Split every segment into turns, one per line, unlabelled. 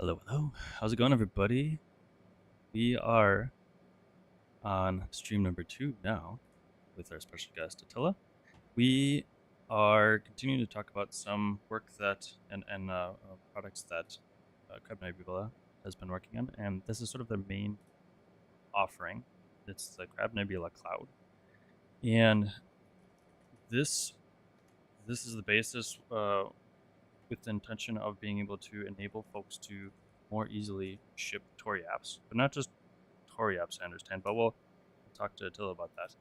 Hello, hello. How's it going, everybody? We are on stream number 2 now with our special guest, Attila. We are continuing to talk about some work that and products that CrabNebula has been working on, and this is sort of their main offering. It's the CrabNebula Cloud, and this is the basis with the intention of being able to enable folks to more easily ship Tauri apps, but not just Tauri apps, I understand, but we'll talk to Attila about that.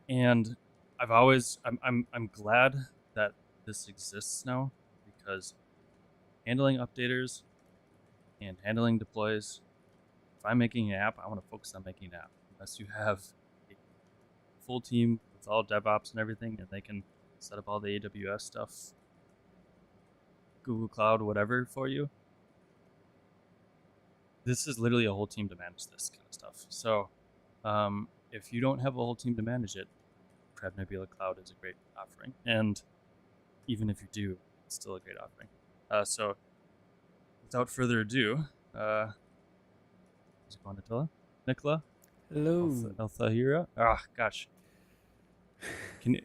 And I'm glad that this exists now, because handling updaters and handling deploys, if I'm making an app, I want to focus on making an app. Unless you have a full team with all DevOps and everything, and they can set up all the AWS stuff, Google Cloud, whatever for you. This is literally a whole team to manage this kind of stuff. So if you don't have a whole team to manage it, CrabNebula Cloud is a great offering. And even if you do, it's still a great offering. So without further ado, how's it going, Attila? Nicola?
Hello.
Althahira? Ah, gosh. Can you,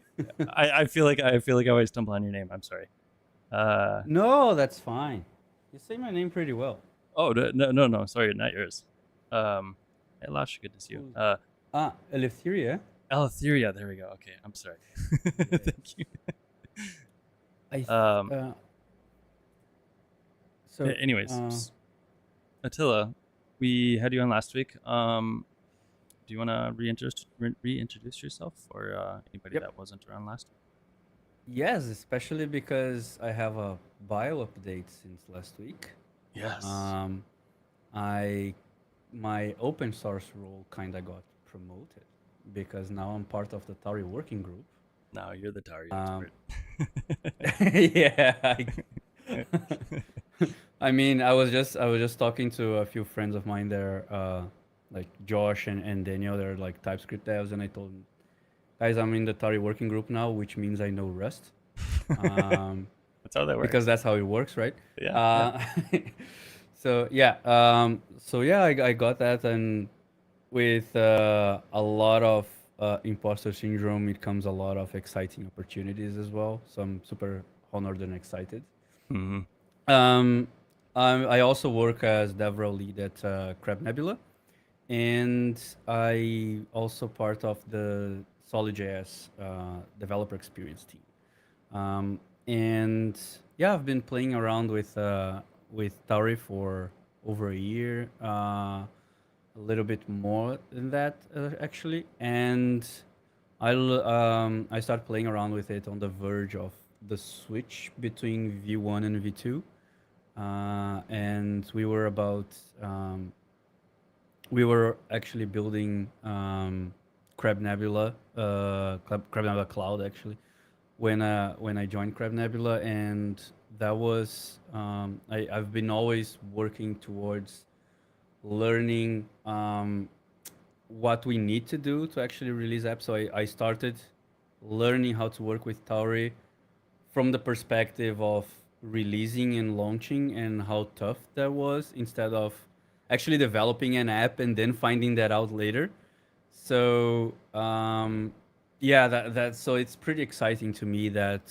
I feel like I always stumble on your name. I'm sorry.
No, that's fine. You say my name pretty well.
Oh, no. Sorry, not yours. Hey, Lash, good to see you.
Eleftheria.
Alatheria, there we go. Okay, I'm sorry. Thank you.
I th-
Um,
so
anyways, Attila, we had you on last week. Do you want to reintroduce yourself, or anybody
Yep.
that wasn't around last week?
Yes, especially because I have a bio update since last week.
Yes.
I my open source role kind of got promoted because now I'm part of the Tauri working group.
Now you're the Tauri
Um,
expert.
yeah. I mean, I was just talking to a few friends of mine there, like Josh and Daniel. They're like TypeScript devs, and I told them, guys, I'm in the Tauri working group now, which means I know Rust, um,
That's how that works.
because that's how it works, right?
Yeah.
Uh, I got that, and with a lot of imposter syndrome, it comes a lot of exciting opportunities as well. So I'm super honored and excited.
Mm-hmm.
Um, I also work as DevRel lead at CrabNebula, and I also part of the Solid.js developer experience team. And yeah, I've been playing around with Tauri for over a year, a little bit more than that actually, and I started playing around with it on the verge of the switch between V1 and V2, and we were actually building CrabNebula Cloud actually when I joined CrabNebula, and that was I've been always working towards learning what we need to do to actually release apps. So I started learning how to work with Tauri from the perspective of releasing and launching and how tough that was instead of actually developing an app and then finding that out later. So yeah, that so it's pretty exciting to me that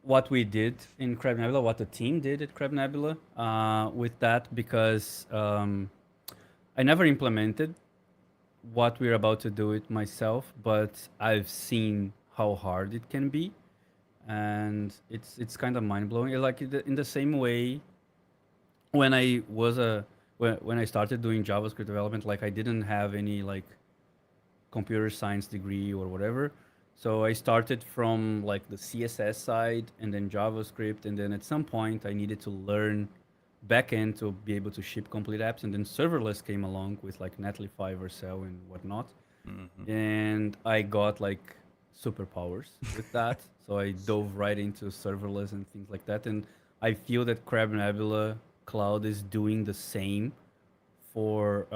what we did in CrabNebula, what the team did at CrabNebula with that, because I never implemented what we're about to do it myself, but I've seen how hard it can be, and it's kind of mind blowing. Like in the same way, when I was a when I started doing JavaScript development, like I didn't have any like computer science degree or whatever. So I started from like the CSS side and then JavaScript, and then at some point I needed to learn backend to be able to ship complete apps, and then serverless came along with like Netlify, Vercel, and whatnot,
Mm-hmm.
and I got like superpowers with that. So I dove right into serverless and things like that, and I feel that CrabNebula Cloud is doing the same for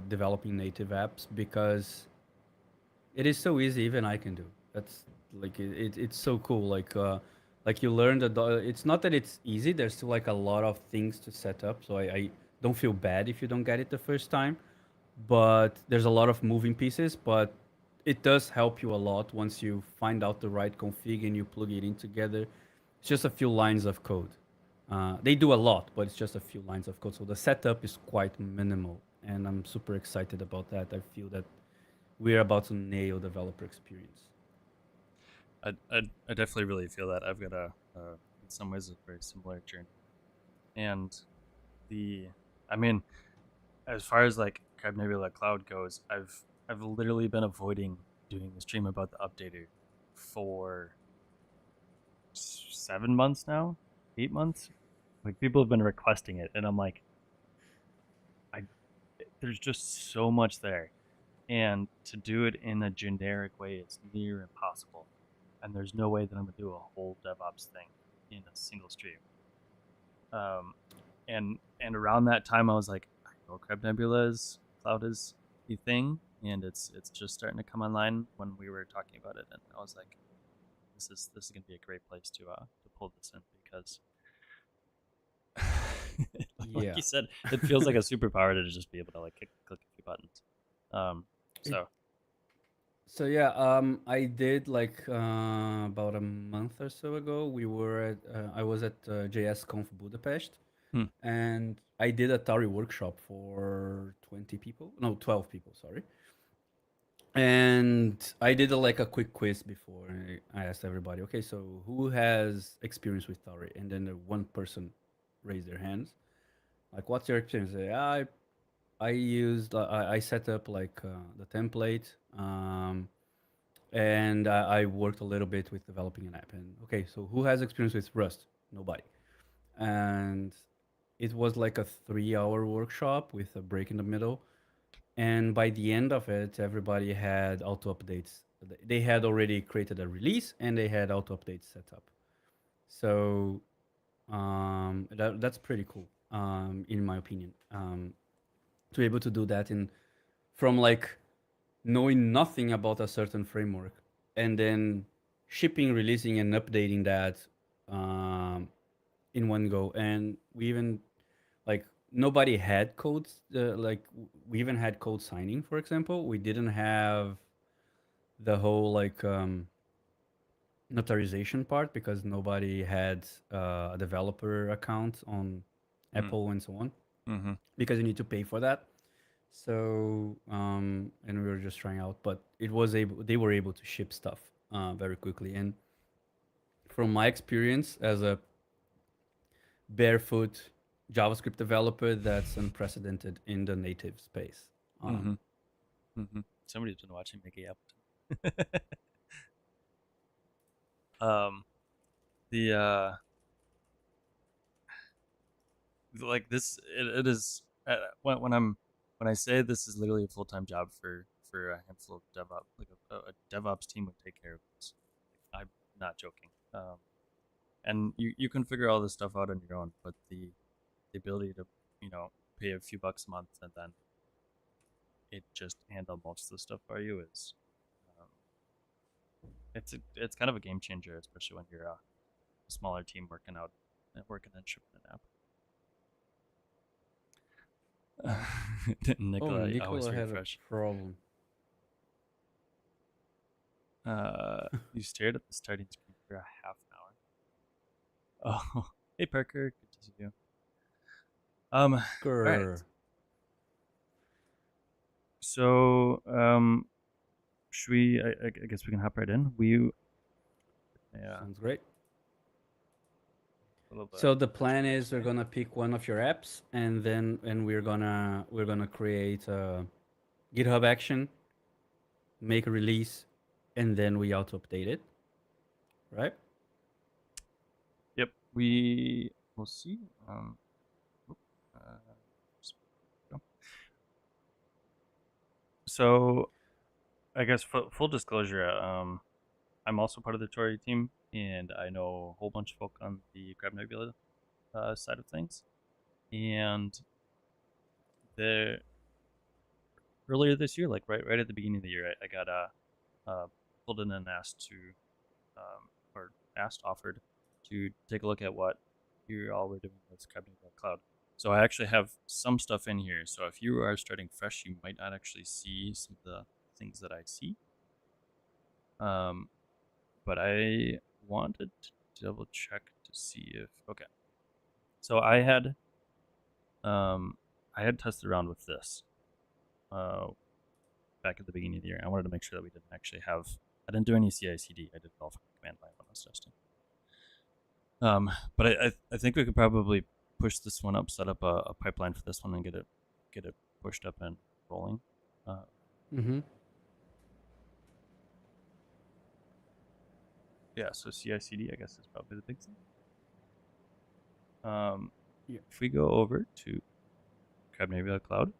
developing native apps, because it is so easy. Even I can do. That's like it's so cool. Like Like you learn it's not that it's easy. There's still like a lot of things to set up. So I don't feel bad if you don't get it the first time. But there's a lot of moving pieces. But it does help you a lot once you find out the right config and you plug it in together. It's just a few lines of code. They do a lot, but it's just a few lines of code. So the setup is quite minimal, and I'm super excited about that. I feel that we're about to nail developer experience.
I definitely really feel that. I've got in some ways, a very similar journey. And the, I mean, as far as like CrabNebula Cloud goes, I've literally been avoiding doing the stream about the updater for 7 months now, 8 months. Like people have been requesting it, and I'm like, I there's just so much there, and to do it in a generic way is near impossible. And there's no way that I'm gonna do a whole DevOps thing in a single stream. Um, and around that time, I was like, I know CrabNebula's Cloud is the thing, and it's just starting to come online when we were talking about it, and I was like, this is gonna be a great place to pull this in because like
Yeah.
you said, it feels like a superpower to just be able to like click a few buttons. Um,
It,
so
so yeah, I did like about a month or so ago. I was at JSConf Budapest,
hmm,
and I did a Tauri workshop for 20 people, no, 12 people, sorry. And I did like a quick quiz before. And I asked everybody, okay, so who has experience with Tauri? And then one person raised their hands. Like, what's your experience? I set up like the template, and I worked a little bit with developing an app. And okay, so who has experience with Rust? Nobody. And it was like a 3 hour workshop with a break in the middle. And by the end of it, everybody had auto updates. They had already created a release and they had auto updates set up. So that's pretty cool, in my opinion, to be able to do that in from like knowing nothing about a certain framework and then shipping, releasing, and updating that um, in one go. And we even like nobody had codes. We even had code signing, for example. We didn't have the whole like notarization part because nobody had a developer account on
hmm,
Apple and so on
mm-hmm.
because you need to pay for that. So and we were just trying out, but they were able to ship stuff very quickly. And from my experience as a barefoot JavaScript developer, that's unprecedented in the native space.
Mm-hmm. Mm-hmm. Somebody's been watching Mickey Appleton. um, the like this it is when I say this is literally a full time job for a handful of DevOps, like a DevOps team would take care of this. I'm not joking. And you can figure all this stuff out on your own, but the ability to pay a few bucks a month and then it just handle most of the stuff for you is um, it's kind of a game changer, especially when you're a smaller team working and shipping an app.
Oh,
Nicola, always
Nicola
very
had a
fresh.
problem.
You stared at the starting screen for a half an hour. Oh, hey Parker, good to see you. All right.
Grr.
So, should we? I guess we can hop right in. Yeah,
Sounds great.
a little bit
So the plan
different
is we're
today.
gonna pick one of your apps, and we're gonna create a GitHub action, make a release, and then we auto update it, right?
Yep, we will see. Oop, uh, so I guess full disclosure, I'm also part of the Tauri team, and I know a whole bunch of folk on the CrabNebula side of things. And the earlier this year, like right at the beginning of the year, I got pulled in and asked to or asked offered to take a look at what you all were doing with CrabNebula Cloud. So I actually have some stuff in here. So if you are starting fresh, you might not actually see some of the things that I see. But I wanted to double check to see if, okay. So I had tested around with this back at the beginning of the year. I wanted to make sure that we didn't actually have, I didn't do any CI/CD. I did it all from command line when I was testing. But I think we could probably push this one up, set up a pipeline for this one, and get it pushed up and rolling. Yeah, so CI/CD, I guess, is probably the big thing.
Yeah.
If we go over to CrabNebula Cloud,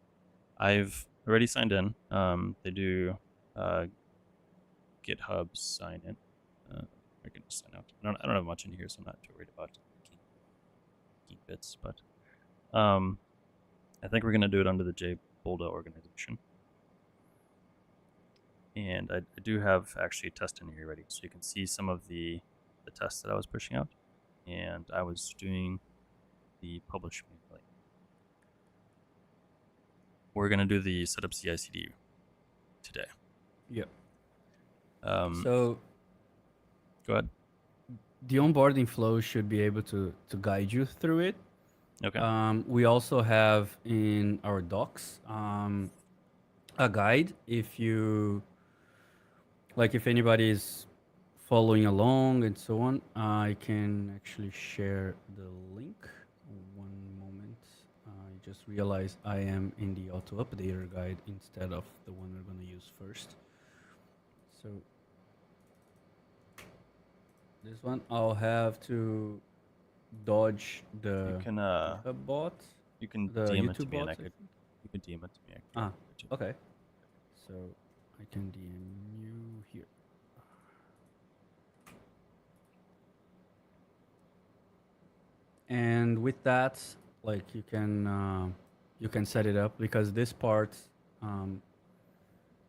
I've already signed in. They do GitHub sign in. I can just sign out. I don't have much in here, so I'm not too worried about key bits. But I think we're gonna do it under the JBolda organization. And I do have actually a test in here ready, so you can see some of the tests that I was pushing out, and I was doing the publish manually. We're gonna do the setup CI/CD today.
Yeah.
So go ahead.
The onboarding flow should be able to guide you through it.
Okay.
We also have in our docs a guide if you like, if anybody is following along and so on. I can actually share the link. One moment. I just realized I am in the auto updater guide instead of the one we're going to use first. So this one I'll have to dodge the GitHub bot.
You can
the
DM
YouTube
it to me, and
bots,
you can DM it to me.
Okay. So I can DM you here. And with that, like you can set it up, because this part,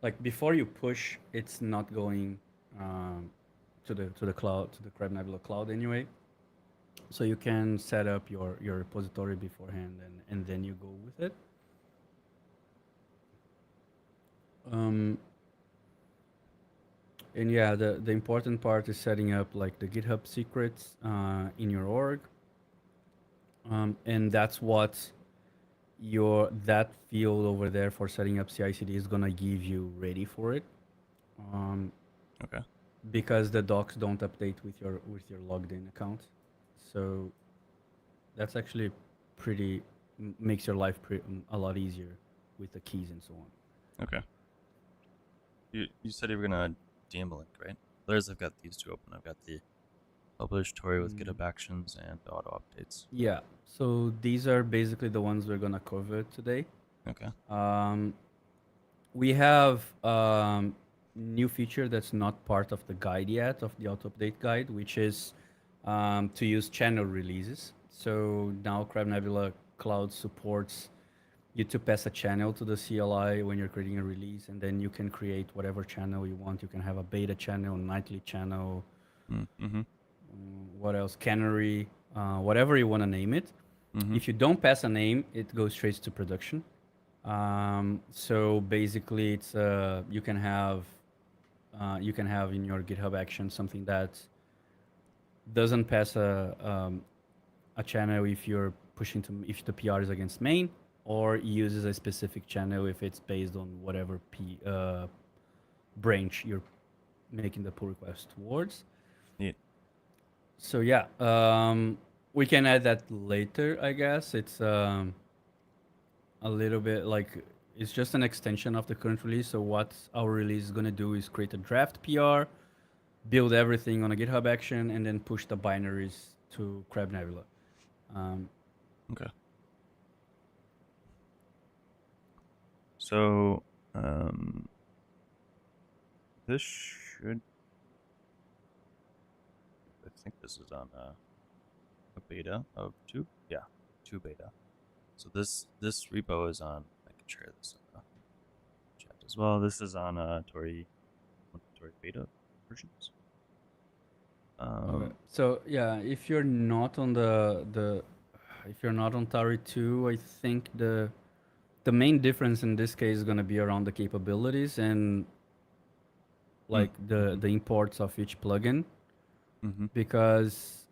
like before you push, it's not going to the cloud, to the CrabNebula Cloud anyway. So you can set up your repository beforehand, and then you go with it. And yeah, the important part is setting up like the GitHub secrets in your org. And that's what that field over there for setting up CI/CD is gonna give you ready for it.
Okay.
Because the docs don't update with your logged in account, so that's actually makes your life a lot easier with the keys and so on.
Okay. You said you were gonna DM a link, right? There's I've got these two open. I've got the publish Tauri with GitHub Actions and auto updates.
Yeah. So these are basically the ones we're gonna cover today.
Okay.
We have new feature that's not part of the guide yet, of the auto update guide, which is to use channel releases. So now CrabNebula Cloud supports you to pass a channel to the CLI when you're creating a release, and then you can create whatever channel you want. You can have a beta channel, nightly channel, what else, canary, whatever you want to name it. If you don't pass a name, it goes straight to production. So basically, it's you can have in your GitHub action something that doesn't pass a channel if you're pushing if the PR is against main, or uses a specific channel if it's based on whatever branch you're making the pull request towards.
Neat.
So yeah, we can add that later, I guess. It's a little bit like, it's just an extension of the current release. So what our release is going to do is create a draft PR, build everything on a GitHub action, and then push the binaries to CrabNebula.
Okay. So this should, I think this is on a beta of 2. Yeah, 2 beta. So this repo is on, I can share this in the chat as well. This is on Tauri beta versions.
Okay. So yeah, if you're not on if you're not on Tauri 2, I think the main difference in this case is going to be around the capabilities and like
mm-hmm,
the imports of each plugin,
mm-hmm.
because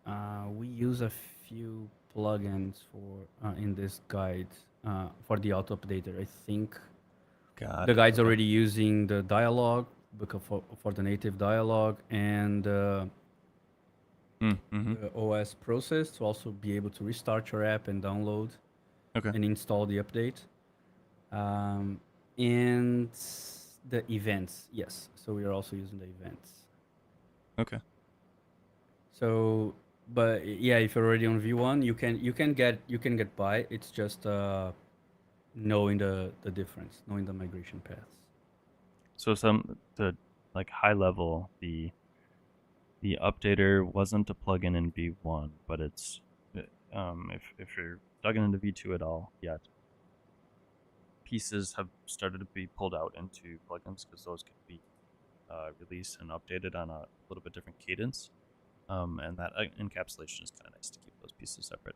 we use a few plugins for in this guide for the auto updater. I think
Got
the
it.
guide's
Okay.
already using the dialogue because for the native dialogue and
Mm-hmm.
the OS process to also be able to restart your app and download
Okay.
and install the update. And the events, yes. So we are also using the events.
Okay.
So, but yeah, if you're already on V1, you can get by. It's just knowing the difference, knowing the migration paths.
So some the like high level, the updater wasn't a plugin in V1, but it's if you're dug into V2 at all yet, pieces have started to be pulled out into plugins because those can be released and updated on a little bit different cadence. And that encapsulation is kind of nice to keep those pieces separate.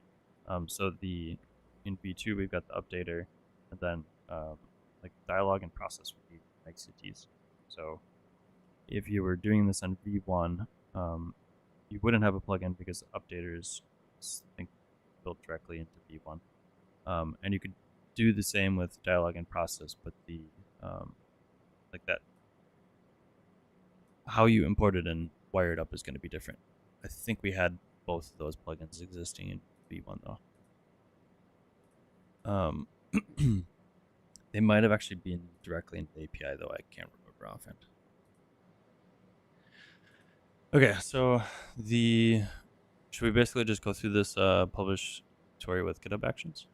So the in V2 we've got the updater, and then like dialogue and process would be XCTs. So if you were doing this on V1, you wouldn't have a plugin because the updater is, I think, built directly into V1. And you could do the same with dialogue and process, but the like that how you import it and wire it up is going to be different. I think we had both of those plugins existing in V1 though. Um, they might have actually been directly into the API though. I can't remember offhand. Okay, so the should we basically just go through this publish Tauri with GitHub Actions,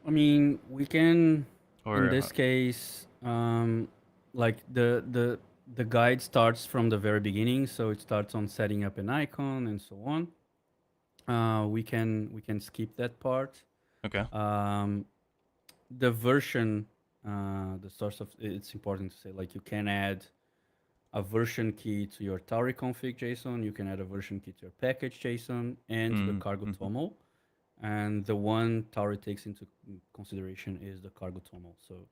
I mean, we can, in
or
this case, like the guide starts from the very beginning, so it starts on setting up an icon and so on. We can skip that part.
okay,
Um, the version, the source of it's important to say, like you can add a version key to your Tauri config JSON. You can add a version key to your package JSON and to the cargo
mm-hmm.
toml. And the one Tauri takes into consideration is the cargo toml. So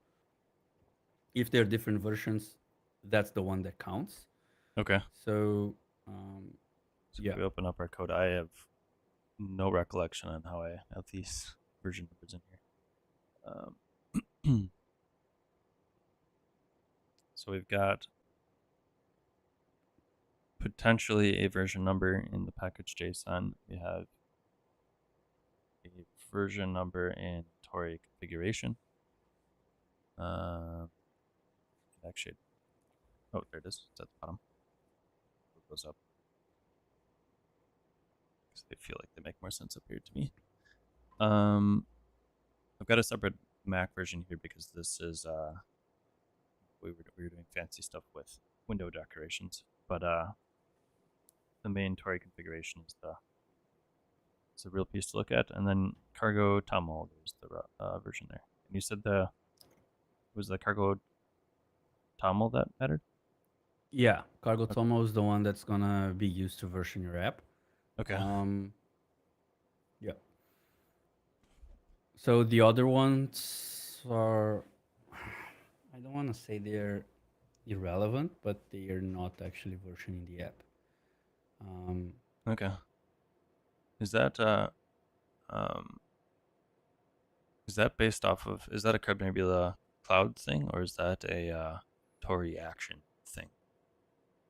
if there are different versions, that's the one that counts.
Okay.
So um,
So if
yeah,
we open up our code, I have no recollection on how I have these version numbers in here. So we've got potentially a version number in the package JSON. We have a version number in Tauri configuration. Actually, oh, there it is. It's at the bottom. It goes up because they feel like they make more sense up here to me. I've got a separate Mac version here because this is we were doing fancy stuff with window decorations, but the main Tauri configuration is the real piece to look at, and then cargo toml, there's the version there. And you said was the cargo toml that mattered?
yeah, cargo
Okay.
toml is the one that's gonna be used to version your app.
Okay.
Um, yeah. So the other ones are, I don't want to say they're irrelevant, but they are not actually versioning the app. Um,
Okay. Is um that based off of is that a CrabNebula Cloud thing or is that a Tauri action thing?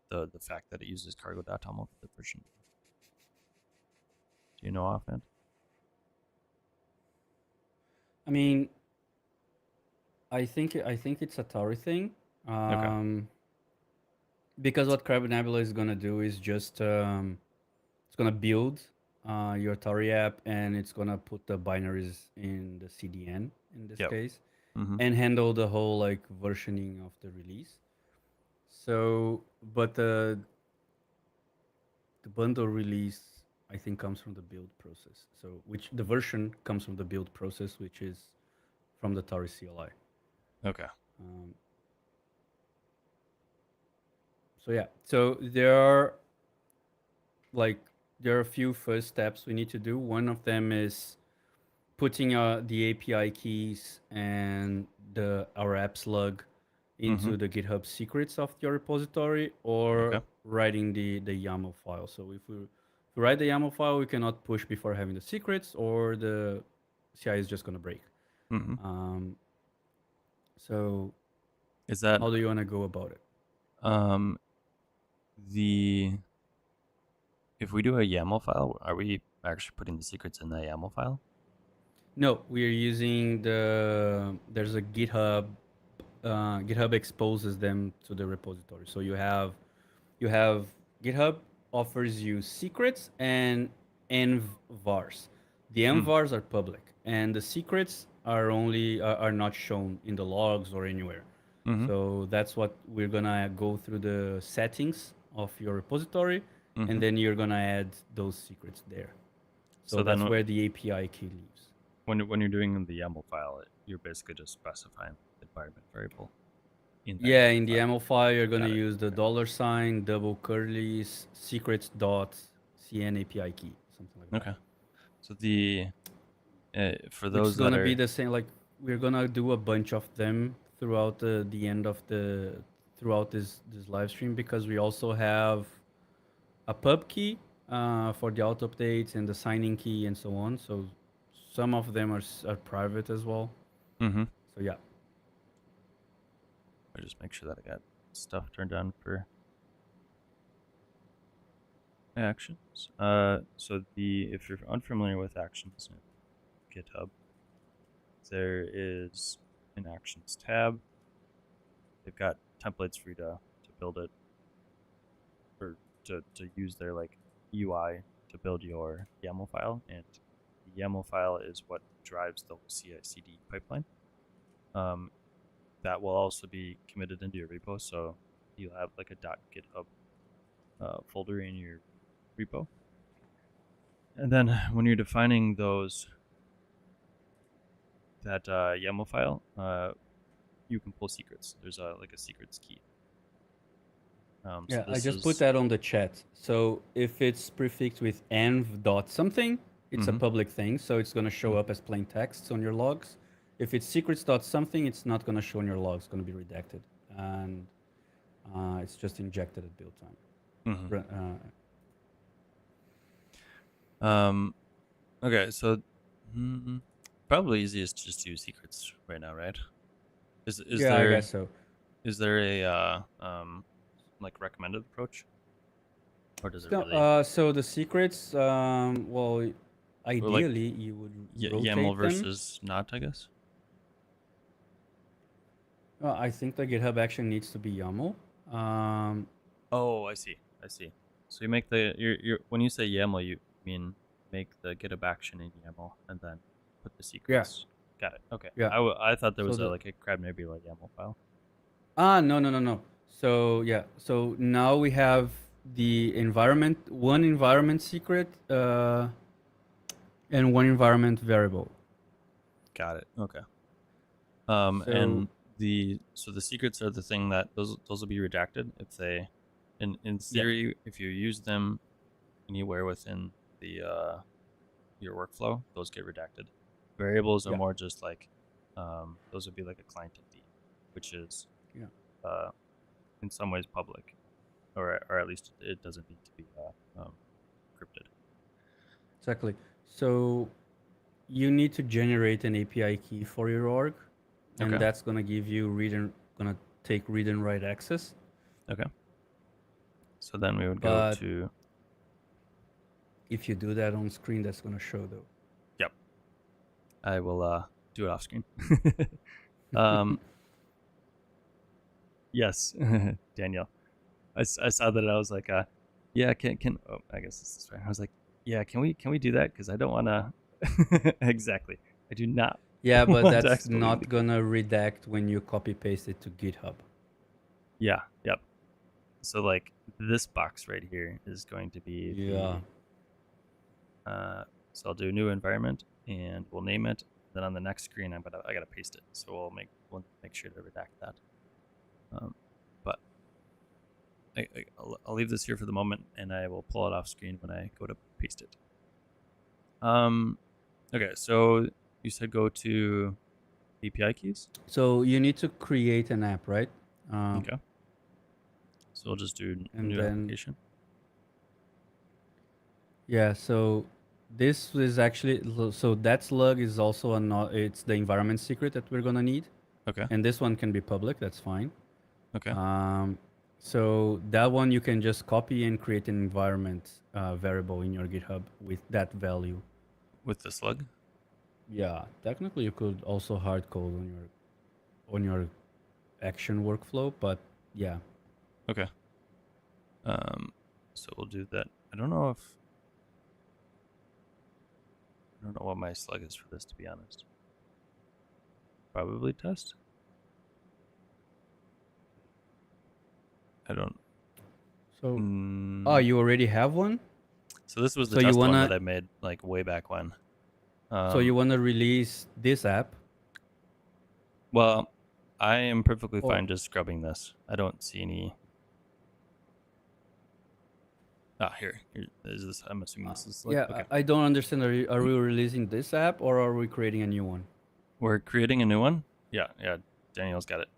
The fact that it uses cargo.toml for the version. Do you know offhand?
I mean, I think it's a Tauri thing.
Okay.
Because what CrabNebula is gonna do is just it's gonna build your Tauri app and it's gonna put the binaries in the CDN in this
Yep.
case
Mm-hmm.
and handle the whole like versioning of the release. So, but the bundle release I think comes from the build process. So, which the version comes from the build process, which is from the Tauri CLI.
Okay.
Um, so yeah, so there are like there are a few first steps we need to do. One of them is putting the API keys and our app slug
Mm-hmm.
into the GitHub secrets of your repository,
Okay.
or writing the YAML file. So if we write the YAML file, we cannot push before having the secrets, or the CI is just gonna break.
Mm-hmm.
Um, so
Is that
how do you want to go about it?
um the if we do a YAML file, are we actually putting the secrets in the YAML file?
No, we are using there's a GitHub exposes them to the repository. So you have GitHub offers you secrets and envvars. The
Mm.
envvars are public, and the secrets are not shown in the logs or anywhere.
Mm-hmm.
So that's what we're gonna go through the settings of your repository,
Mm-hmm.
and then you're gonna add those secrets there. So
So then
that's where the API key lives.
when you're doing the YAML file, you're basically just specifying the environment variable in that
Yeah,
YAML
in the
file.
YAML file, you're gonna
Got it.
use the
Okay.
$, double curlies, secrets dot cn API key, something like that.
Okay. So the for
Which is
those that
gonna be
are
the same. Like we're gonna do a bunch of them throughout the end of throughout this live stream, because we also have a pub key for the auto updates and the signing key and so on. So some of them are private as well.
mm-hmm.
So yeah.
I just make sure that I got stuff turned on for actions. So the if you're unfamiliar with actions in GitHub, there is an actions tab. They've got templates for you to build it, or to use their like UI to build your YAML file, and the YAML file is what drives the whole CI/CD pipeline. Um, that will also be committed into your repo, so you'll have like a .github folder in your repo. And then when you're defining that YAML file, you can pull secrets. There's like a secrets key. So
Yeah, I
this
just put
is
that on the chat. So if it's prefixed with env dot something, it's a
mm-hmm,
public thing, so it's gonna show up as plain text on your logs. If it's secrets dot something, it's not gonna show on your logs. It's gonna be redacted, and it's just injected at build time.
mm-hmm.
Ru-
Okay, so probably easiest to just use secrets right now, right? Is
yeah, I
there
guess so.
a like recommended approach, or does it
So,
really,
so the secrets, well,
or like
ideally you would
YAML
rotate them.
versus not? I guess.
I think the GitHub action needs to be YAML. Um,
Oh, I see. I see. So you make the you're when you say YAML, you mean make the GitHub action in YAML and then put the
yeah,
secrets. Got it. Okay.
yeah.
I thought there
So
was a
the
like a CrabNebula YAML file.
No, no, no, no. So yeah, so now we have one environment secret, and one environment variable.
Got it. Okay.
So
And the secrets are the thing that those will be redacted if they, in
yeah,
theory, if you use them anywhere within the your workflow, those get redacted. Variables are
yeah,
more just like those would be like a client ID, which is
yeah,
uh, in some ways public, or at least it doesn't need to be encrypted.
exactly. So you need to generate an API key for your org, and
Okay.
that's gonna take read and write access.
Okay. So then we would go
But
to
if you do that on screen, that's gonna show though.
yep. I will do it off screen. um, yes, Daniel. I saw that. I was like, yeah, can oh, I guess this is right. I was like, yeah, can we do that? Because I don't want to. Exactly. I do not
Yeah, but
want to
that's
exploit the
not
code.
gonna redact when you copy paste it to GitHub.
Yeah. Yep. So like this box right here is going to be
Yeah.
the. So I'll do new environment and we'll name it. Then on the next screen, I gotta paste it. So we'll make sure to redact that. But I'll leave this here for the moment, and I will pull it off screen when I go to paste it. Okay, so you said go to API keys.
So you need to create an app, right?
Okay. So we'll just do
And
new
then
application.
yeah, so this is actually so that slug is also it's the environment secret that we're gonna need,
Okay.
and this one can be public. That's fine.
Okay.
So that one you can just copy and create an environment variable in your GitHub with that value.
With the slug.
Yeah, technically you could also hard code on your action workflow, but yeah.
Okay. So we'll do that. I don't know what my slug is for this, to be honest. Probably test. I don't.
So oh, you already have one?
So this was the
So you
test one
wanna
that I made like way back when.
so you wanna release this app?
Well, I am perfectly
Oh.
fine just scrubbing this. I don't see any. Here is this. I'm assuming this is like
Yeah,
okay.
I don't understand. Are we releasing this app or are we creating a new one?
We're creating a new one. Yeah. Daniel's got it.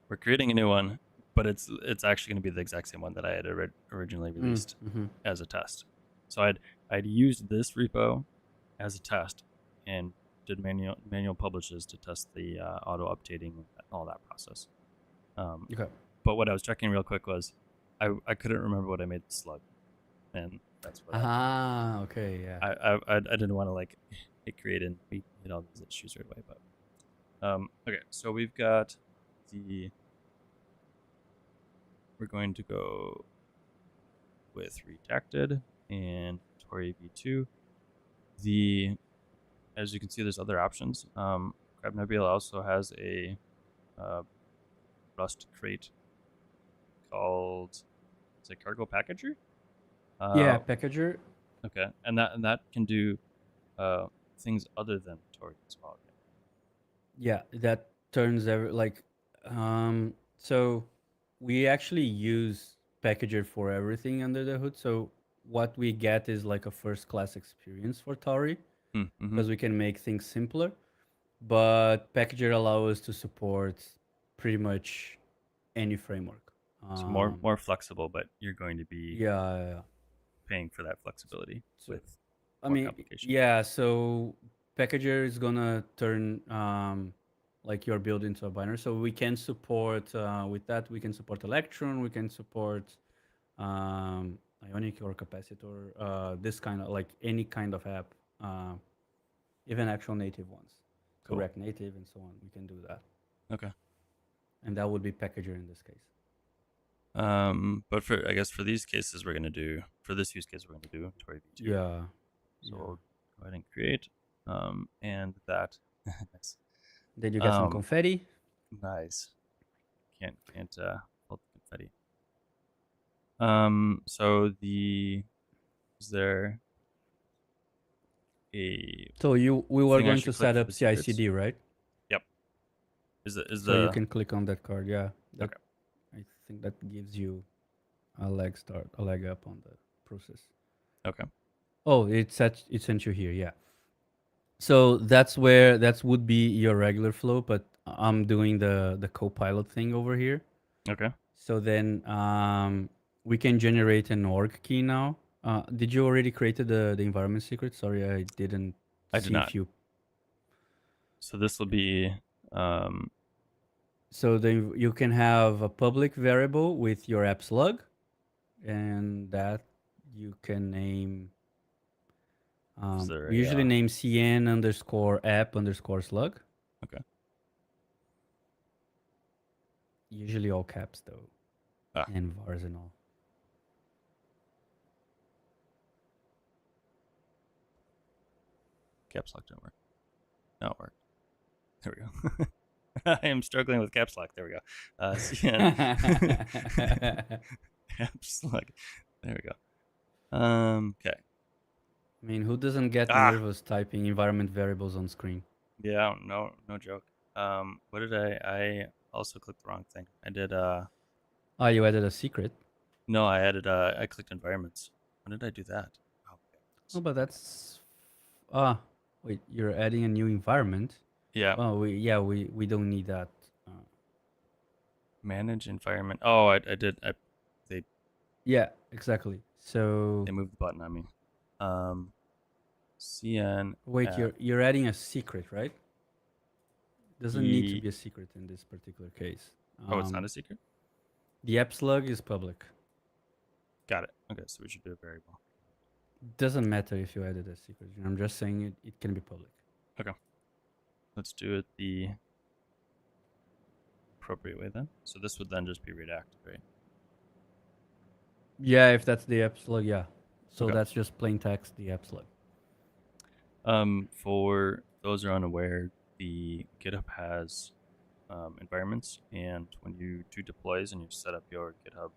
We're creating a new one, but it's actually going to be the exact same one that I had originally released as a test. So I'd used this repo as a test and did manual publishes to test the auto updating and all that process.
Okay.
But what I was checking real quick was I couldn't remember what I made the slug, and that's what
Okay, yeah.
I didn't want to like hit create and we hit all these issues right away. But okay, so we've got we're going to go with redacted and Tauri v2. As you can see, there's other options. CrabNebula also has a Rust crate called, is it Cargo Packager?
Yeah, packager.
Okay, and that can do things other than Tauri as well. Right?
Yeah, that turns so we actually use packager for everything under the hood. So what we get is like a first class experience for Tauri because we can make things simpler. But packager allows us to support pretty much any framework.
So more flexible, but you're going to be
Yeah.
paying for that flexibility
So,
with
I
more
mean,
complication.
yeah. So packager is gonna turn like your build into a binary. So we can support with that. We can support Electron. We can support Ionic or Capacitor. This kind of like any kind of app, even actual native ones. So
Cool.
React Native and so on. We can do that.
Okay.
And that would be packager in this case.
But I guess for these cases, for this use case, we're going to do Tauri v2.
Yeah.
So we'll go ahead and create, and that, nice.
Then you get some confetti.
Nice. Can't hold confetti. So is there a
So we were
thing I
going
should
to
click
set
for
up
the secrets?
CI/CD, right?
Yep.
So you can click on that card. Yeah.
Okay.
I think that gives you a leg up on the process.
Okay.
Oh, it sent you here. Yeah. So that would be your regular flow, but I'm doing the copilot thing over here.
Okay.
So then we can generate an org key now. Did you already created the environment secret? Sorry, I didn't
I did
see
not.
if you.
So this will be
So then you can have a public variable with your app slug, and that you can name. We usually name cn underscore app underscore slug.
Okay.
Usually all caps though, and vars and all.
Caps lock didn't work. No, it worked. There we go. I am struggling with caps lock. There we go. CN. Caps lock. There we go. Okay.
I mean, who doesn't get nervous typing environment variables on screen?
Yeah, no joke. What did I also clicked the wrong thing. I did
Oh, you added a secret.
No, I clicked environments. When did I do that? Oh,
Oh, but that's ah. Wait, you're adding a new environment.
yeah.
Oh, we don't need that. Uh,
Manage environment. Oh, I did. They
yeah, exactly. So
they moved the button on me. CN
wait,
add
you're adding a secret, right? Doesn't need to
e.
be a secret in this particular case.
Oh, it's not a secret.
The app slug is public.
Got it. Okay, so we should do a variable.
Doesn't matter if you added a secret. I'm just saying it can be public.
Okay, let's do it the appropriate way then. So this would then just be redacted, right?
Yeah, if that's the app slug, yeah. So
Okay.
that's just plain text, the app slug.
For those who are unaware, the GitHub has environments, and when you do deploys and you set up your GitHub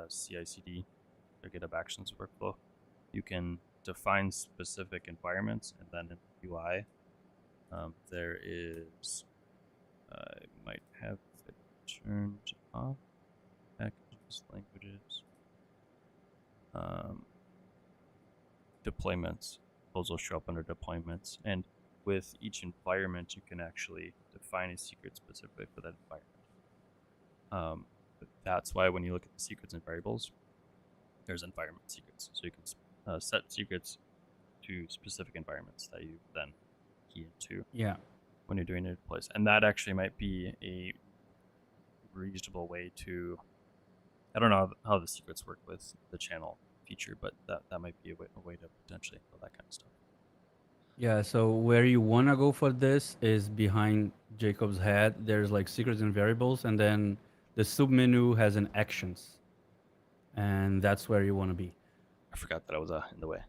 CI/CD or GitHub Actions workflow, you can define specific environments, and then in the UI, there is I might have it turned off. Packages, languages, deployments. Those will show up under deployments, and with each environment, you can actually define a secret specific for that environment. But that's why when you look at the secrets and variables, there's environment secrets. So you can set secrets to specific environments that you then key into when you're doing your deploys. And that actually might be a reasonable way to, I don't know how the secrets work with the channel feature, but that might be a way to potentially handle that kind of stuff.
Yeah, so where you want to go for this is behind Jacob's head. There's like secrets and variables, and then the submenu has an actions. And that's where you want to be.
I forgot that I was in the way.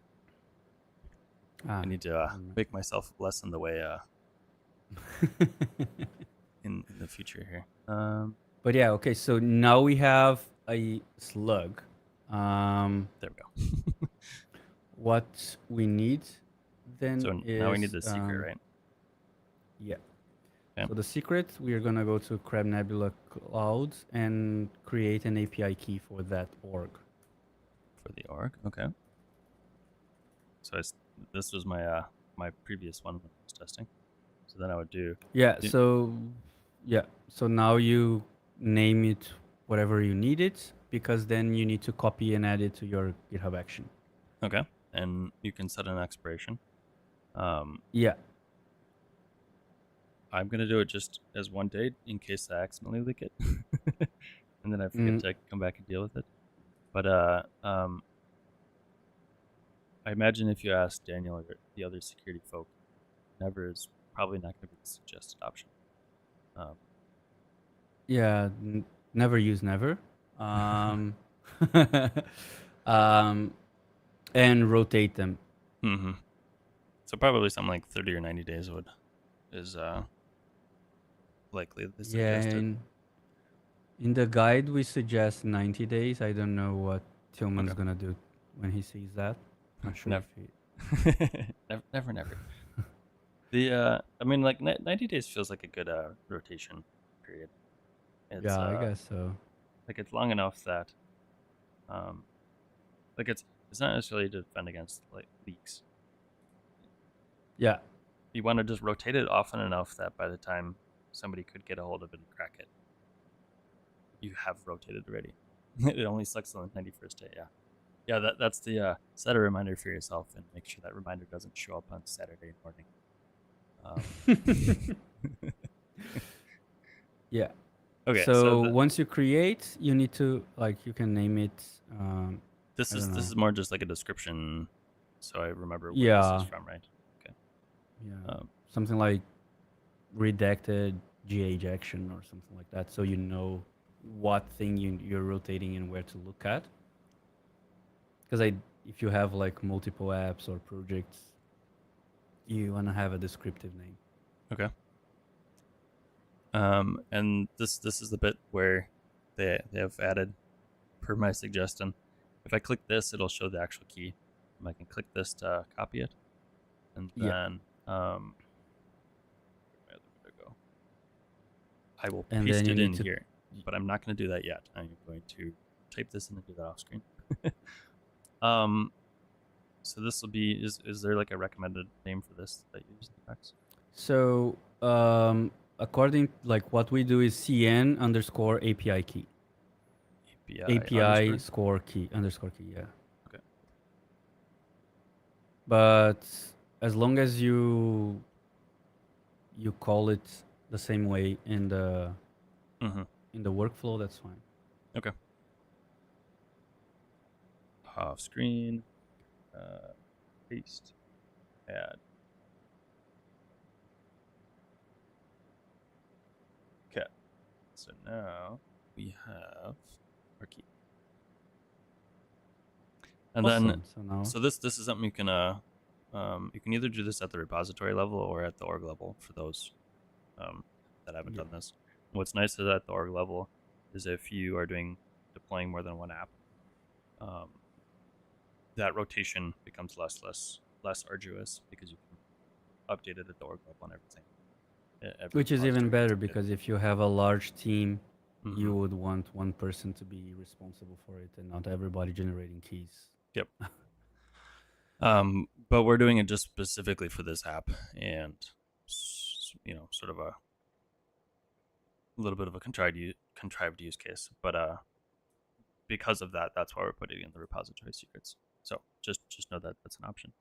Ah,
I need to make myself less in the way in the future here.
But yeah, okay, so now we have a slug.
There we go.
What we need then
So
is...
now we need the secret, right?
Yeah.
Okay.
So the secret, we are going to go to CrabNebula Cloud and create an API key for that org.
For the org, okay. So this was my my previous one when I was testing. So then I would do...
So now you name it whatever you need it, because then you need to copy and add it to your GitHub action.
Okay, and you can set an expiration.
Yeah.
I'm gonna do it just as one day in case I accidentally leak it, and then I forget to come back and deal with it. But I imagine if you ask Daniel or the other security folk, never is probably not going to be the suggested option.
Yeah, never use never. And rotate them.
Mm-hmm. So probably something like 30 or 90 days is likely the suggested.
In the guide we suggest 90 days. I don't know what Tillman's gonna do when he sees that. Not sure if he...
never. The I mean, like 90 days feels like a good rotation period. It's,
I guess so.
Like it's long enough that, like it's not necessarily to defend against like leaks.
Yeah.
You want to just rotate it often enough that by the time somebody could get a hold of it and crack it, you have rotated already. It only sucks on the 91st day. Yeah. That's the set a reminder for yourself and make sure that reminder doesn't show up on Saturday morning.
Yeah.
Okay.
So once you create, you need to you can name it.
This is more just like a description, so I remember where this is from, right? Okay.
Yeah. Something like redacted GH action or something like that, so you know what thing you're rotating and where to look at. Because if you have like multiple apps or projects, you want to have a descriptive name.
Okay. And this is the bit where they have added, per my suggestion, if I click this, it'll show the actual key. I can click this to copy it, and then where did it go? I will paste it in here. but I'm not going to do that yet. I'm going to type this in and do that off screen. So this will be, is there like a recommended name for this that you use in Apex?
So according like what we do is CN underscore API key.
API
API
underscore?
score key underscore key, yeah.
Okay.
But as long as you call it the same way
Mm-hmm.
in the workflow, that's fine.
Okay. Off screen, paste, add. Okay. So now we have our key. And
Awesome.
then,
So now
so this is something you can either do this at the repository level or at the org level for those that haven't
yeah.
done this. What's nice is at the org level is if you are deploying more than one app, that rotation becomes less arduous because you can update it at the org level on everything. Every
Which is even
repository gets
better
updated.
because if you have a large team,
Mm-hmm.
you would want one person to be responsible for it and not everybody generating keys.
Yep. But we're doing it just specifically for this app, and sort of a little bit of a contrived use case. But because of that, that's why we're putting in the repository secrets. So just know that that's an option.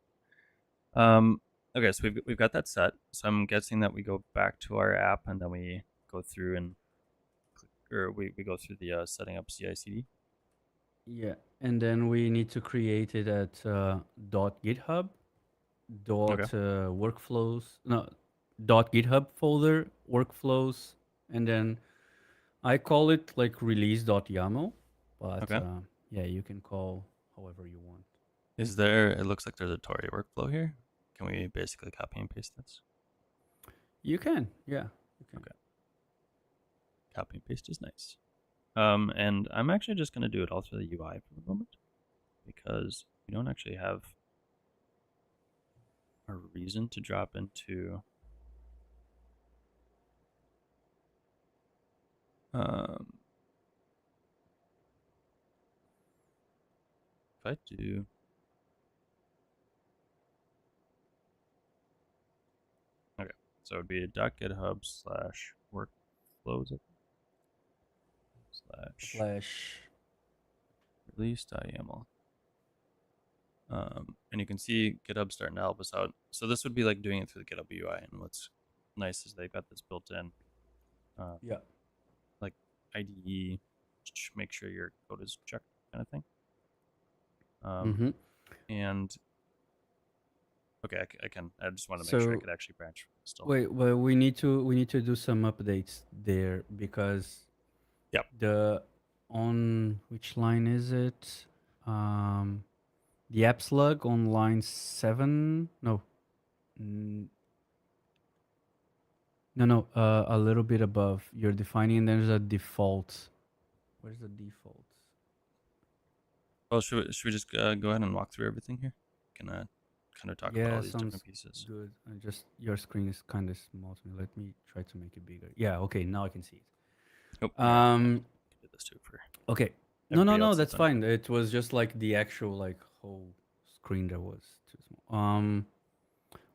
Okay, so we've got that set. So I'm guessing that we go back to our app and then we go through and we go through the setting up CI/CD.
Yeah, and then we need to create it at .github
Okay.
workflows no .github folder workflows, and then I call it like release.yaml, but
Okay.
yeah, you can call however you want.
Is there? It looks like there's a Tauri workflow here. Can we basically copy and paste this?
You can, yeah, you can.
Okay. Copy and paste is nice. And I'm actually just going to do it all through the UI for the moment because we don't actually have a reason to drop into if I do okay, so it would be .github /workflows
Slash
/release.yaml. And you can see GitHub starting to help us out. So this would be like doing it through the GitHub UI. And what's nice is they've got this built in,
yeah.
like IDE, make sure your code is checked kind of thing.
Mm-hmm.
And okay, I can. I just want to make sure I
So
could actually branch still.
wait, well, we need to do some updates there because
Yep.
the on which line is it? The app slug on line 7. No, no, no. A little bit above. You're defining. And there's a default. Where's the default?
Well, should we just go ahead and walk through everything here? Can kind of talk about
Yeah,
all these
sounds
different pieces.
good. I just your screen is kind of small to me. Let me try to make it bigger. Yeah. Okay. Now I can see
Oh,
it.
here I can do this too for
Okay. No, no,
everybody
no.
else that's
That's
on
fine. It was just like the actual like whole screen that was too small.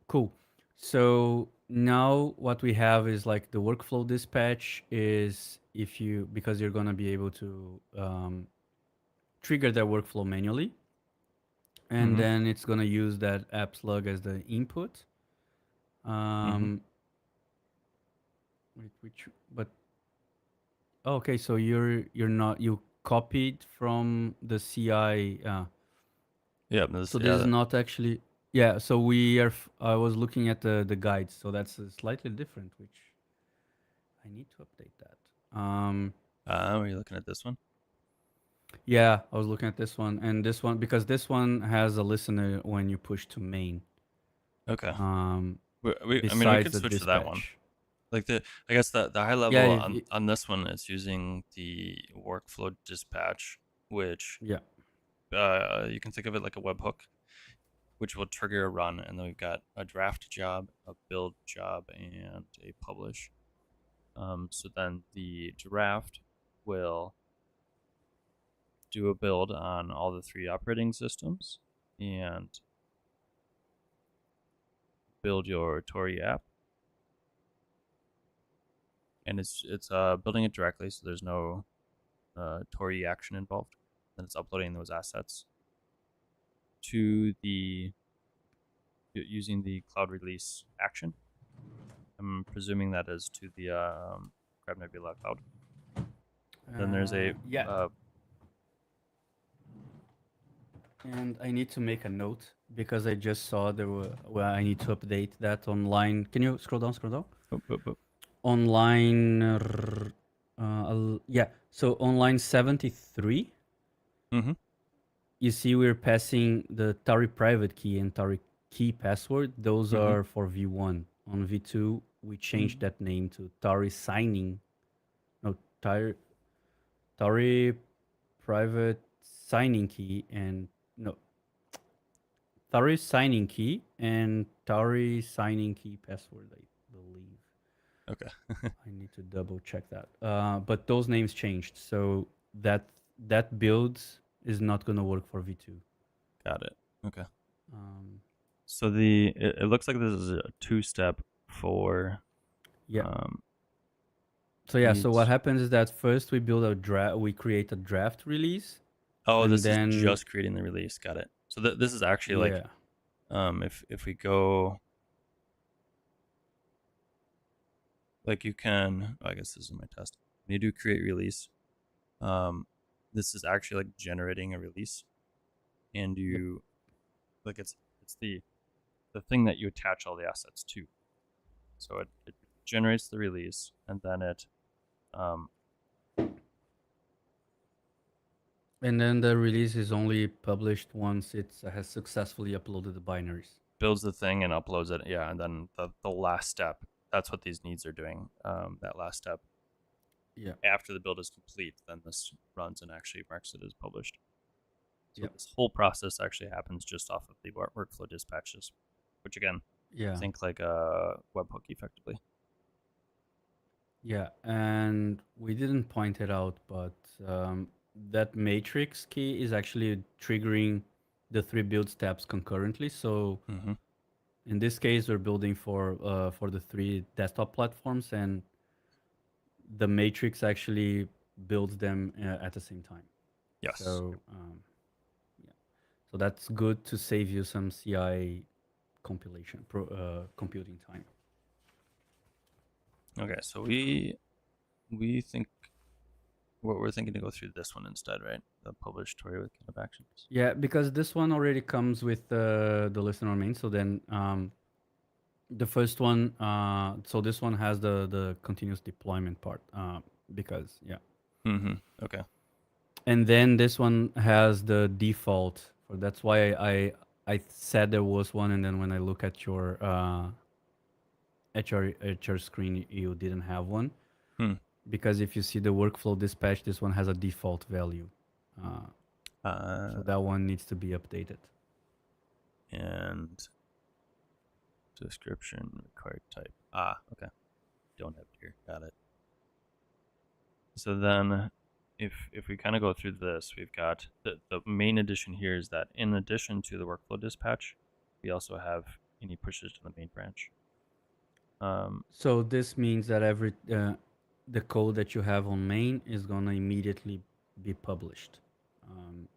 Cool. So now what we have is like the workflow dispatch is if you because you're gonna be able to trigger that workflow manually, and
Mm-hmm.
then it's gonna use that app slug as the input.
Mm-hmm.
Um, which but oh, okay, so you're not you copied from the CI.
Yeah,
So this is
that,
not actually yeah. So we are. I was looking at the guides, so that's slightly different, which I need to update that.
were you looking at this one?
Yeah, I was looking at this one and this one because this one has a listener when you push to main.
Okay.
Um,
I mean, we
besides
could
the
switch to that one.
dispatch.
Like I guess the high
Yeah,
level on this one is using the workflow dispatch, which
yeah.
you can think of it like a webhook, which will trigger a run, and then we've got a draft job, a build job, and a publish. So then the draft will do a build on all the 3 operating systems and build your Tauri app. And it's building it directly, so there's no Tauri action involved. Then it's uploading those assets to the using the cloud release action. I'm presuming that is to the CrabNebula Cloud. Then there's a
yeah. And I need to make a note because I just saw there were. Well, I need to update that online. Can you scroll down? Scroll down. Online. Yeah. So online 73.
Mm-hmm.
You see, we're passing the Tauri private key and Tauri key password. Those
Mm-hmm.
are for V1. On V2, we changed that name to Tauri signing. No, Tauri private signing key and no Tauri signing key and Tauri signing key password, I believe.
Okay.
I need to double check that. But those names changed, so that build is not gonna work for V2.
Got it. Okay.
Um,
So it looks like this is a 2-step for
yeah.
um,
So yeah. So what
needs.
happens is that first we build a draft. We create a draft release,
Oh,
and
this is
then
just creating the release. Got it. So this is actually like
yeah,
if we go like you can. Oh, I guess this is my test. When you do create release, um, this is actually like generating a release, and
yep.
you like it's the thing that you attach all the assets to. So it generates the release, and then it um,
And then the release is only published once it has successfully uploaded the binaries.
builds the thing and uploads it. Yeah, and then the last step. That's what these needs are doing. That last step
Yeah.
after the build is complete, then this runs and actually marks it as published. So
Yep.
this whole process actually happens just off of the workflow dispatches, which again,
Yeah.
think like a webhook effectively.
Yeah, and we didn't point it out, but that matrix key is actually triggering the 3 build steps concurrently. So
Mm-hmm.
in this case, we're building for the 3 desktop platforms, and the matrix actually builds them at the same time.
Yes.
So yeah, so that's good to save you some CI computing time.
Okay, so we think what we're thinking to go through this one instead, right? The published Tauri with GitHub Actions.
Yeah, because this one already comes with the listener main. So then the first one, so this one has the continuous deployment part, because yeah,
Mm-hmm. Okay.
and then this one has the default. For that's why I said there was one, and then when I look at your screen, you didn't have one,
Hmm.
because if you see the workflow dispatch, this one has a default value, so that one needs to be updated.
And description required type. Okay. Don't have it here. Got it. So then if we kind of go through this, we've got the main addition here is that in addition to the workflow dispatch, we also have any pushes to the main branch.
So this means that the code that you have on main is gonna immediately be published, um,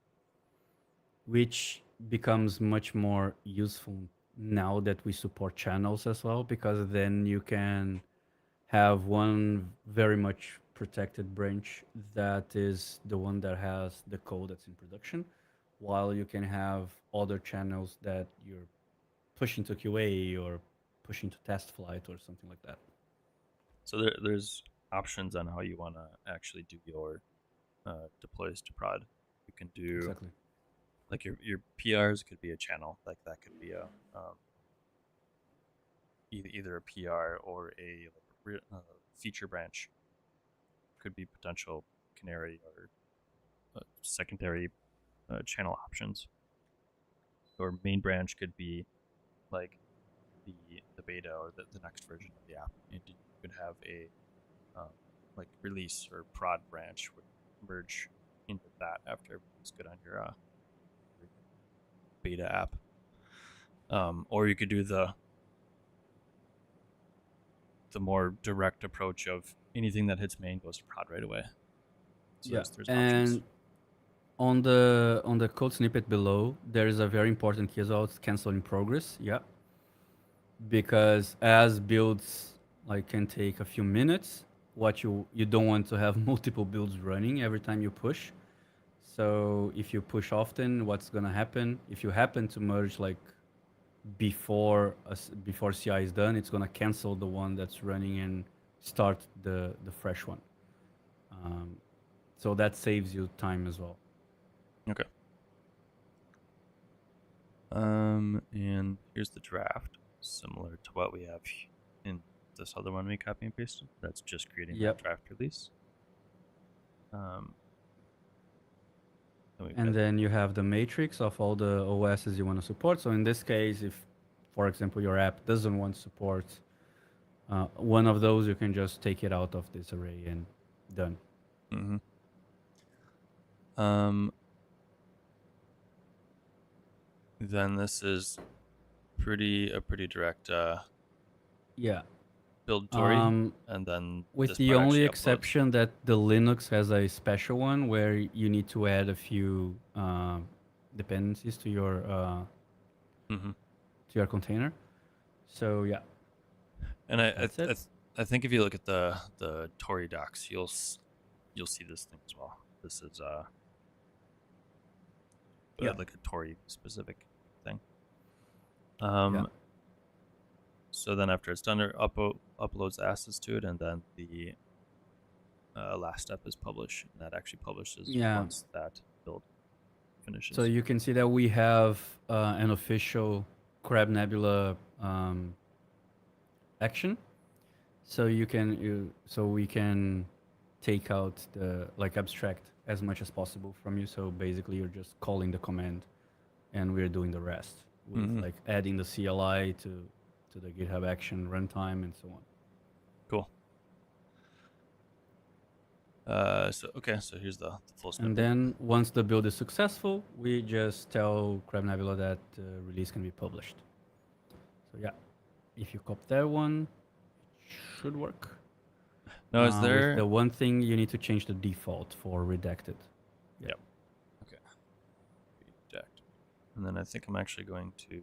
which becomes much more useful now that we support channels as well, because then you can have one very much protected branch that is the one that has the code that's in production, while you can have other channels that you're pushing to QA or pushing to test flight or something like that.
So there's options on how you want to actually do your deploys to prod. You can do
Exactly.
like your PRs could be a channel, like that could be a either a PR or a like feature branch. Could be potential canary or secondary channel options. Or main branch could be like the beta or the next version of the app. And you could have a like release or prod branch would merge into that after everything's good on your beta app. Or you could do the more direct approach of anything that hits main goes to prod right away. So there's options.
And on the code snippet below, there is a very important key as well. It's cancel in progress. Yeah, because as builds like can take a few minutes, what you don't want to have multiple builds running every time you push. So if you push often, what's gonna happen? If you happen to merge like before CI is done, it's gonna cancel the one that's running and start the fresh one. Um, so that saves you time as well.
Okay. And here's the draft, similar to what we have in this other one we copy and pasted. That's just creating that draft release.
And then you have the matrix of all the OSs you want to support. So in this case, if, for example, your app doesn't want support one of those, you can just take it out of this array and done.
Mm-hmm. Then this is a pretty direct build Tauri, and then
with the only exception that the Linux has a special one where you need to add a few dependencies to your container. So yeah.
And I think if you look at the Tauri docs, you'll see this thing as well. This is like a Tauri specific thing. So then after it's done, it uploads assets to it, and then the last step is publish. And that actually publishes once that build finishes.
So you can see that we have an official CrabNebula action. So we can take out the abstract as much as possible from you. So basically, you're just calling the command, and we're doing the rest with adding the CLI to the GitHub action runtime and so on.
Cool. So here's the full snippet.
And then once the build is successful, we just tell CrabNebula that release can be published. So yeah, if you copy that one, it should work.
No, is there
with the one thing you need to change the default for redacted?
Yep. Okay. Redact. And then I think I'm actually going to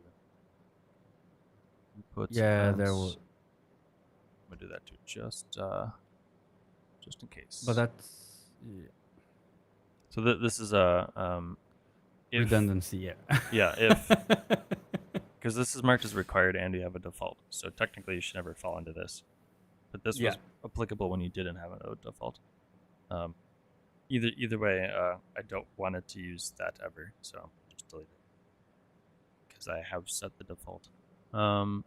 put.
Yeah, there will.
I'm gonna do that too, just in case.
But that's.
Yeah. So this is a
redundancy. Yeah.
Yeah. If because this is marked as required and you have a default, so technically you should never fall into this. But this was applicable when you didn't have a default. Either way, I don't want it to use that ever, so just delete it because I have set the default. So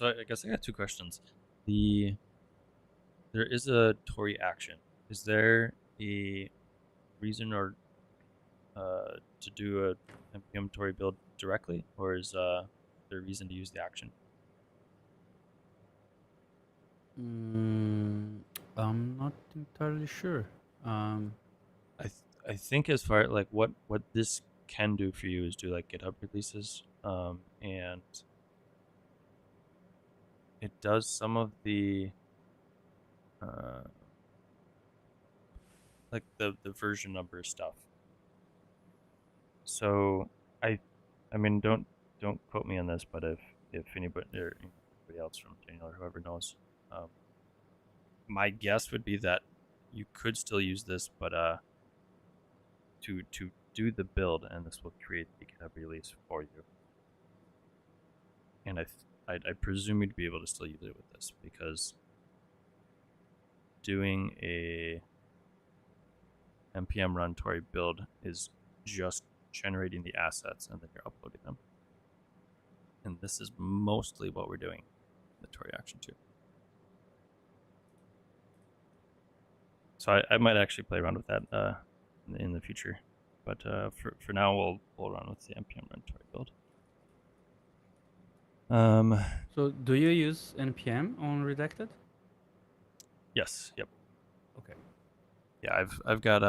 I guess I got two questions. There is a Tauri action. Is there a reason or to do a npm Tauri build directly, or is there a reason to use the action?
I'm not entirely sure.
I think as far like what this can do for you is do like GitHub releases, and it does some of the like the version number stuff. So I mean don't quote me on this, but if anybody else from Daniel or whoever knows, my guess would be that you could still use this, but to do the build, and this will create the GitHub release for you. And I presume you'd be able to still use it with this, because doing a npm run Tauri build is just generating the assets and then you're uploading them. And this is mostly what we're doing in the Tauri action too. So I might actually play around with that in the future, but for now we'll run with the npm run Tauri build.
So do you use npm on redacted?
Yes. Yep.
Okay.
Yeah, I've got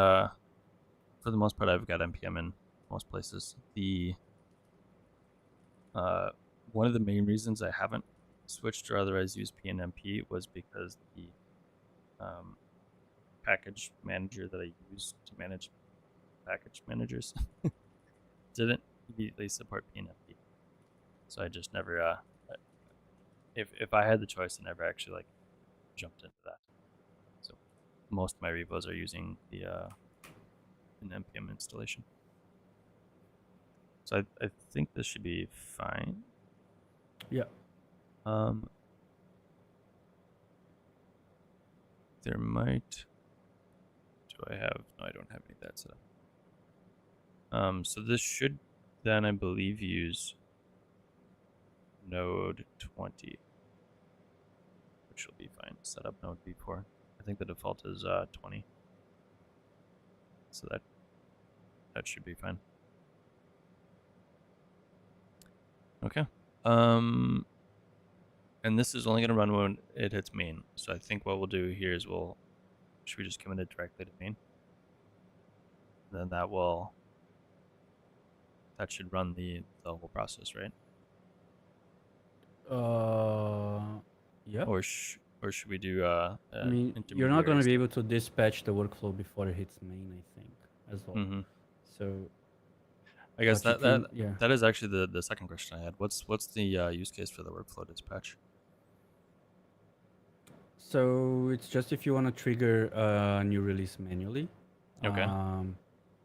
for the most part I've got npm in most places. The one of the main reasons I haven't switched or otherwise used pnmp was because the um, package manager that I use to manage package managers didn't immediately support pnmp, so I just never if I had the choice, I never actually like jumped into that. So most of my repos are using the an npm installation. So I think this should be fine.
Yeah.
Um, there might. Do I have? No, I don't have any of that set up. So this should then, I believe, use node 20, which will be fine. Set up node v4. I think the default is 20, so that should be fine. Okay. And this is only going to run when it hits main. So I think what we'll do here is should we just commit it directly to main? Then that should run the whole process, right?
Yeah.
Or should we do
I mean, you're not going
intermediary
to be
step?
able to dispatch the workflow before it hits main, I think, as well.
Mm-hmm.
So
I guess
what you can, yeah.
that is actually the second question I had. What's the use case for the workflow dispatch?
So it's just if you want to trigger a new release manually.
Okay,
Um,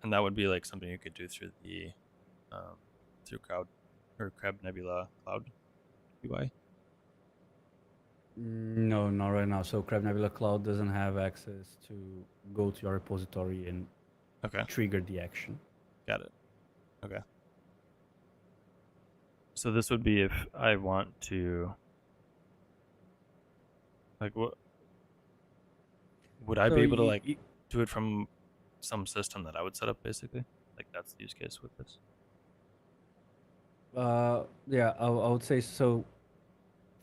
and that would be like something you could do through the through Cloud or CrabNebula Cloud UI.
no, not right now. So CrabNebula Cloud doesn't have access to go to your repository and
Okay,
trigger the action.
got it. Okay, so this would be if I want to like what would I
So
be able to like do it from some system that I would set up basically? Like that's the use case with this.
yeah, I would say so.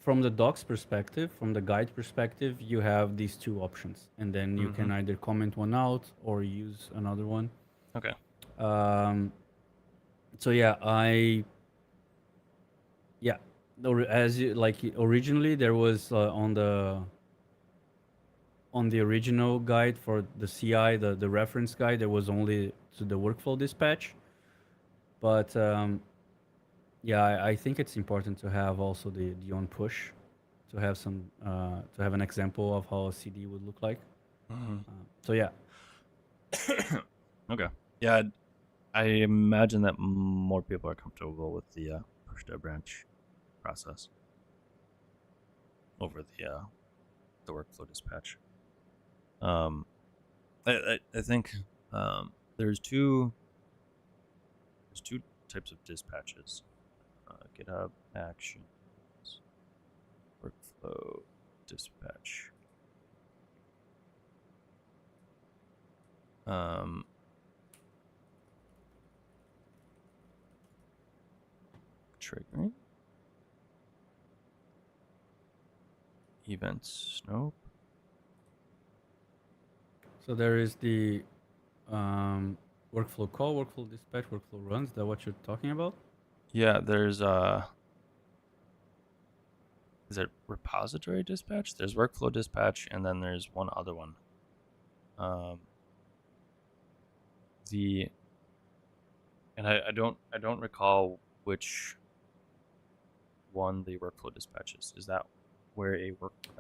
From the docs perspective, from the guide perspective, you have these two options, and then you
Mm-hmm.
can either comment one out or use another one.
Okay.
Um, so yeah, yeah, as you, like originally there was on the original guide for the CI, the reference guide, there was only to the workflow dispatch, but yeah, I think it's important to have also the on push, to have some to have an example of how a CD would look like.
Mm-hmm.
So yeah,
Okay. Yeah, I imagine that more people are comfortable with the push to branch process over the workflow dispatch. Um, I think there's two types of dispatches: GitHub Actions, workflow dispatch. Um, triggering events. Nope.
so there is the workflow call, workflow dispatch, workflow runs. Is that what you're talking about?
Yeah, there's is it repository dispatch? There's workflow dispatch, and then there's one other one. Um, the and I don't recall which one the workflow dispatches. Is that where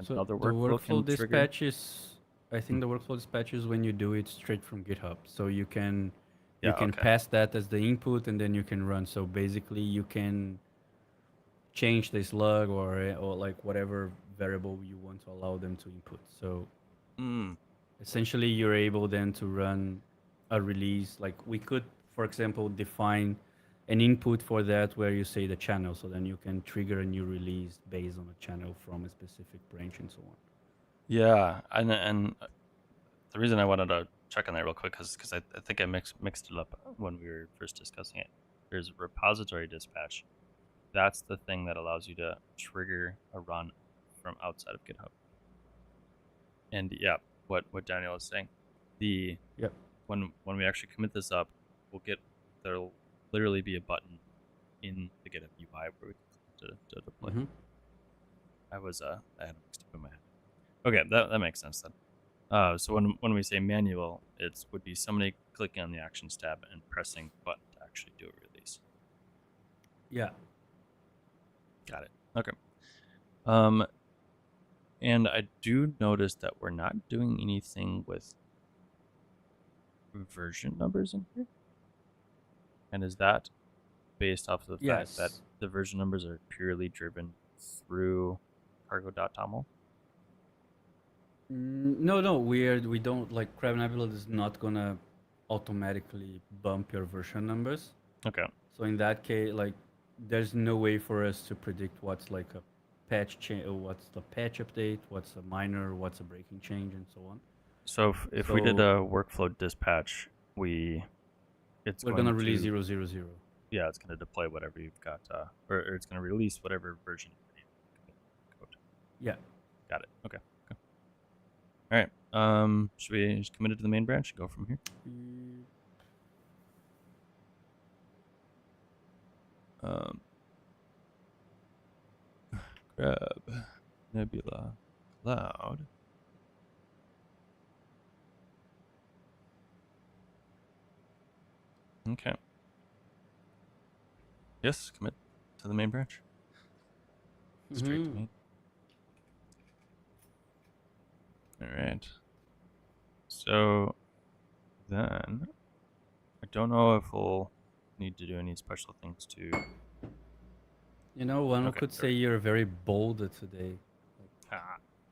So
another
the
workflow
workflow
can trigger?
dispatch is, I
Hmm.
think the workflow dispatch is when you do it straight from GitHub. So you
Yeah.
can
Okay.
pass that as the input and then you can run. So basically you can change the slug or like whatever variable you want to allow them to input. So
Mm.
essentially you're able then to run a release. Like we could, for example, define an input for that where you say the channel. So then you can trigger a new release based on a channel from a specific branch and so on.
Yeah. And the reason I wanted to check on that real quick because I think I mixed it up when we were first discussing it. There's repository dispatch. That's the thing that allows you to trigger a run from outside of GitHub. And yeah, what Daniel is saying, the
Yep.
when we actually commit this up, there'll literally be a button in the GitHub UI where we can click to deploy.
Mm-hmm.
I had it mixed up in my head. Okay, that makes sense then. So when we say manual, it would be somebody clicking on the Actions tab and pressing the button to actually do a release.
Yeah.
Got it. Okay. And I do notice that we're not doing anything with version numbers in here. And is that based off of the fact that
Yes.
the version numbers are purely driven through cargo.toml?
No, we don't like CrabNebula is not gonna automatically bump your version numbers.
Okay.
So in that case, like, there's no way for us to predict what's like a patch change, what's the patch update, what's a minor, what's a breaking change, and so on.
So if we did
So
a workflow dispatch, it's
we're
going
gonna release
to
000.
yeah, it's going to deploy whatever you've got, or it's going to release whatever version you need. Code.
Yeah.
Got it. Okay. All right. Should we just commit it to the main branch and go from here? CrabNebula Cloud. Okay. Yes, commit to the main branch. Straight to main. All right. So then, I don't know if we'll need to do any special things to.
You know, one
Okay,
could
there
say
we
you're very bold today.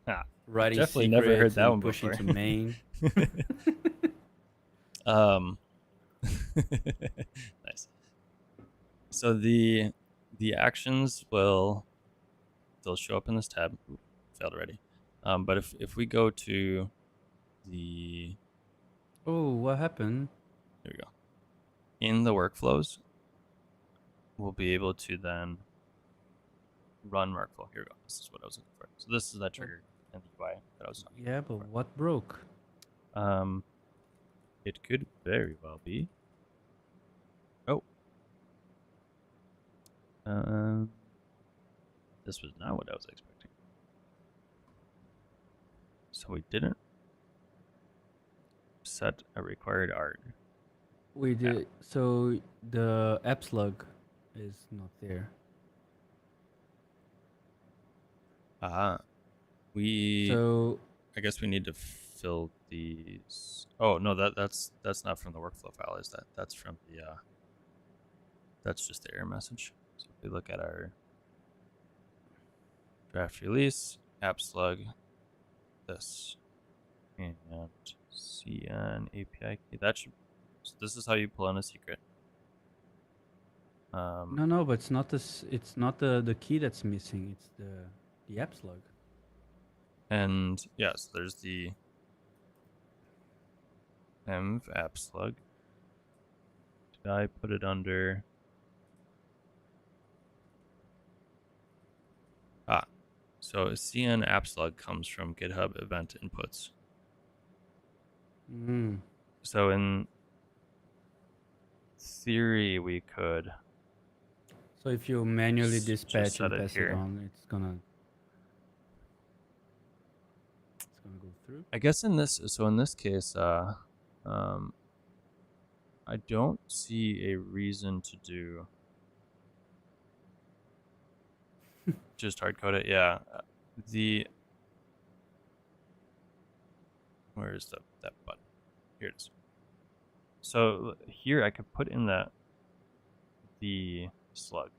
Ah,
Writing
definitely never heard
secrets
that
and
one
pushing
before.
to main.
Nice. So the actions they'll show up in this tab. Ooh, failed already. But if we go to the
Oh, what happened?
here we go. In the workflows, we'll be able to then run workflow. Here we go. This is what I was looking for. So this is that trigger in the UI that I was talking
Yeah, but what broke?
about. It could very well be. Oh. This was not what I was expecting. So we didn't set a required arg.
We did. So the app slug is not there.
We
So
I guess we need to fill these. Oh no, that's not from the workflow file, is that? That's from the that's just the error message. So if we look at our draft release, app slug, this, and CN API key. That should. So this is how you pull in a secret.
no, but it's not this. It's not the key that's missing. It's the app slug.
And yes, there's the env app slug. Did I put it under? So CN app slug comes from GitHub event inputs. So in theory, we could.
So if you manually
just
dispatch
set
and
it
pass it
here.
on, it's gonna go through.
I guess in this case, I don't see a reason to do just hard code it. Yeah, where is that button? Here it is. So here I could put in the slug.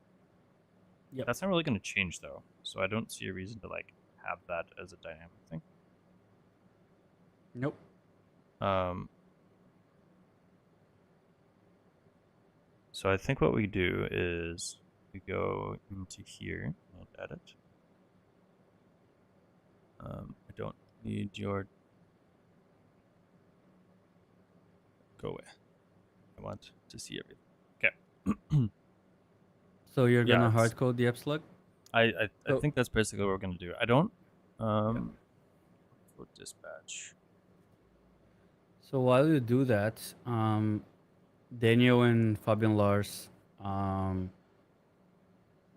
Yep.
That's not really going to change though, so I don't see a reason to like have that as a dynamic thing.
Nope.
So I think what we do is we go into here and edit. I don't need your. Go away. I want to see everything. Okay.
So you're
Yeah,
gonna hard code the app slug?
I think that's basically what we're gonna do. I don't. dispatch.
So while you do that, Daniel and Fabian Lars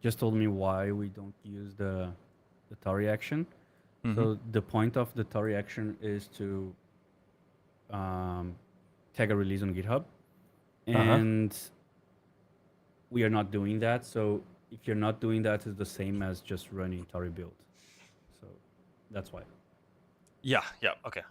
just told me why we don't use the Tauri action. So the point of the Tauri action is to tag a release on GitHub, and we are not doing that. So if you're not doing that, it's the same as just running Tauri build. So that's why.
Yeah. Okay.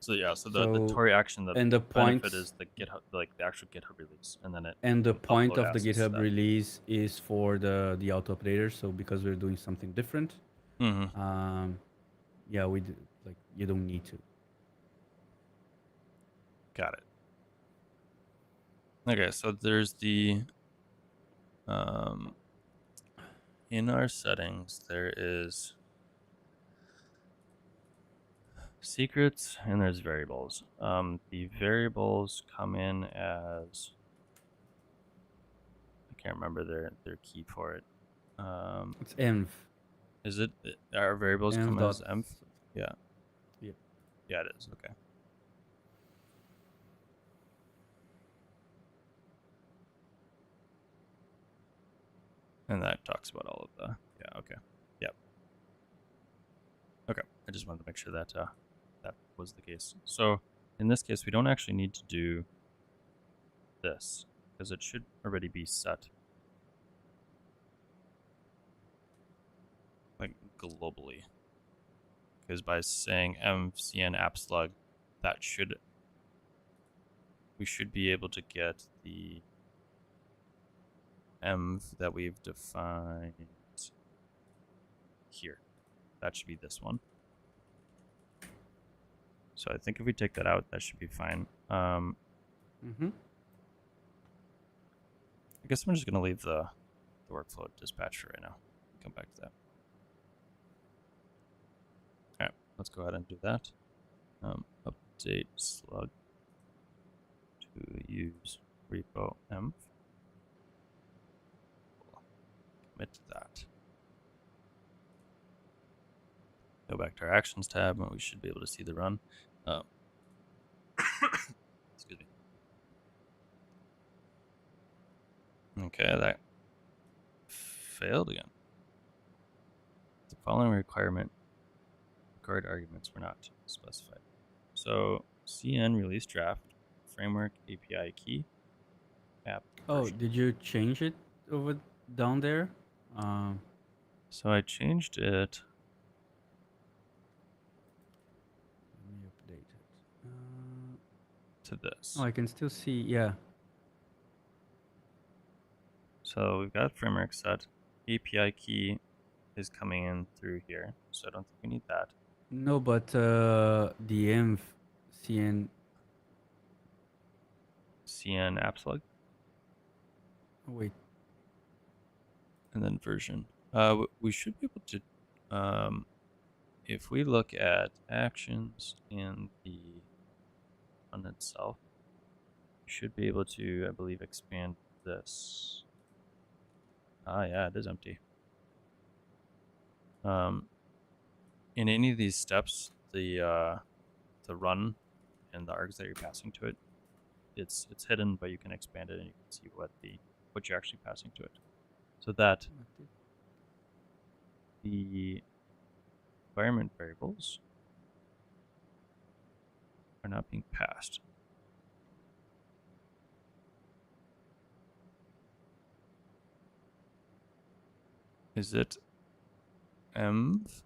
So the
So
Tauri action, the
and the
benefit
point
is the GitHub, like the actual GitHub release, and then it
and the
can
point
upload
of the
assets to
GitHub
that.
release is for the auto updater. So because we're doing something different, yeah, we do, like you don't need to.
Got it. Okay, so there's the in our settings there is secrets and there's variables. The variables come in as, I can't remember their key for it.
It's env.
Is it our variables
Env
come
dot.
as env? Yeah.
Yep.
Yeah, it is. Okay. And that talks about all of the, yeah, okay. Yep. Okay. I just wanted to make sure that that was the case. So in this case, we don't actually need to do this because it should already be set like globally. Because by saying mcn app slug, we should be able to get the env that we've defined here. That should be this one. So I think if we take that out, that should be fine. I guess I'm just going to leave the workflow dispatch for right now. Come back to that. All right, let's go ahead and do that. Update slug to use repo env. Commit to that. Go back to our actions tab, and we should be able to see the run. Excuse me. Okay, that failed again. The following required arguments were not specified. So CN release draft framework API key app.
Oh,
version.
did you change it over down there?
So I changed it.
Let me update it.
To this.
Oh, I can still see. Yeah.
So we've got framework set. API key is coming in through here. So I don't think we need that.
No, but the env cn.
CN app slug.
Oh, wait.
And then version. We should be able to, if we look at actions in the run itself, we should be able to, I believe, expand this. Yeah, it is empty. In any of these steps, the run and the args that you're passing to it, it's hidden, but you can expand it and you can see what you're actually passing to it. So that the environment variables are not being passed. Is it env?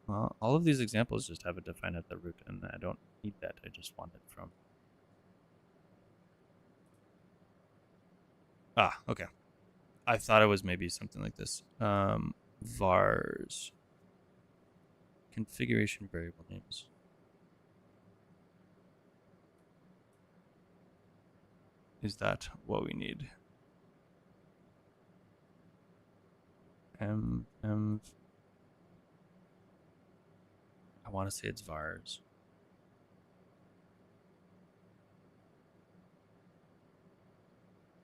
Well, all of these examples just have it defined at the root, and I don't need that. I just want it from. Okay. I thought it was maybe something like this. Vars configuration variable names. Is that what we need? I want to say it's vars.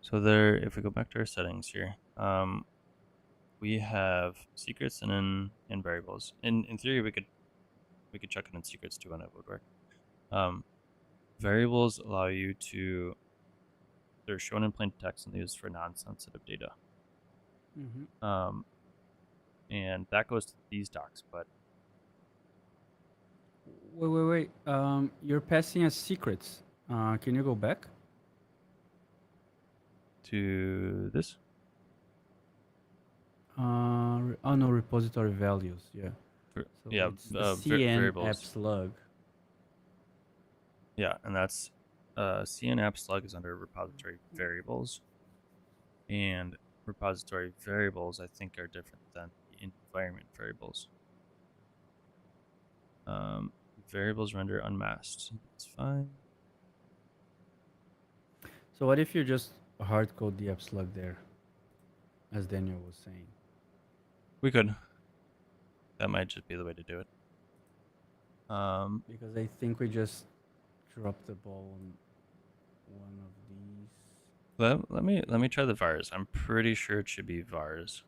So there, if we go back to our settings here, we have secrets and in variables. In theory, we we could check it in secrets too, and it would work. Variables allow you to, they're shown in plain text and used for non-sensitive data.
Mm-hmm.
And that goes to these docs, but
Wait. You're passing as secrets. Can you go back?
to this,
Oh no, repository values. Yeah. So
yeah,
it's the CN app
variables.
slug.
Yeah, and that's CN app slug is under repository variables, and repository variables I think are different than the environment variables. Variables render unmasked. That's fine.
So what if you just hard code the app slug there, as Daniel was saying?
We could. That might just be the way to do it.
Because I think we just dropped the ball on one of these.
let me try the vars. I'm pretty sure it should be vars.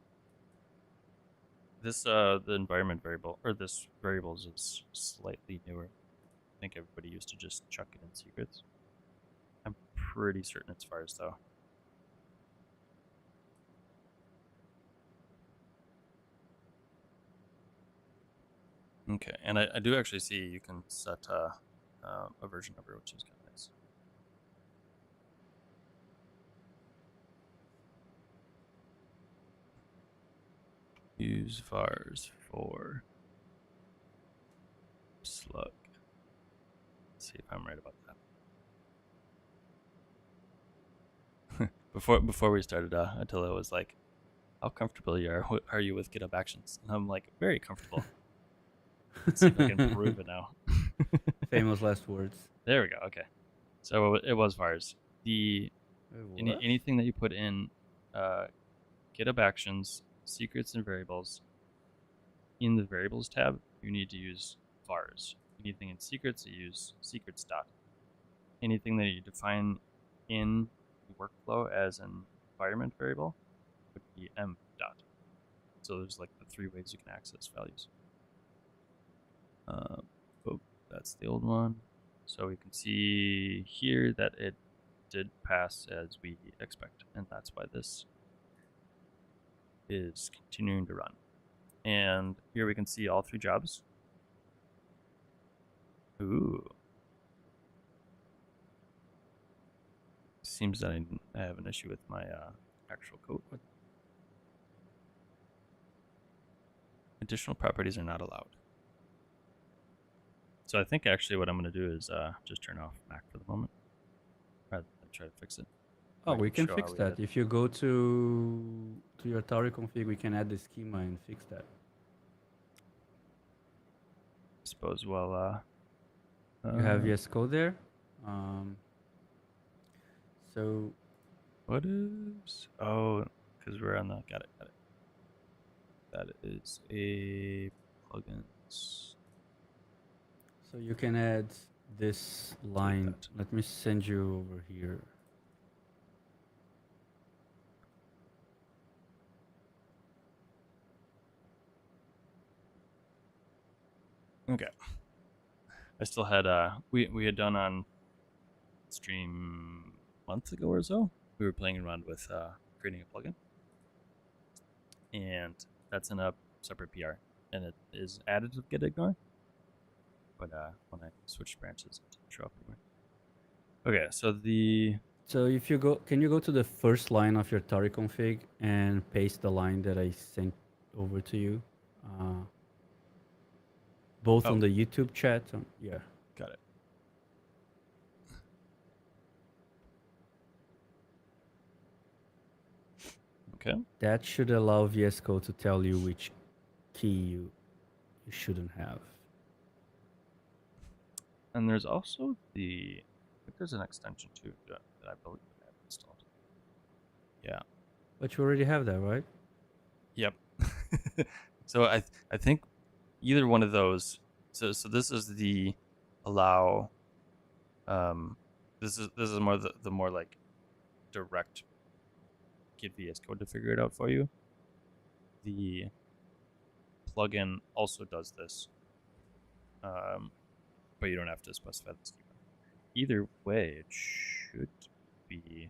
This the environment variable, or this variables, is slightly newer. I think everybody used to just chuck it in secrets. I'm pretty certain it's vars though. Okay, and I do actually see you can set a version number, which is kind of nice. Use vars for slug. Let's see if I'm right about that. before we started, Attila was like, "How comfortable are you with GitHub Actions?" And I'm like, "Very comfortable." Let's see if I can prove it now.
Famous last words.
There we go. Okay, so it was vars. Anything that you put in GitHub Actions, secrets, and variables, in the variables tab, you need to use vars. Anything in secrets, you use secrets dot. Anything that you define in the workflow as an environment variable would be m dot. So there's like the 3 ways you can access values. Oh, that's the old one. So we can see here that it did pass as we expect, and that's why this is continuing to run. And here we can see all 3 jobs. Ooh. Seems that I have an issue with my actual code. Additional properties are not allowed. So I think actually what I'm going to do is just turn off Mac for the moment, rather than try to fix it.
Oh, we can fix that. If you go to your Tauri config, we can add the schema and fix that.
I suppose, well,
you have VS Code there. So
what is? Oh, because we're on the. Got it. That is a plugins.
So you can add this line. Let me send you over here.
Okay. I still had we had done on stream a month ago or so. We were playing around with creating a plugin, and that's in a separate PR, and it is added to git ignore. But when I switch branches, it didn't show up anymore. Okay,
so if you go, can you go to the first line of your Tauri config and paste the line that I sent over to you? Both on the YouTube chat. Yeah.
Got it. Okay.
That should allow VS Code to tell you which key you shouldn't have.
And there's also I think there's an extension too that I believe I have installed. Yeah.
But you already have that, right?
Yep. So I think either one of those. So this is the allow. This is more the more like direct get VS Code to figure it out for you. The plugin also does this. but you don't have to specify the schema. Either way, it should be.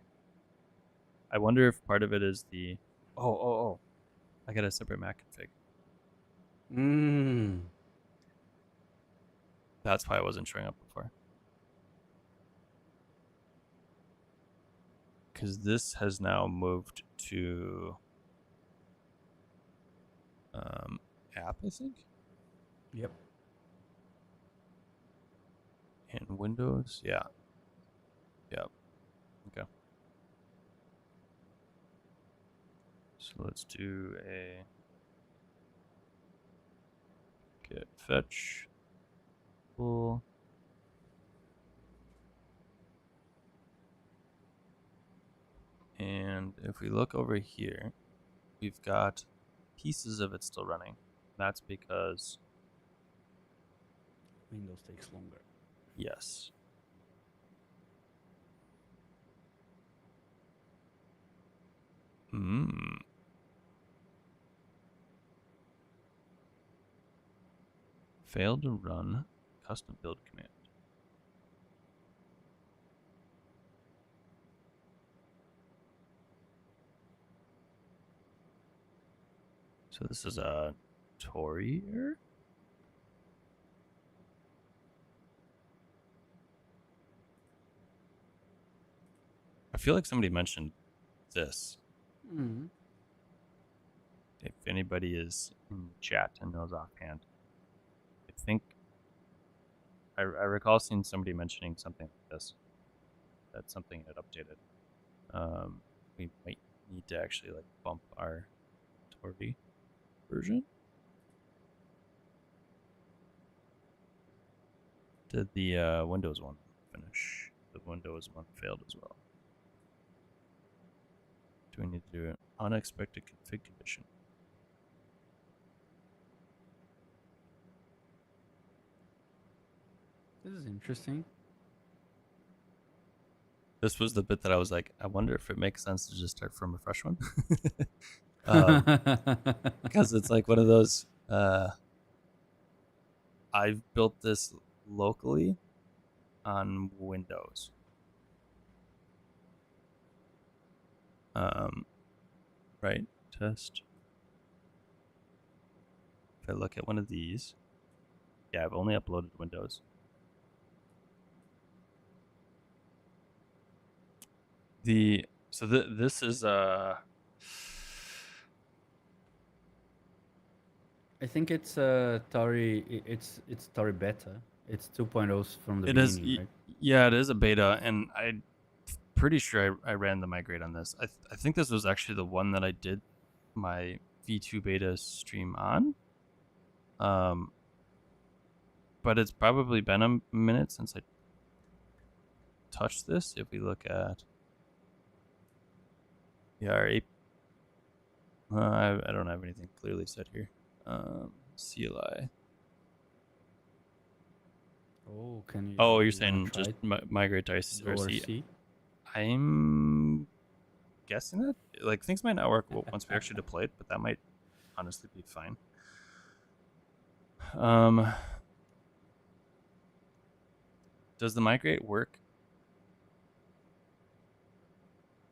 I wonder if part of it is the. Oh! I got a separate Mac config. That's why it wasn't showing up before. Because this has now moved to app, I think.
Yep.
In Windows, yeah. Yep. Okay. So let's do a git fetch full. And if we look over here, we've got pieces of it still running. That's because
Windows takes longer.
yes. Failed to run custom build command. So this is a Tauri error? I feel like somebody mentioned this. If anybody is in the chat and knows offhand, I think I recall seeing somebody mentioning something like this. That something had updated. We might need to actually like bump our Tauri version. Did the Windows one finish? The Windows one failed as well. Do we need to do an unexpected config condition?
This is interesting.
This was the bit that I was like, I wonder if it makes sense to just start from a fresh one. Because it's like one of those, I've built this locally on Windows. Right, test. If I look at one of these, yeah, I've only uploaded Windows. This is
I think it's Tauri. It's Tauri beta. It's 2.0 from the
it is
beginning, right?
yeah, it is a beta, and I'm pretty sure I ran the migrate on this. I think this was actually the one that I did my V2 beta stream on. But it's probably been a minute since I touched this. If we look at our API, I don't have anything clearly set here. CLI.
Oh, can you?
Oh, you're
You wanna
saying
try
just
it?
migrate to
Go
IRC? I'm guessing that like things might not work once we actually deploy it, but that might honestly be fine. Does the migrate work?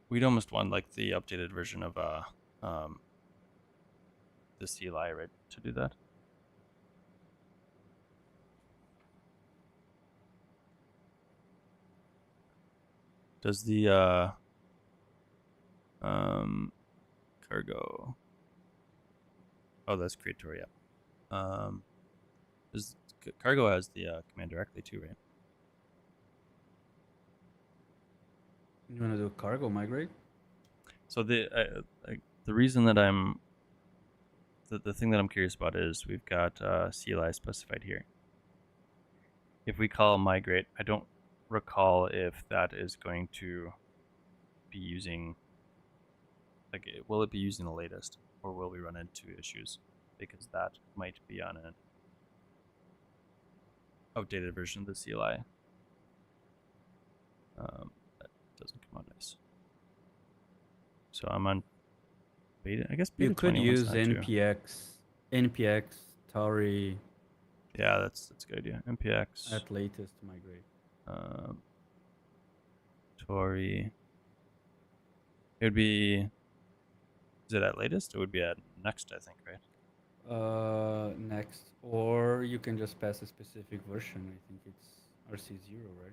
We'd almost want like the updated version of the CLI, right, to do that. Does the cargo? Oh, that's Creator, yeah. Does cargo has the command directly too, right?
You wanna do cargo migrate?
So the reason that I'm the thing that I'm curious about is we've got CLI specified here. If we call migrate, I don't recall if that is going to be using, like, will it be using the latest, or will we run into issues because that might be on an outdated version of the CLI. That doesn't come out nice. So I'm on beta. I guess beta
You could
21's
use
not too.
npx Tauri
Yeah, that's a good idea. MPX,
At latest migrate.
Tauri. It would be. Is it at latest? It would be at next, I think, right?
Next, or you can just pass a specific version. I think it's RC0, right?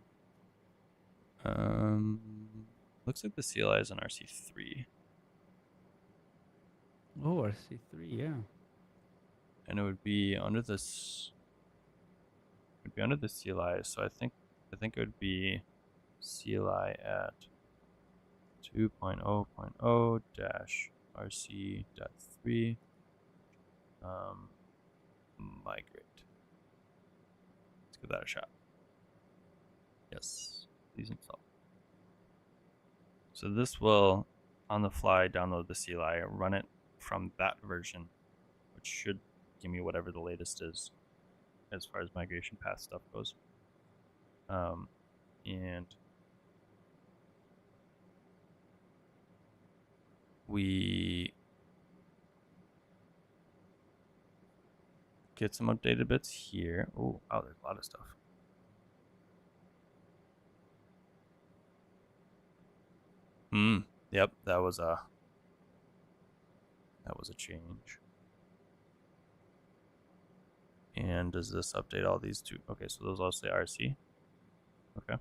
Looks like the CLI is on RC3.
Oh, RC3, yeah.
And it would be under this. It would be under the CLI. So I think it would be CLI at 2.0.0-RC.3 migrate. Let's give that a shot. Yes, please install. So this will, on the fly, download the CLI, run it from that version, which should give me whatever the latest is as far as migration path stuff goes. And we get some updated bits here. Oh, wow, there's a lot of stuff. Yep, that was a change. And does this update all these two? Okay, so those all say RC. Okay.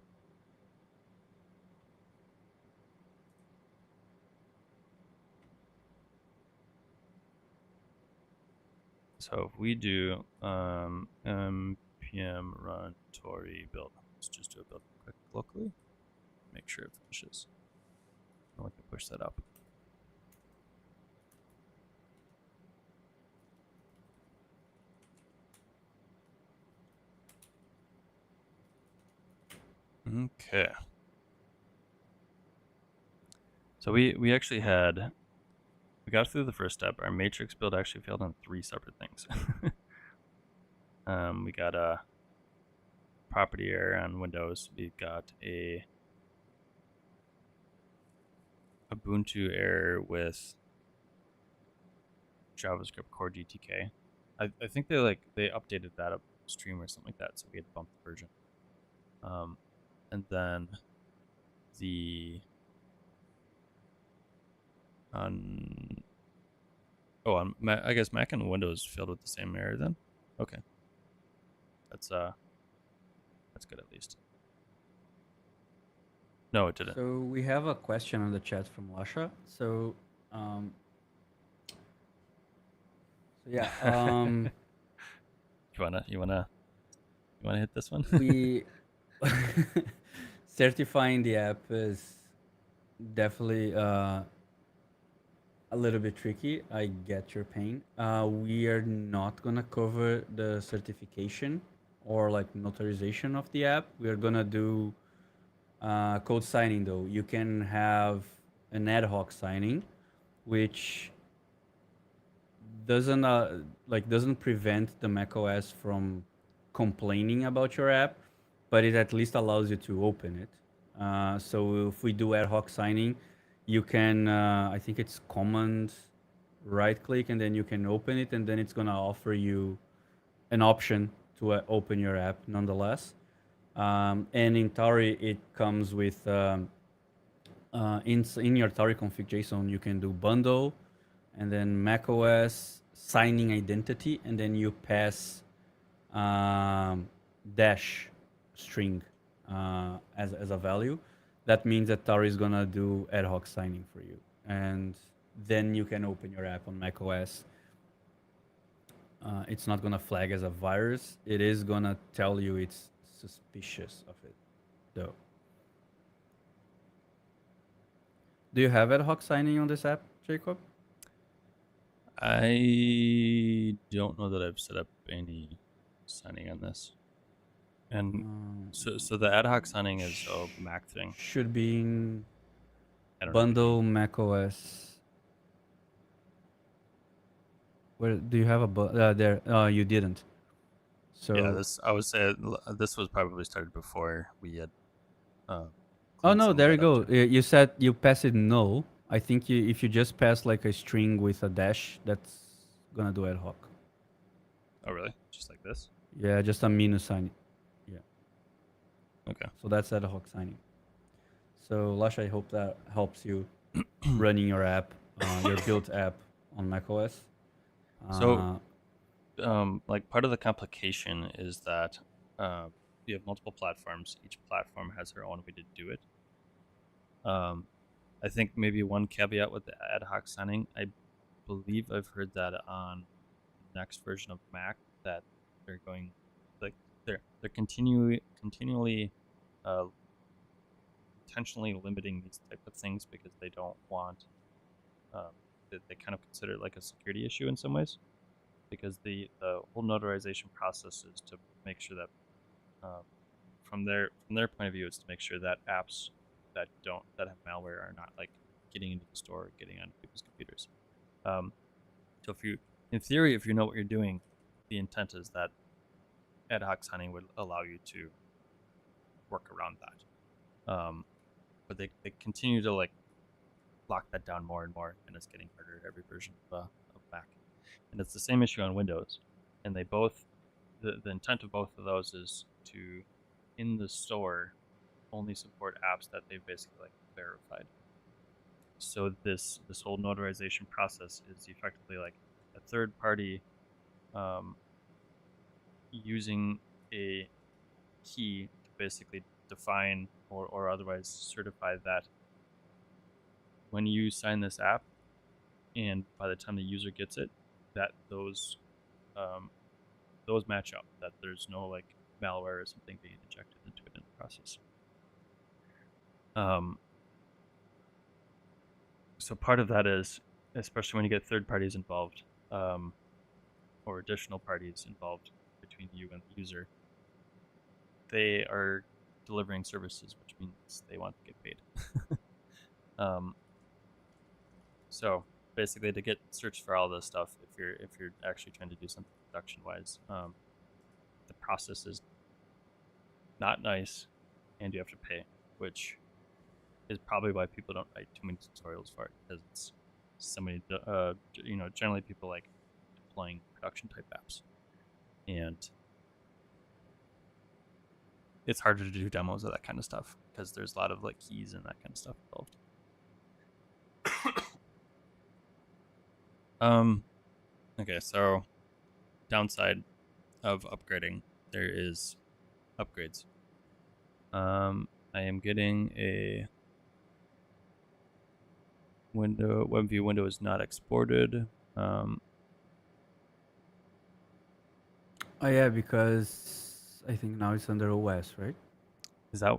So if we do npm run Tauri build, let's just do a build quick locally. Make sure it finishes. And we can push that up. Okay. So we actually had, we got through the first step. Our matrix build actually failed on 3 separate things. We got a property error on Windows. We got a Ubuntu error with JavaScript core GTK. I think they updated that upstream or something like that, so we had to bump the version. And then I guess Mac and Windows failed with the same error then. Okay, that's good at least. No, it didn't.
So we have a question on the chat from Lasha. So, yeah,
you wanna hit this one?
we certifying the app is definitely a little bit tricky. I get your pain. We are not gonna cover the certification or like notarization of the app. We are gonna do code signing though. You can have an ad hoc signing, which doesn't prevent the macOS from complaining about your app, but it at least allows you to open it. So if we do ad hoc signing, you can I think it's command right click and then you can open it, and then it's gonna offer you an option to open your app nonetheless. And in Tauri, it comes with in your Tauri config JSON, you can do bundle, and then macOS signing identity, and then you pass dash string as a value. That means that Tauri is gonna do ad hoc signing for you, and then you can open your app on macOS. It's not gonna flag as a virus. It is gonna tell you it's suspicious of it, though. Do you have ad hoc signing on this app, Jacob?
I don't know that I've set up any signing on this. And so the ad hoc signing is a Mac thing.
Should be in
I don't
bundle macOS. Where do you have a there? You didn't. So
yeah, I would say this was probably started before we had.
oh no, there you go. You said you pass it null. I think if you just pass like a string with a dash, that's gonna do ad hoc.
Oh really? Just like this?
Yeah, just a minus sign. Yeah.
Okay.
So that's ad hoc signing. So Lash, I hope that helps you running your app, your built app on macOS.
So,
Uh,
like part of the complication is that uh, you have multiple platforms. Each platform has their own way to do it. Um, I think maybe one caveat with the ad hoc signing, I believe I've heard that on the next version of Mac that they're going like they're continually uh, intentionally limiting these type of things because they don't want they kind of consider it like a security issue in some ways because the whole notarization process is to make sure that from their point of view, it's to make sure that apps that have malware are not like getting into the store, or getting on people's computers. Um, so if you, in theory, if you know what you're doing, the intent is that ad hoc signing would allow you to work around that. But they continue to like lock that down more and more, and it's getting harder every version of Mac. And it's the same issue on Windows. And they both the intent of both of those is to in the store only support apps that they've basically like verified. So this whole notarization process is effectively like a third party um, using a key to basically define or otherwise certify that when you sign this app and by the time the user gets it, that um, those match up, that there's no like malware or something being injected into it in the process. Um, so part of that is, especially when you get third parties involved, or additional parties involved between you and the user, they are delivering services, which means they want to get paid. um, so basically, to get searched for all this stuff, if you're actually trying to do something production wise, the process is not nice, and you have to pay, which is probably why people don't write too many tutorials for it because it's so many. Generally people like deploying production type apps, and it's harder to do demos of that kind of stuff because there's a lot of like keys and that kind of stuff involved. um, okay, so downside of upgrading, there is upgrades. I am getting a WebView window is not exported.
oh yeah, because I think now it's under OS, right?
Is that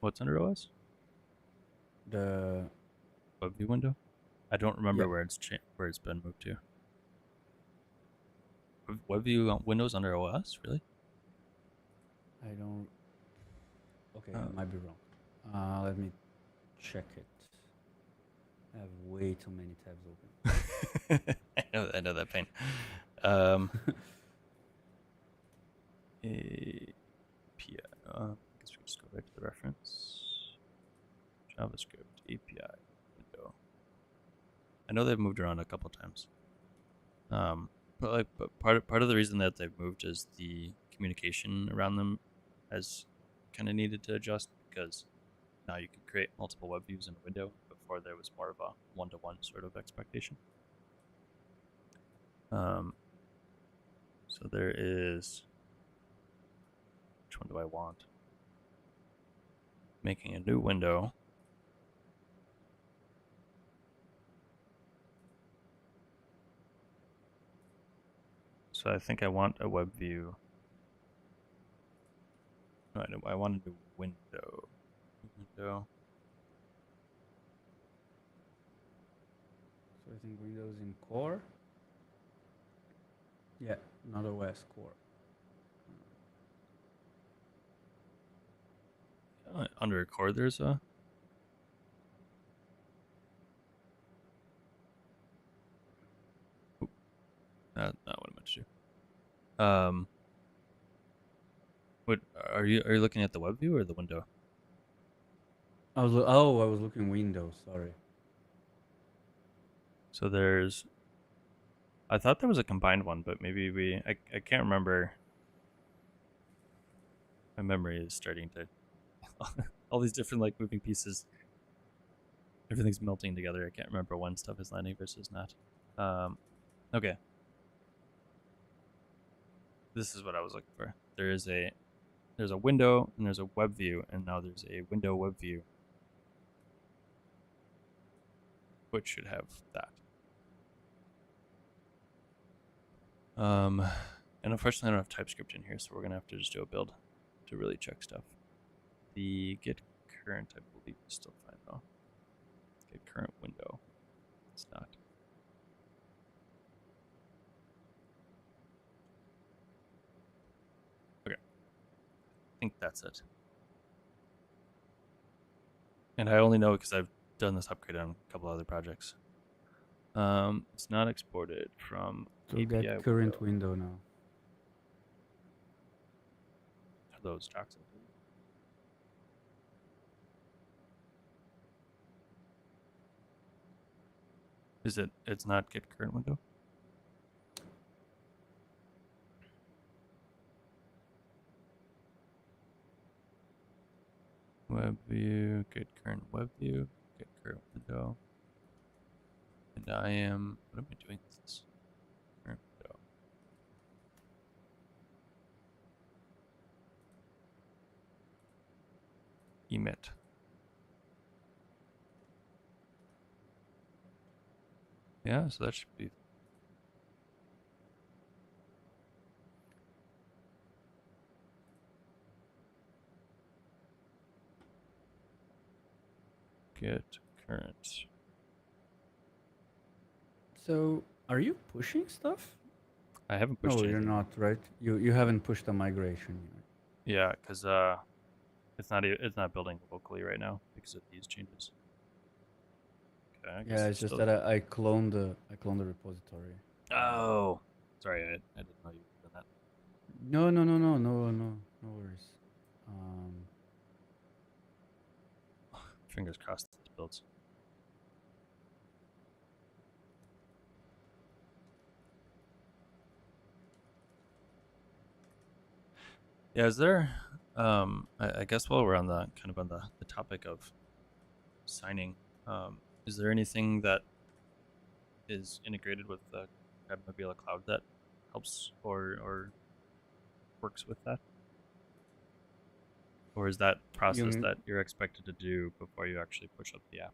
what's under OS?
The
WebView window? I don't
yeah,
remember where it's been moved to. WebView Windows under OS, really?
I don't. Okay,
Uh,
I might be wrong. Let me check it. I have way too many tabs open.
I know that pain. Um, API. I guess we just go back to the reference. JavaScript API window. I know they've moved around a couple times. But part of the reason that they've moved is the communication around them has kind of needed to adjust because now you can create multiple web views in a window. Before there was more of a one-to-one sort of expectation. Um, so there is, which one do I want? Making a new window. So I think I want a web view. No, I want a new window. Window.
So I think Windows in core. Yeah, not OS core.
Under core, there's a. Oop, not what I meant to do. What are you looking at the web view or the window?
I was looking Windows. Sorry.
So there's I thought there was a combined one, but maybe I can't remember. My memory is starting to all these different like moving pieces. Everything's melting together. I can't remember when stuff is landing versus not. Okay. This is what I was looking for. There's a window and there's a web view, and now there's a window web view, which should have that. And unfortunately I don't have TypeScript in here, so we're gonna have to just do a build to really check stuff. The get current, I believe, is still fine though. Get current window. It's not. Okay. I think that's it. And I only know because I've done this upgrade on a couple other projects. It's not exported from
So
API
get current window now.
Are those toxic? Is it? It's not get current window. Web view, get current web view, get current window. And I am, what am I doing with this? Current window. Emit. Yeah, so that should be. Get current.
So are you pushing stuff?
I haven't pushed
No,
anything.
you're not, right? You haven't pushed a migration yet.
Yeah, because it's not building locally right now because of these changes. Okay, I guess
Yeah, it's just
still...
that I cloned the repository.
Oh, sorry, I didn't know you were doing that.
No worries.
Fingers crossed this builds. Yeah, is there? I guess while we're on the the topic of signing, is there anything that is integrated with the CrabNebula Cloud that helps or works with that? Or is that process
You
that you're expected to do before you actually push up the app?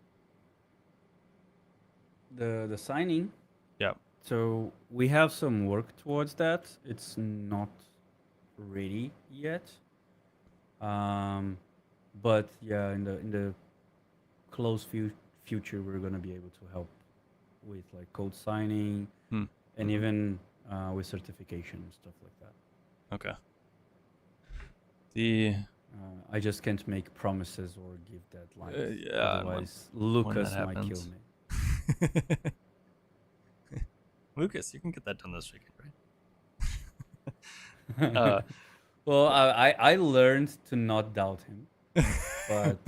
the signing.
Yeah.
So we have some work towards that. It's not ready yet. But yeah, in the close future, we're gonna be able to help with like code signing
Hmm.
and even with certification and stuff like that.
Okay. The
I just can't make promises or give deadlines.
yeah, and
Otherwise,
when that
Lucas might kill
happens.
me.
Lucas, you can get that done this weekend, right?
Well, I learned to not doubt him, but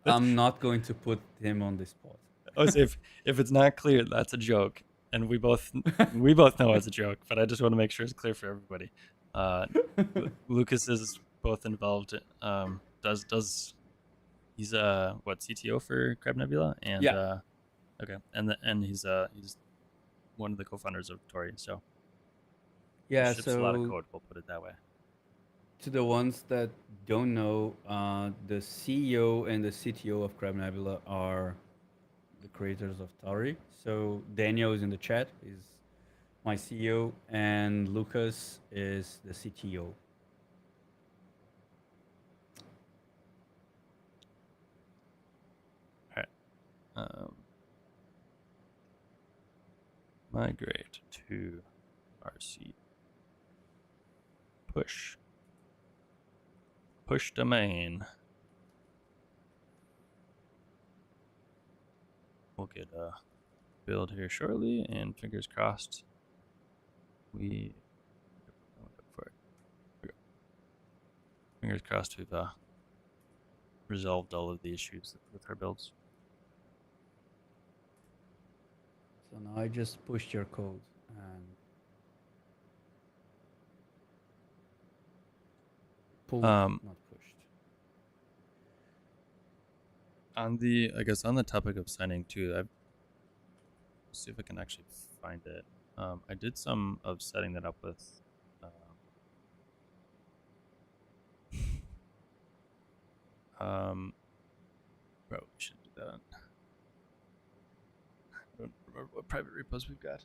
I'm not going to put him on the spot.
Oh, so if it's not clear, that's a joke, and we both know it's a joke. But I just want to make sure it's clear for everybody. Lucas is both involved. Does he's what, CTO for CrabNebula, and
Yeah.
okay, and he's one of the co-founders of Tauri, so he
Yeah,
ships a lot of
so
code. We'll put it that way.
to the ones that don't know, the CEO and the CTO of CrabNebula are the creators of Tauri. So Daniel is in the chat, is my CEO, and Lucas is the CTO.
All right. Migrate to RC. Push domain. We'll get a build here shortly, and fingers crossed we fingers crossed we've resolved all of the issues with our builds.
So now I just pushed your code, and Pulled,
Um,
not pushed.
on the on the topic of signing too, I'll see if I can actually find it. I did some of setting that up with. Bro, we should do that. I don't remember what private repos we've got,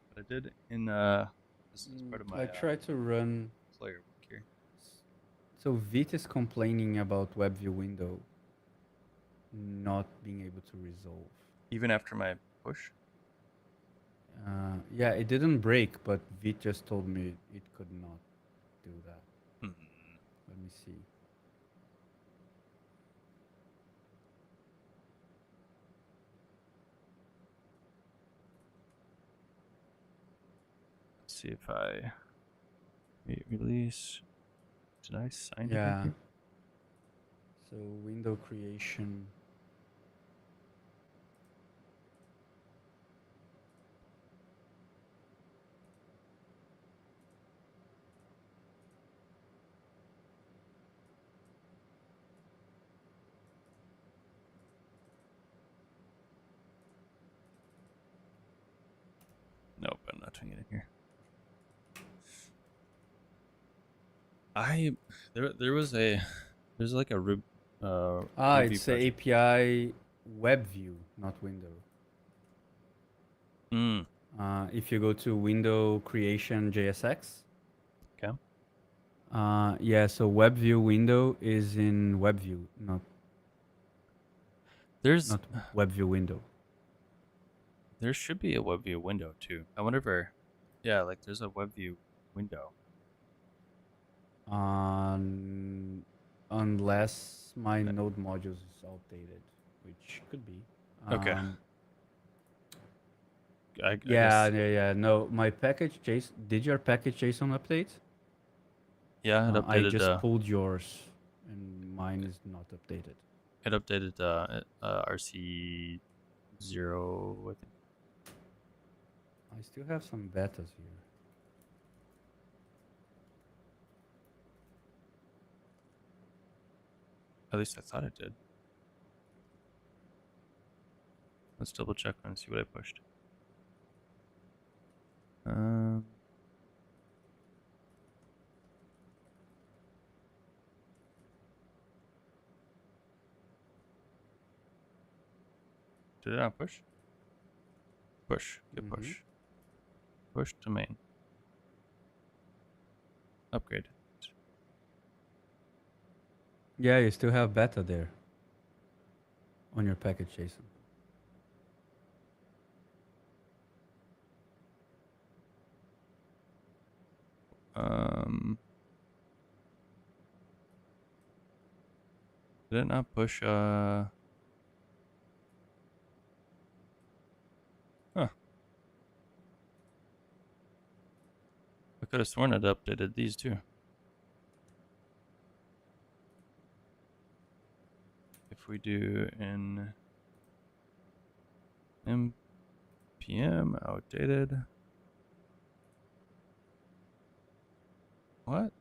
but I did in this is part of my
I tried to run.
Slayer work here.
So Vite is complaining about WebView window not being able to resolve.
Even after my push.
Yeah, it didn't break, but Vite just told me it could not do that. Let me see.
Let's see if I release. Did I sign it?
Yeah.
Here?
So window creation.
Nope, I'm not doing it in here. There's like a Ruby.
It's the API web view, not window. If you go to window creation JSX.
Okay.
Yeah, so web view window is in web view, not web view window.
There should be a web view window too. I wonder if yeah, like there's a web view window.
Unless my node modules is outdated, which could be.
Okay. I
yeah,
guess.
yeah. No, my package JSON. Did your package JSON update?
Yeah, it updated.
I just pulled yours, and mine is not updated.
It updated RC0, I think.
I still have some betas here.
At least I thought it did. Let's double check and see what I pushed. Did it not push? Push. Get push. Push to main. Upgrade.
Yeah, you still have beta there on your package JSON.
Did it not push Huh. I could have sworn it updated these too. If we do in npm outdated. What?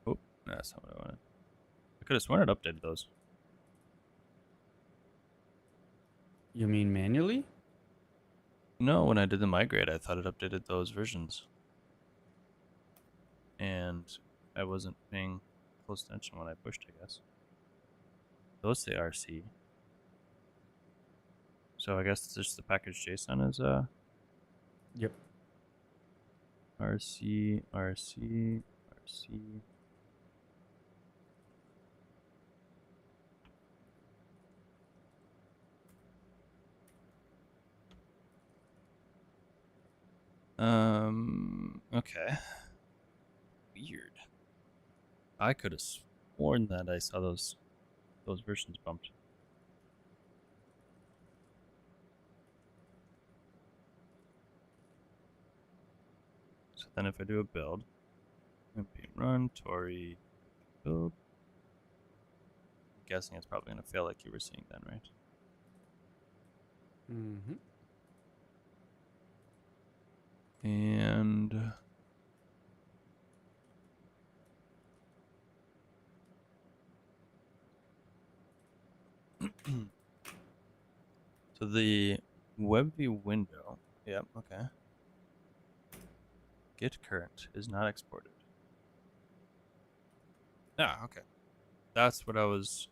Oh, that's not what I wanted. I could have sworn it updated those.
You mean manually?
No, when I did the migrate, I thought it updated those versions. And I wasn't paying close attention when I pushed, I guess. Those say RC. So I guess just the package JSON is
Yep.
RC, RC, RC. Okay. Weird. I could have sworn that I saw those versions bumped. So then if I do a build, npm run, Tauri build, I'm guessing it's probably going to fail like you were seeing then, right? And so the web view window, yep, okay. Git current is not exported. Ah, okay. That's what I was,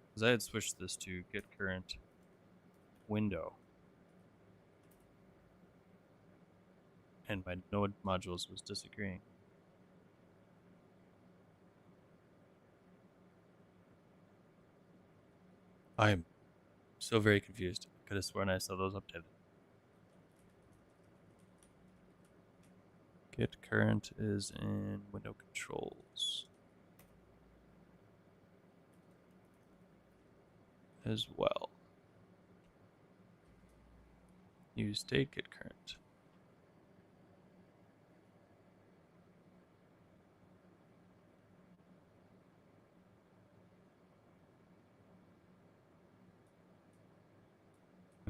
because I had switched this to git current window. And my node modules was disagreeing. I am so very confused. I could have sworn I saw those updated. Git current is in window controls as well. Use state git current.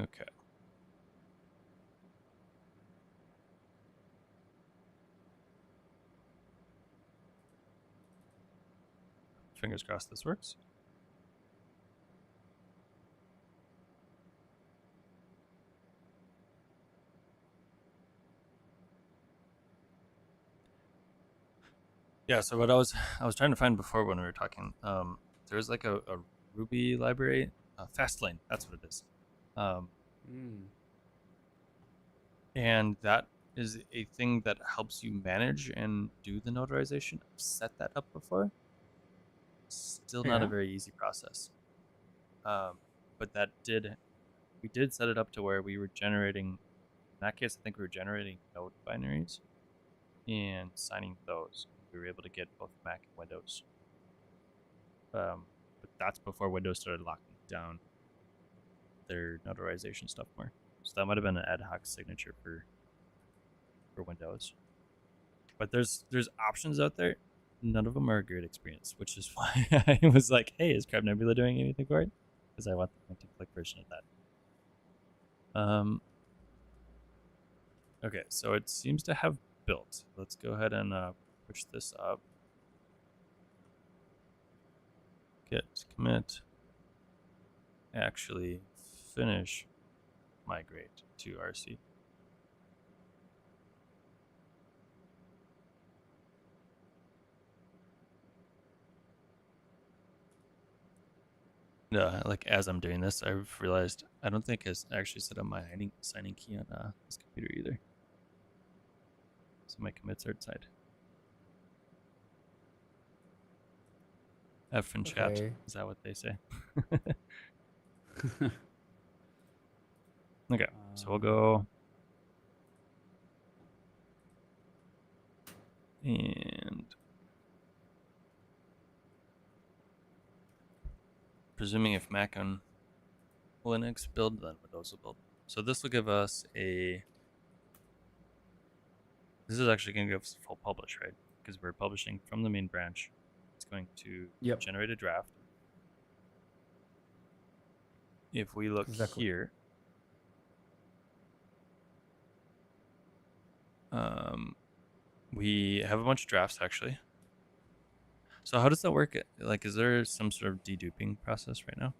Okay. Fingers crossed this works. Yeah, so what I was trying to find before when we were talking, there's like a Ruby library, Fastlane, that's what it is. And that is a thing that helps you manage and do the notarization. I've set that up before. Still not a
Yeah.
very easy process. But we did set it up to where we were generating, in that case, I think we were generating node binaries and signing those. We were able to get both Mac and Windows. But that's before Windows started locking down their notarization stuff more. So that might have been an ad hoc signature for Windows. But there's options out there. None of them are a great experience, which is why I was like, hey, is CrabNebula doing anything for it? Because I want the point-and-click version of that. Okay, so it seems to have built. Let's go ahead and push this up. Git commit. Actually finish migrate to RC. Like as I'm doing this, I've realized I don't think it's actually set up my signing key on this computer either. So my commits are outside. F in chat.
Okay.
Is that what they say? Okay, so we'll go and presuming if Mac on Linux build, then Windows will build. So this will give us this is actually going to give us a full publish, right? Because we're publishing from the main branch. It's going to generate a draft. If we look here, we have a bunch of drafts actually. So how does that work? Like, is there some sort of deduping process right now?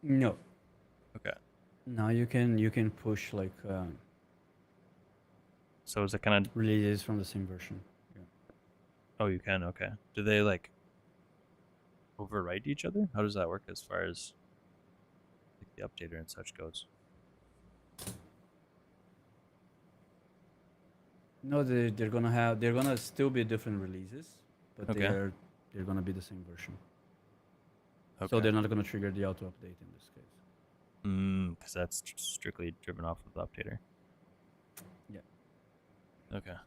No.
Okay.
Now you can push like.
So is it kind of
releases from the same version? Yeah.
Oh, you can. Okay. Do they like overwrite each other? How does that work as far as like the updater and such goes?
No, they're gonna still be different releases, but they're gonna be the same version.
Okay.
So they're not gonna trigger the auto update in this case.
Because that's strictly driven off of the updater.
Yeah.
Okay.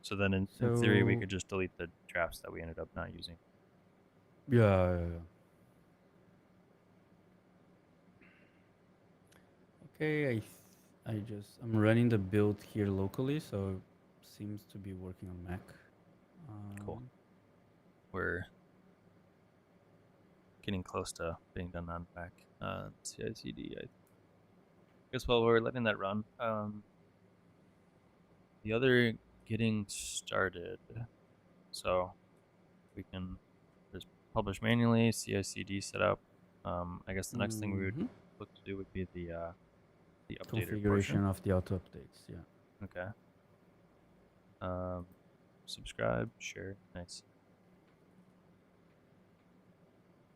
So then in theory, we could just delete the drafts that we ended up not using.
Yeah. Okay, I'm running the build here locally, so it seems to be working on Mac.
Cool. We're getting close to being done on Mac. CI/CD. I guess while we're letting that run, the other getting started. So we can just publish manually, CI/CD setup. I guess the next thing we would look to do would be the updater
configuration
portion.
of the auto updates. Yeah.
Okay. Subscribe, share, nice.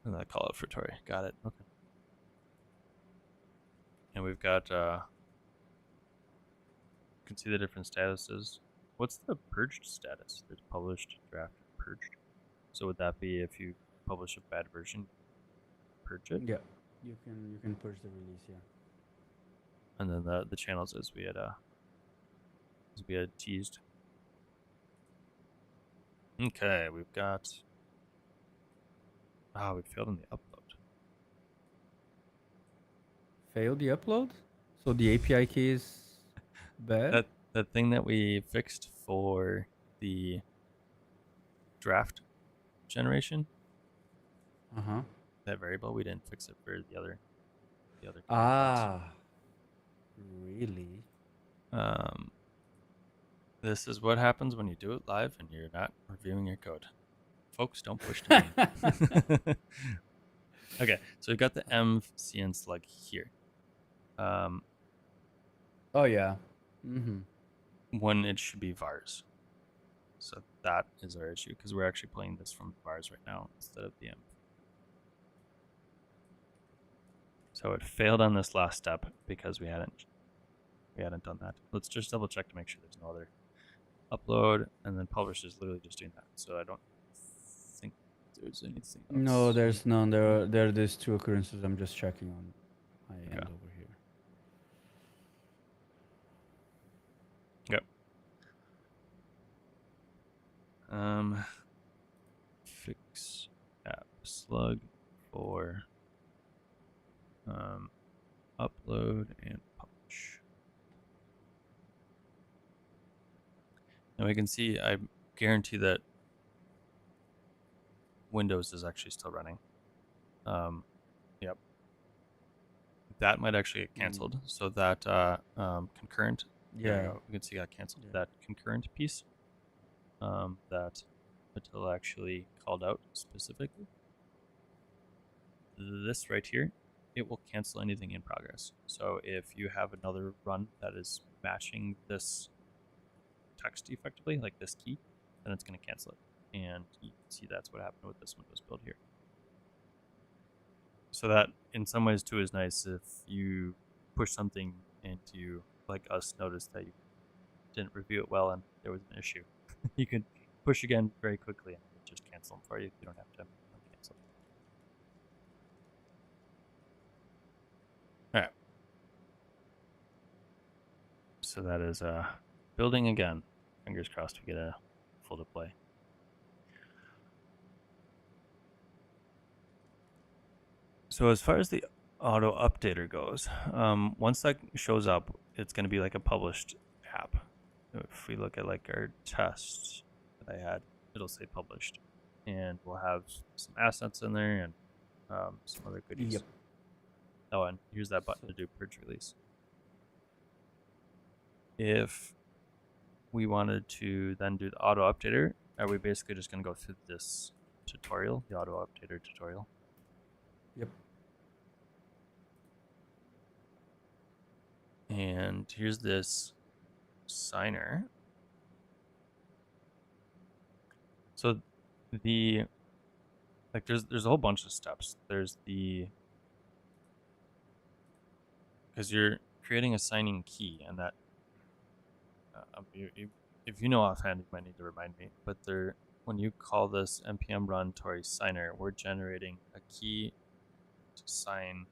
And that call out for Tauri. Got it. Okay. And we've got you can see the different statuses. What's the purged status? There's published, draft, purged. So would that be if you publish a bad version, purge it?
Yeah. You can purge the release. Yeah.
And then the channels as we had teased. Okay, we've got. We failed in the upload.
Failed the upload. So the API key is bad.
That thing that we fixed for the draft generation. That variable, we didn't fix it for the other.
Really?
This is what happens when you do it live and you're not reviewing your code. Folks, don't push to me. Okay, so we've got the MCN slug here.
Oh yeah.
When it should be vars. So that is our issue because we're actually playing this from vars right now instead of the env. So it failed on this last step because we hadn't done that. Let's just double check to make sure there's no other upload, and then publish is literally just doing that. So I don't think there's anything else.
No, there's none. There are these two occurrences. I'm just checking on my end over here.
Yep. Fix app slug for upload and publish. Now we can see, I guarantee that Windows is actually still running. Yep. That might actually get canceled. So that concurrent,
Yeah,
we can see got canceled. Yeah. That concurrent piece that Attila actually called out specifically. This right here, it will cancel anything in progress. So if you have another run that is matching this text effectively, like this key, then it's going to cancel it. And you can see that's what happened with this Windows build here. So that, in some ways, too, is nice if you push something and you, like us, notice that you didn't review it well and there was an issue. You can push again very quickly and just cancel them for you. You don't have to cancel. All right. So that is building again. Fingers crossed we get a full deploy. So as far as the auto updater goes, once that shows up, it's going to be like a published app. If we look at like our tests that I had, it'll say published, and we'll have some assets in there and some other goodies.
Yep.
Oh, and here's that button to do purge release. If we wanted to then do the auto updater, are we basically just going to go through this tutorial, the auto updater tutorial?
Yep.
And here's this signer. So there's a whole bunch of steps. There's because you're creating a signing key, and that if you know offhand, you might need to remind me. But when you call this npm run Tauri signer, we're generating a key to sign,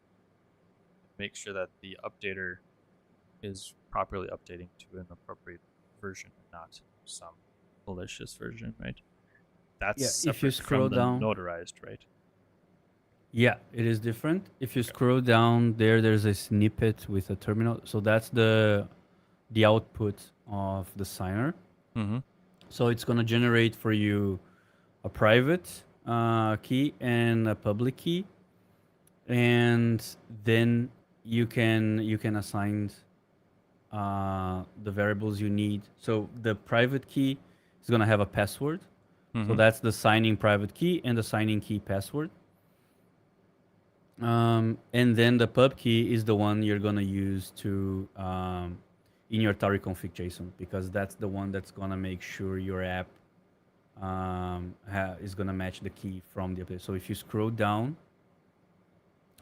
make sure that the updater is properly updating to an appropriate version, not some malicious version, right? That's separate
if you scroll
from the
down,
notarized, right?
Yeah, it is different. If you scroll down there's a snippet with a terminal. So that's the output of the signer.
Mm-hmm.
So it's gonna generate for you a private key and a public key, and then you can assign the variables you need. So the private key is going to have a password. So
Mm-hmm.
that's the signing private key and the signing key password. And then the pub key is the one you're going to use to in your Tauri config JSON, because that's the one that's going to make sure your app is going to match the key from the update. So if you scroll down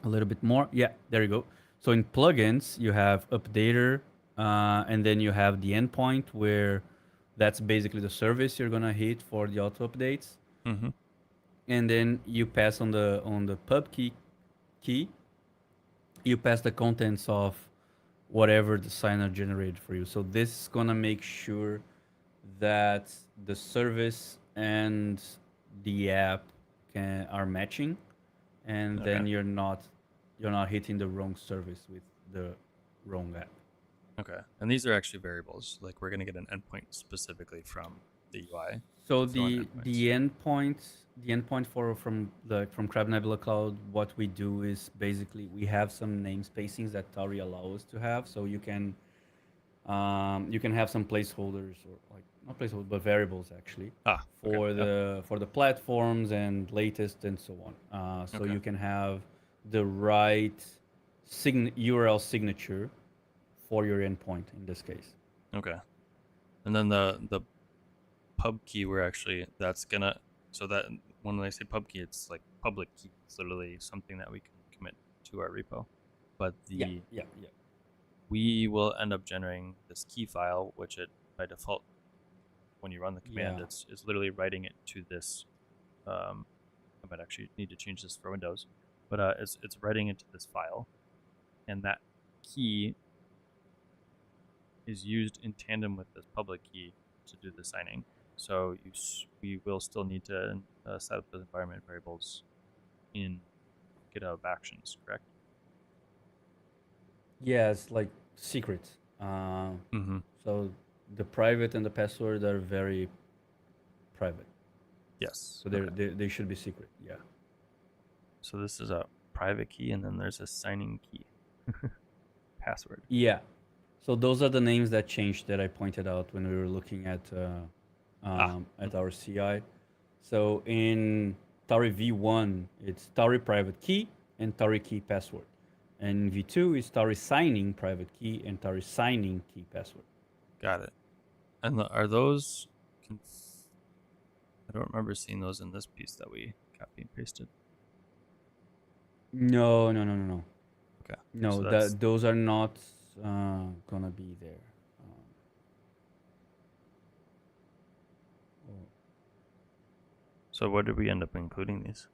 a little bit more, yeah, there you go. So in plugins, you have updater, and then you have the endpoint, where that's basically the service you're going to hit for the auto updates.
Mm-hmm.
And then you pass on the pub key, you pass the contents of whatever the signer generated for you. So this is gonna make sure that the service and the app are matching, and
Okay.
then you're not hitting the wrong service with the wrong app.
Okay. And these are actually variables. Like we're going to get an endpoint specifically from the UI
So
to throw in
the
endpoints.
the endpoint the endpoint from CrabNebula Cloud, what we do is basically we have some namespacings that Tauri allow us to have. So you can have some placeholders, or like not placeholders but variables actually,
Ah, okay.
for
Yep.
the platforms and latest and so on. So
Okay.
you can have the right URL signature for your endpoint in this case.
Okay. And then the pub key, we're actually, that's gonna, so that when I say pub key, it's like public key. It's literally something that we can commit to our repo. But
Yeah, yeah, yeah.
we will end up generating this key file, which it by default, when you run the command,
Yeah.
it's literally writing it to this. I might actually need to change this for Windows, but it's writing it to this file, and that key is used in tandem with this public key to do the signing. So we will still need to set up those environment variables in GitHub Actions, correct?
Yeah, it's like secret.
Mm-hmm.
So the private and the password are very private.
Yes.
So
Okay.
they should be secret. Yeah.
So this is a private key, and then there's a signing key, password.
Yeah. So those are the names that changed that I pointed out when we were looking
Ah.
at our CI. So in Tauri V1, it's Tauri private key and Tauri key password. And V2 is Tauri signing private key and Tauri signing key password.
Got it. And are those? I don't remember seeing those in this piece that we copy and pasted.
No, no, no, no, no.
Okay. So
No,
that's
those are not gonna be there. Oh.
so. What did we end up including these?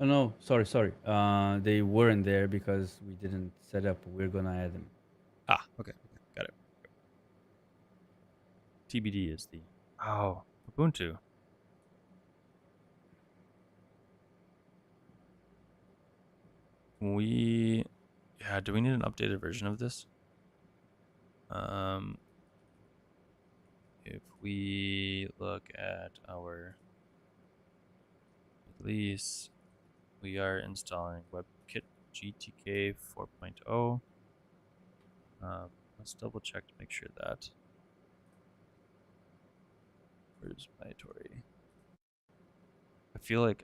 Oh no, sorry, sorry. They weren't there because we didn't set up. We're gonna add them.
Ah. Okay. Okay. Got it. TBD is the Ubuntu. We do we need an updated version of this? Um if we look at our release, we are installing WebKit GTK 4.0. Let's double check to make sure that. Where's my Tauri? I feel like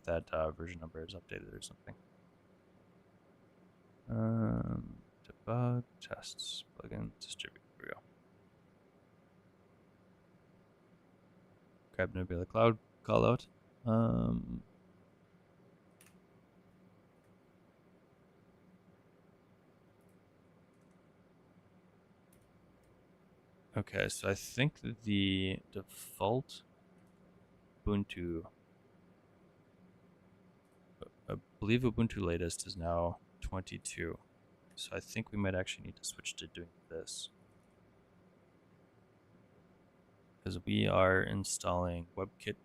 that version number is updated or something. Debug, tests, plugin, distribute. Here we go. CrabNebula Cloud callout. Okay, so I think the default Ubuntu, I believe Ubuntu latest is now 22. So I think we might actually need to switch to doing this, because we are installing WebKit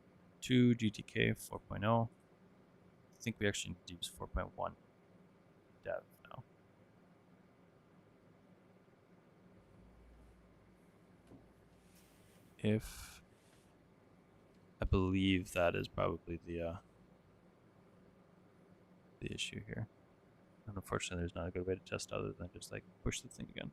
2 GTK 4.0. I think we actually need to use 4.1 dev now. If I believe that is probably the issue here. unfortunately, there's not a good way to test other than just like push the thing again.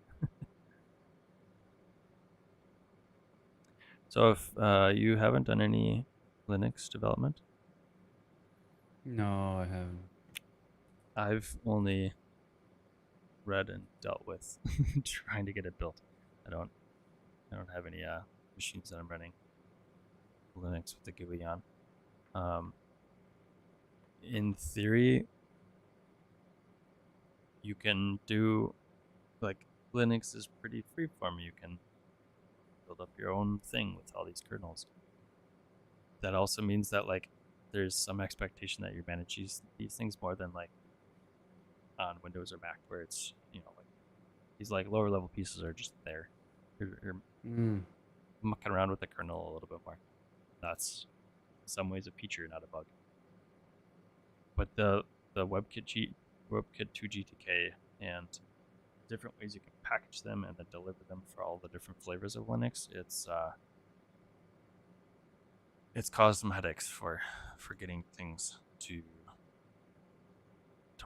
So if you haven't done any Linux development,
No, I haven't.
I've only read and dealt with trying to get it built. I don't I don't have any machines that I'm running Linux with the GUI on. Um, in theory, you can do like Linux is pretty freeform. You can build up your own thing with all these kernels. That also means that like there's some expectation that you manage these things more than like on Windows or Mac, where it's like these like lower level pieces are just there. You're
Mm.
mucking around with the kernel a little bit more. That's in some ways a feature, not a bug. But the WebKit 2 GTK and different ways you can package them and then deliver them for all the different flavors of Linux, it's caused some headaches for getting things to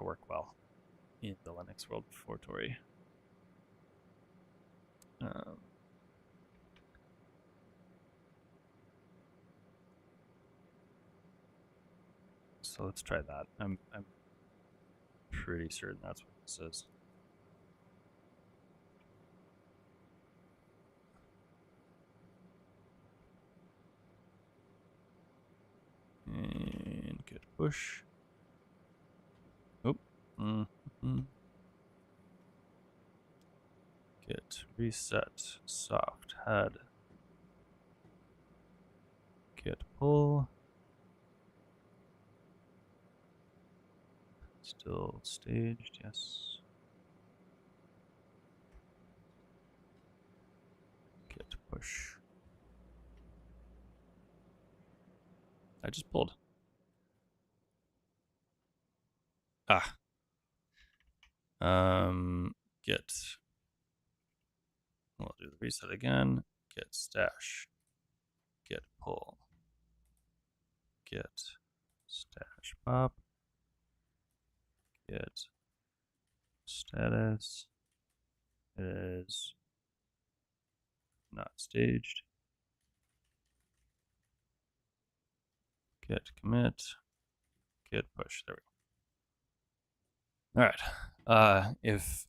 work well in the Linux world before Tauri. Um, so let's try that. I'm pretty certain that's what this is. And git push. Oh. Mm-hmm. Git reset soft head. Git pull. Still staged, yes. Git push. I just pulled. Ah. Git. We'll do the reset again. Git stash. Git pull. Git stash pop. Git status. It is not staged. Git commit. Git push. There we go. All right. If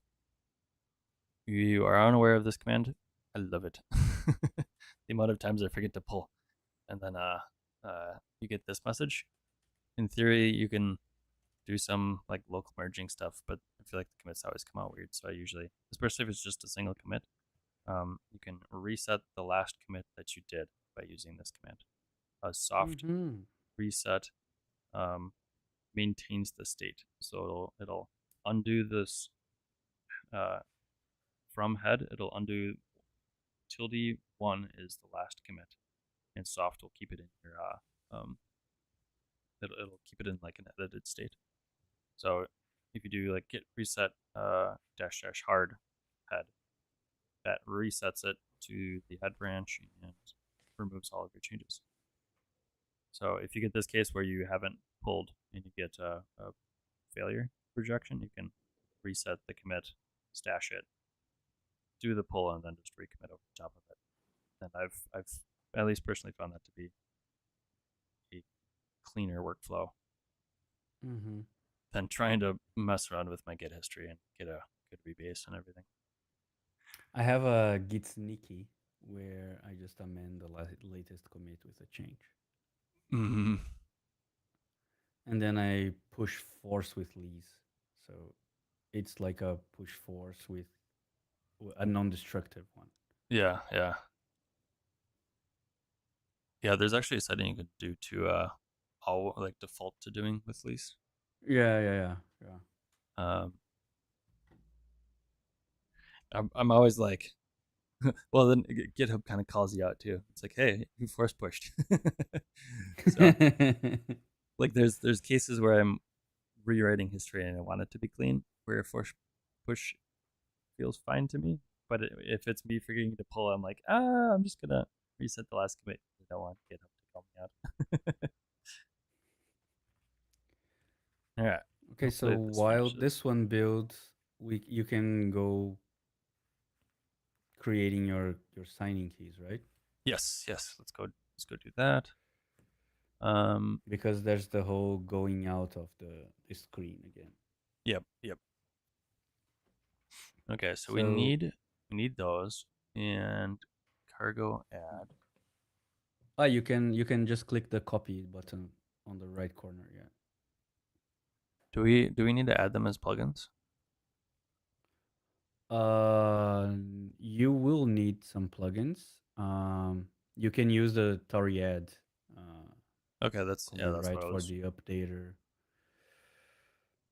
you are unaware of this command, I love it. The amount of times I forget to pull, and then you get this message. In theory, you can do some like local merging stuff, but I feel like the commits always come out weird. So I usually, especially if it's just a single commit, you can reset the last commit that you did by using this command. A soft
Mm-hmm.
reset maintains the state, so it'll undo this uh, from head. It'll undo tilde one is the last commit, and soft will keep it in your it'll keep it in like an edited state. So if you do like git reset dash dash hard head, that resets it to the head branch and removes all of your changes. So if you get this case where you haven't pulled and you get a failure rejection, you can reset the commit, stash it, do the pull, and then just recommit over the top of it. And I've at least personally found that to be a cleaner workflow
Mm-hmm.
than trying to mess around with my Git history and get a good rebase and everything.
I have a Git sneaky where I just amend the latest commit with a change.
Mm-hmm.
And then I push force with lease. So it's like a push force with a non-destructive one.
Yeah, yeah. Yeah, there's actually a setting you can do to all like default to doing with lease.
Yeah.
Um, I'm always like, well, then GitHub kind of calls you out too. It's like, hey, you force pushed. So like, there's cases where I'm rewriting history and I want it to be clean, where a force push feels fine to me. But if it's me forgetting to pull, I'm like, I'm just gonna reset the last commit. I don't want GitHub to call me out. All right.
Okay, so
Hopefully this
while
finishes.
this one builds, you can go creating your signing keys, right?
Yes, yes. Let's go do that. Um,
Because there's the whole going out of the screen again.
yep, yep. Okay, so
So
we need those and cargo add.
you can just click the copy button on the right corner. Yeah.
Do we need to add them as plugins?
You will need some plugins. You can use the Tauri ad
Okay, that's yeah,
command right for the updater.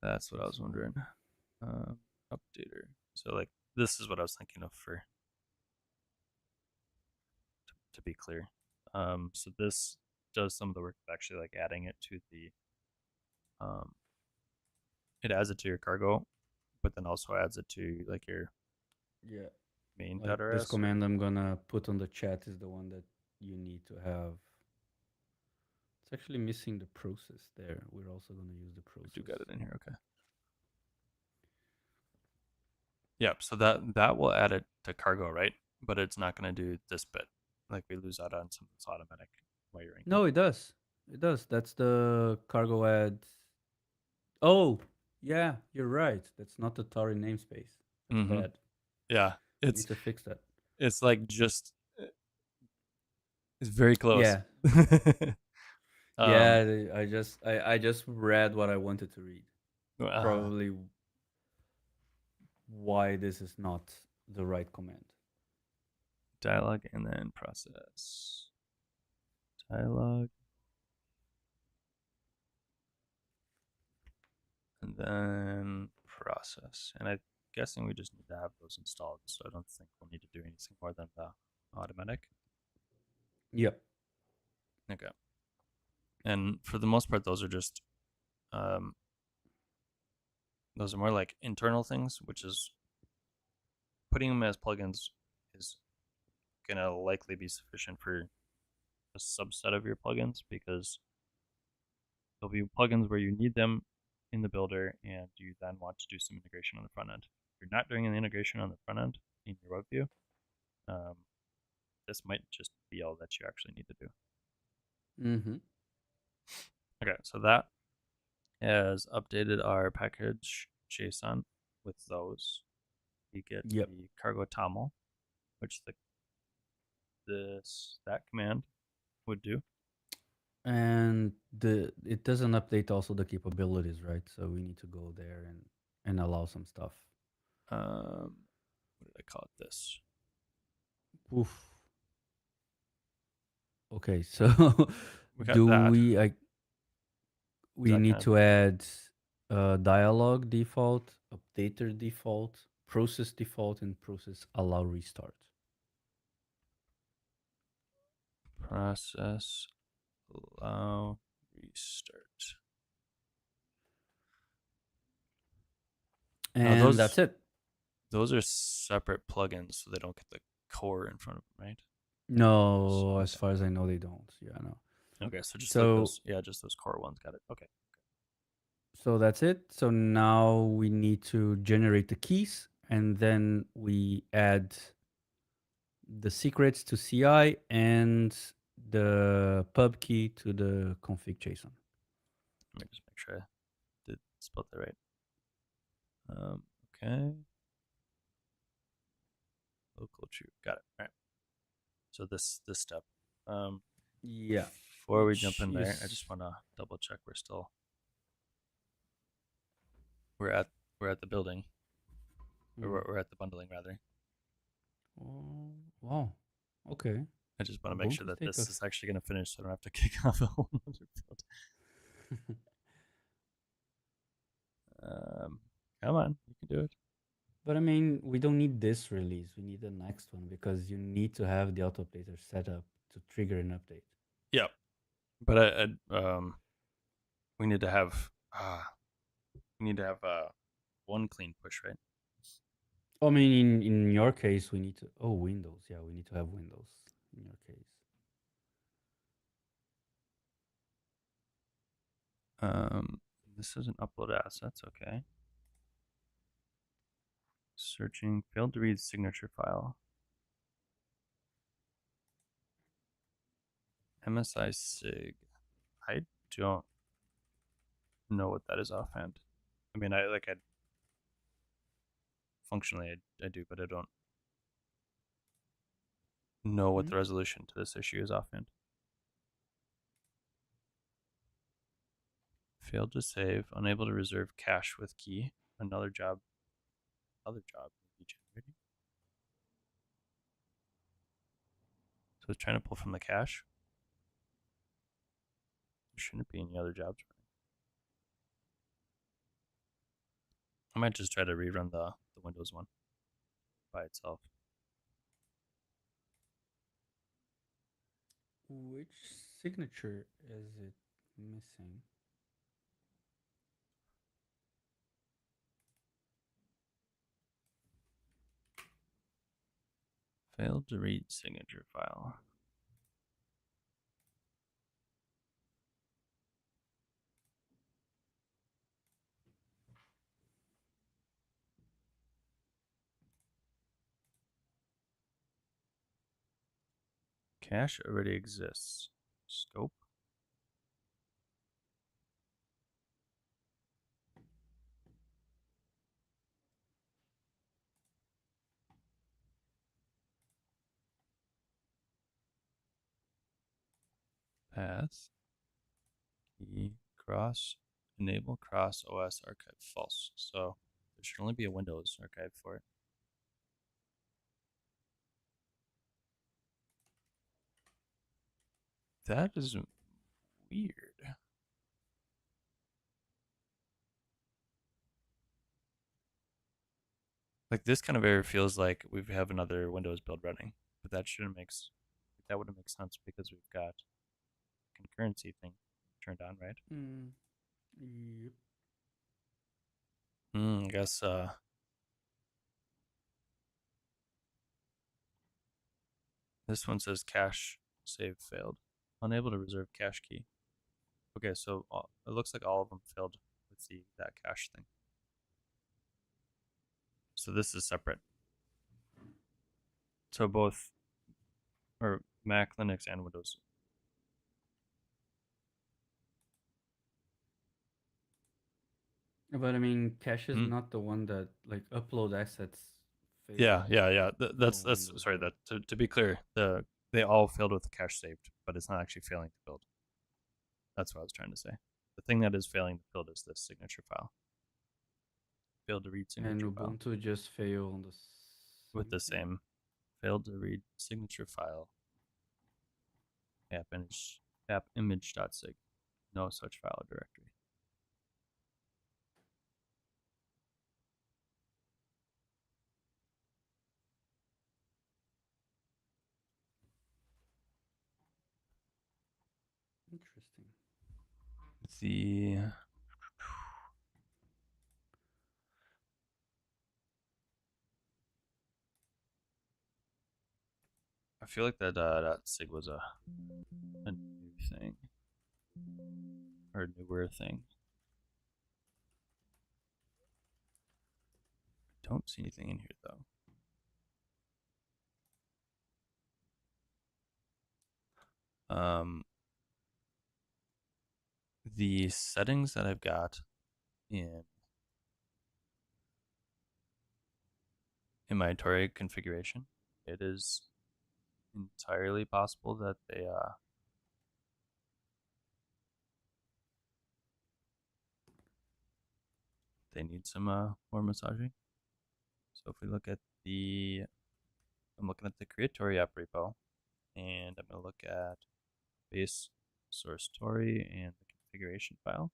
that's what I was
JSON.
wondering. Um, updater. So like this is what I was thinking of for to be clear. So this does some of the work of actually like adding it to the um, it adds it to your cargo, but then also adds it to like your
Yeah. Like this
main.rs or
command I'm gonna put on the chat is the one that you need to have. It's actually missing the process there. We're also gonna use the
we do
process.
got it in here. Okay. Yep. So that will add it to cargo, right? But it's not going to do this bit. Like we lose out on some of this automatic wiring.
No, it does. It does. That's the cargo ad. Oh, yeah, you're right. That's not the Tauri namespace. That's
Mm-hmm.
bad.
Yeah.
We need to fix that.
It's like just it's very close.
Yeah,
um.
yeah. I just read what I wanted to read.
Uh,
Probably why this is not the right command.
dialogue and then process. Dialogue and then process. And I'm guessing we just need to have those installed. So I don't think we'll need to do anything more than the automatic.
Yep.
Okay. And for the most part, those are just um, those are more like internal things, which is putting them as plugins is gonna likely be sufficient for a subset of your plugins because there'll be plugins where you need them in the builder and you then want to do some integration on the front end. If you're not doing an integration on the front end in your web view, um, this might just be all that you actually need to do.
Mm-hmm.
Okay, so that has updated our package JSON with those. We get
Yep.
the cargo toml, which that command would do.
And the it doesn't update also the capabilities, right? So we need to go there and allow some stuff.
What did I call it? This
Oof. Okay, so
we got
do
that. Is
we
that
need
kind of
to add dialog default, updater default, process default, and process allow restart.
process allow restart? Now
And that's it.
those are separate plugins, so they don't get the core in front of them, right?
No, as
Okay.
far as I know, they don't. Yeah, no.
Okay, so just like
So
those, yeah, just those core ones. Got it. Okay.
so that's it. So now we need to generate the keys, and then we add the secrets to CI and the pub key to the config JSON.
Let me just make sure I did spell that right. Okay. Local true. Got it. All right. So this step. Um,
Yeah,
before we jump
which
in there, I
is
just want to double check we're at we're at the building, or we're at the bundling rather.
oh, wow. Okay,
I just want to make
won't
sure
this
that
take
this
us?
is actually going to finish, so I don't have to kick off a whole other build. Um, come on, you can do it.
But I mean, we don't need this release. We need the next one because you need to have the auto updater set up to trigger an update.
Yeah, but we need to have one clean push, right?
I mean, in your case, we need to. Oh, Windows. Yeah, we need to have Windows in your case.
Um, This isn't upload assets, okay. Searching, failed to read signature file. MSI sig. I don't know what that is offhand. I mean, I functionally I do, but I don't know what the resolution to this issue is offhand. Failed to save, unable to reserve cache with key. Another job may be generating. So it's trying to pull from the cache. There shouldn't be any other jobs running. I might just try to rerun the Windows one by itself.
Which signature is it missing?
Failed to read signature file. Cache already exists. Scope. Path. Key. Cross. Enable cross OS archive false. So there should only be a Windows archive for it. That is weird. Like this kind of error feels like we have another Windows build running, but that shouldn't that wouldn't make sense because we've got concurrency thing turned on, right?
Yep.
I guess this one says cache save failed, unable to reserve cache key. Okay, so it looks like all of them failed with that cache thing. So this is separate. So both, or Mac, Linux, and Windows.
But I mean, cache is not the one that like upload assets fails.
Yeah. That's
Windows,
sorry.
right?
That to be clear, they all failed with the cache saved, but it's not actually failing to build. That's what I was trying to say. The thing that is failing to build is this signature file. Failed to read signature
And
file
Ubuntu just failed on the
with the
thing?
same failed to read signature file app image.sig. No such file directory.
Interesting.
I feel like that sig was a new thing or a newer thing. Don't see anything in here though. The settings that I've got in my Tauri configuration, it is entirely possible that they need some more massaging. So if we look at I'm looking at the create Tauri app repo, and I'm going to look at base source Tauri and the configuration file.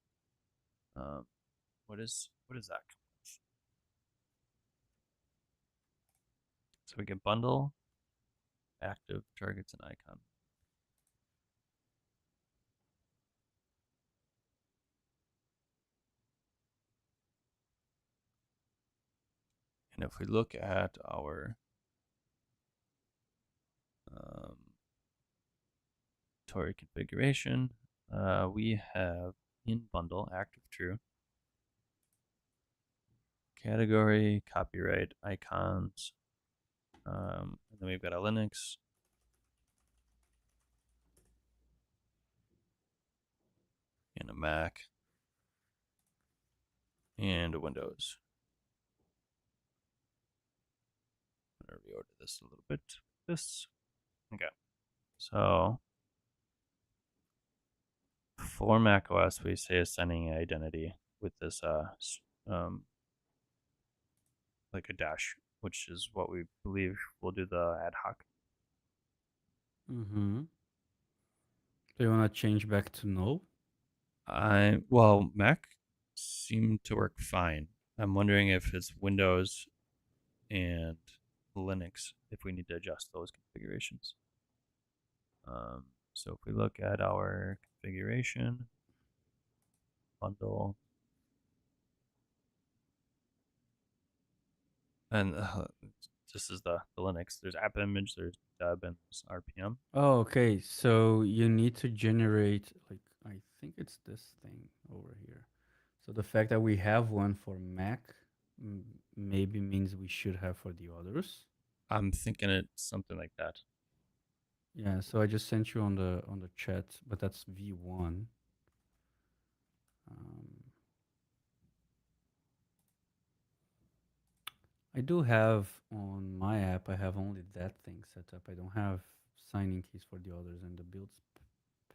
What is that? So we get bundle, active targets, and icon. And if we look at our Tauri configuration, we have in bundle active true. category, copyright, icons, and then we've got a Linux. And a Mac. And a Windows. I'm going to reorder this a little bit. Okay. So for macOS, we say assigning identity with this like a dash, which is what we believe will do the ad hoc.
Mm-hmm. Do you want to change back to no?
Well, Mac seemed to work fine. I'm wondering if it's Windows and Linux, if we need to adjust those configurations. So if we look at our configuration bundle, and this is the Linux. There's app image, there's deb, and there's RPM.
Oh, okay. So you need to generate, like, I think it's this thing over here. So the fact that we have one for Mac maybe means we should have for the others.
I'm thinking it's something like that.
Yeah, so I just sent you on the chat, but that's V1. Um, I do have on my app, I have only that thing set up. I don't have signing keys for the others, and the builds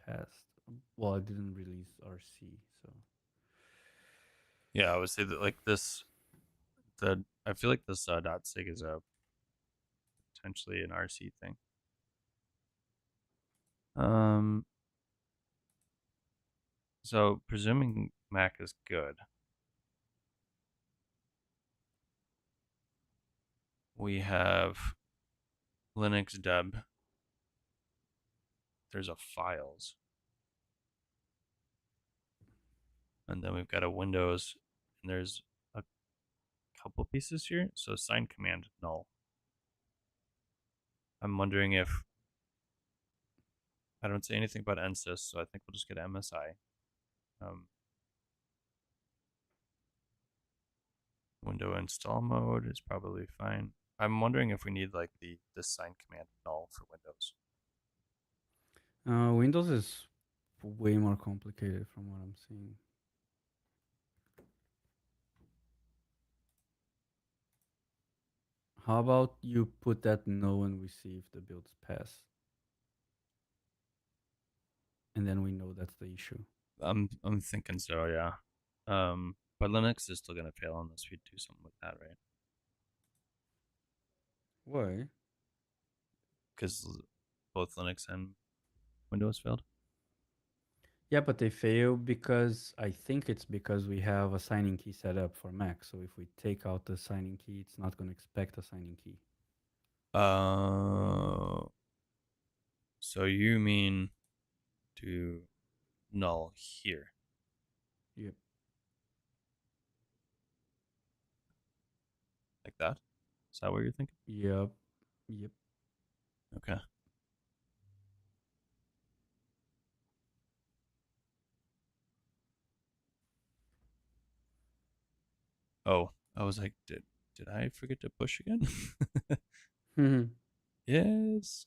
passed. Well, I didn't release RC, so.
Yeah, I would say that like this. I feel like this .sig is a potentially an RC thing. Um, so presuming Mac is good, we have Linux deb. There's a files, and then we've got a Windows, and there's a couple pieces here. So sign command null. I'm wondering if I don't say anything about nsys, so I think we'll just get MSI. Window install mode is probably fine. I'm wondering if we need like the sign command null for Windows.
Windows is way more complicated from what I'm seeing. How about you put that no and we see if the builds pass? And then we know that's the issue.
I'm thinking so, yeah. But Linux is still gonna fail unless we do something with that, right?
Why?
Because both Linux and Windows failed.
Yeah, but they fail because I think it's because we have a signing key set up for Mac. So if we take out the signing key, it's not going to expect a signing key.
So you mean to null here,
Yep.
like that? Is that what you're thinking?
Yep. Yep.
Okay. Oh, I was like, did I forget to push again? Yes.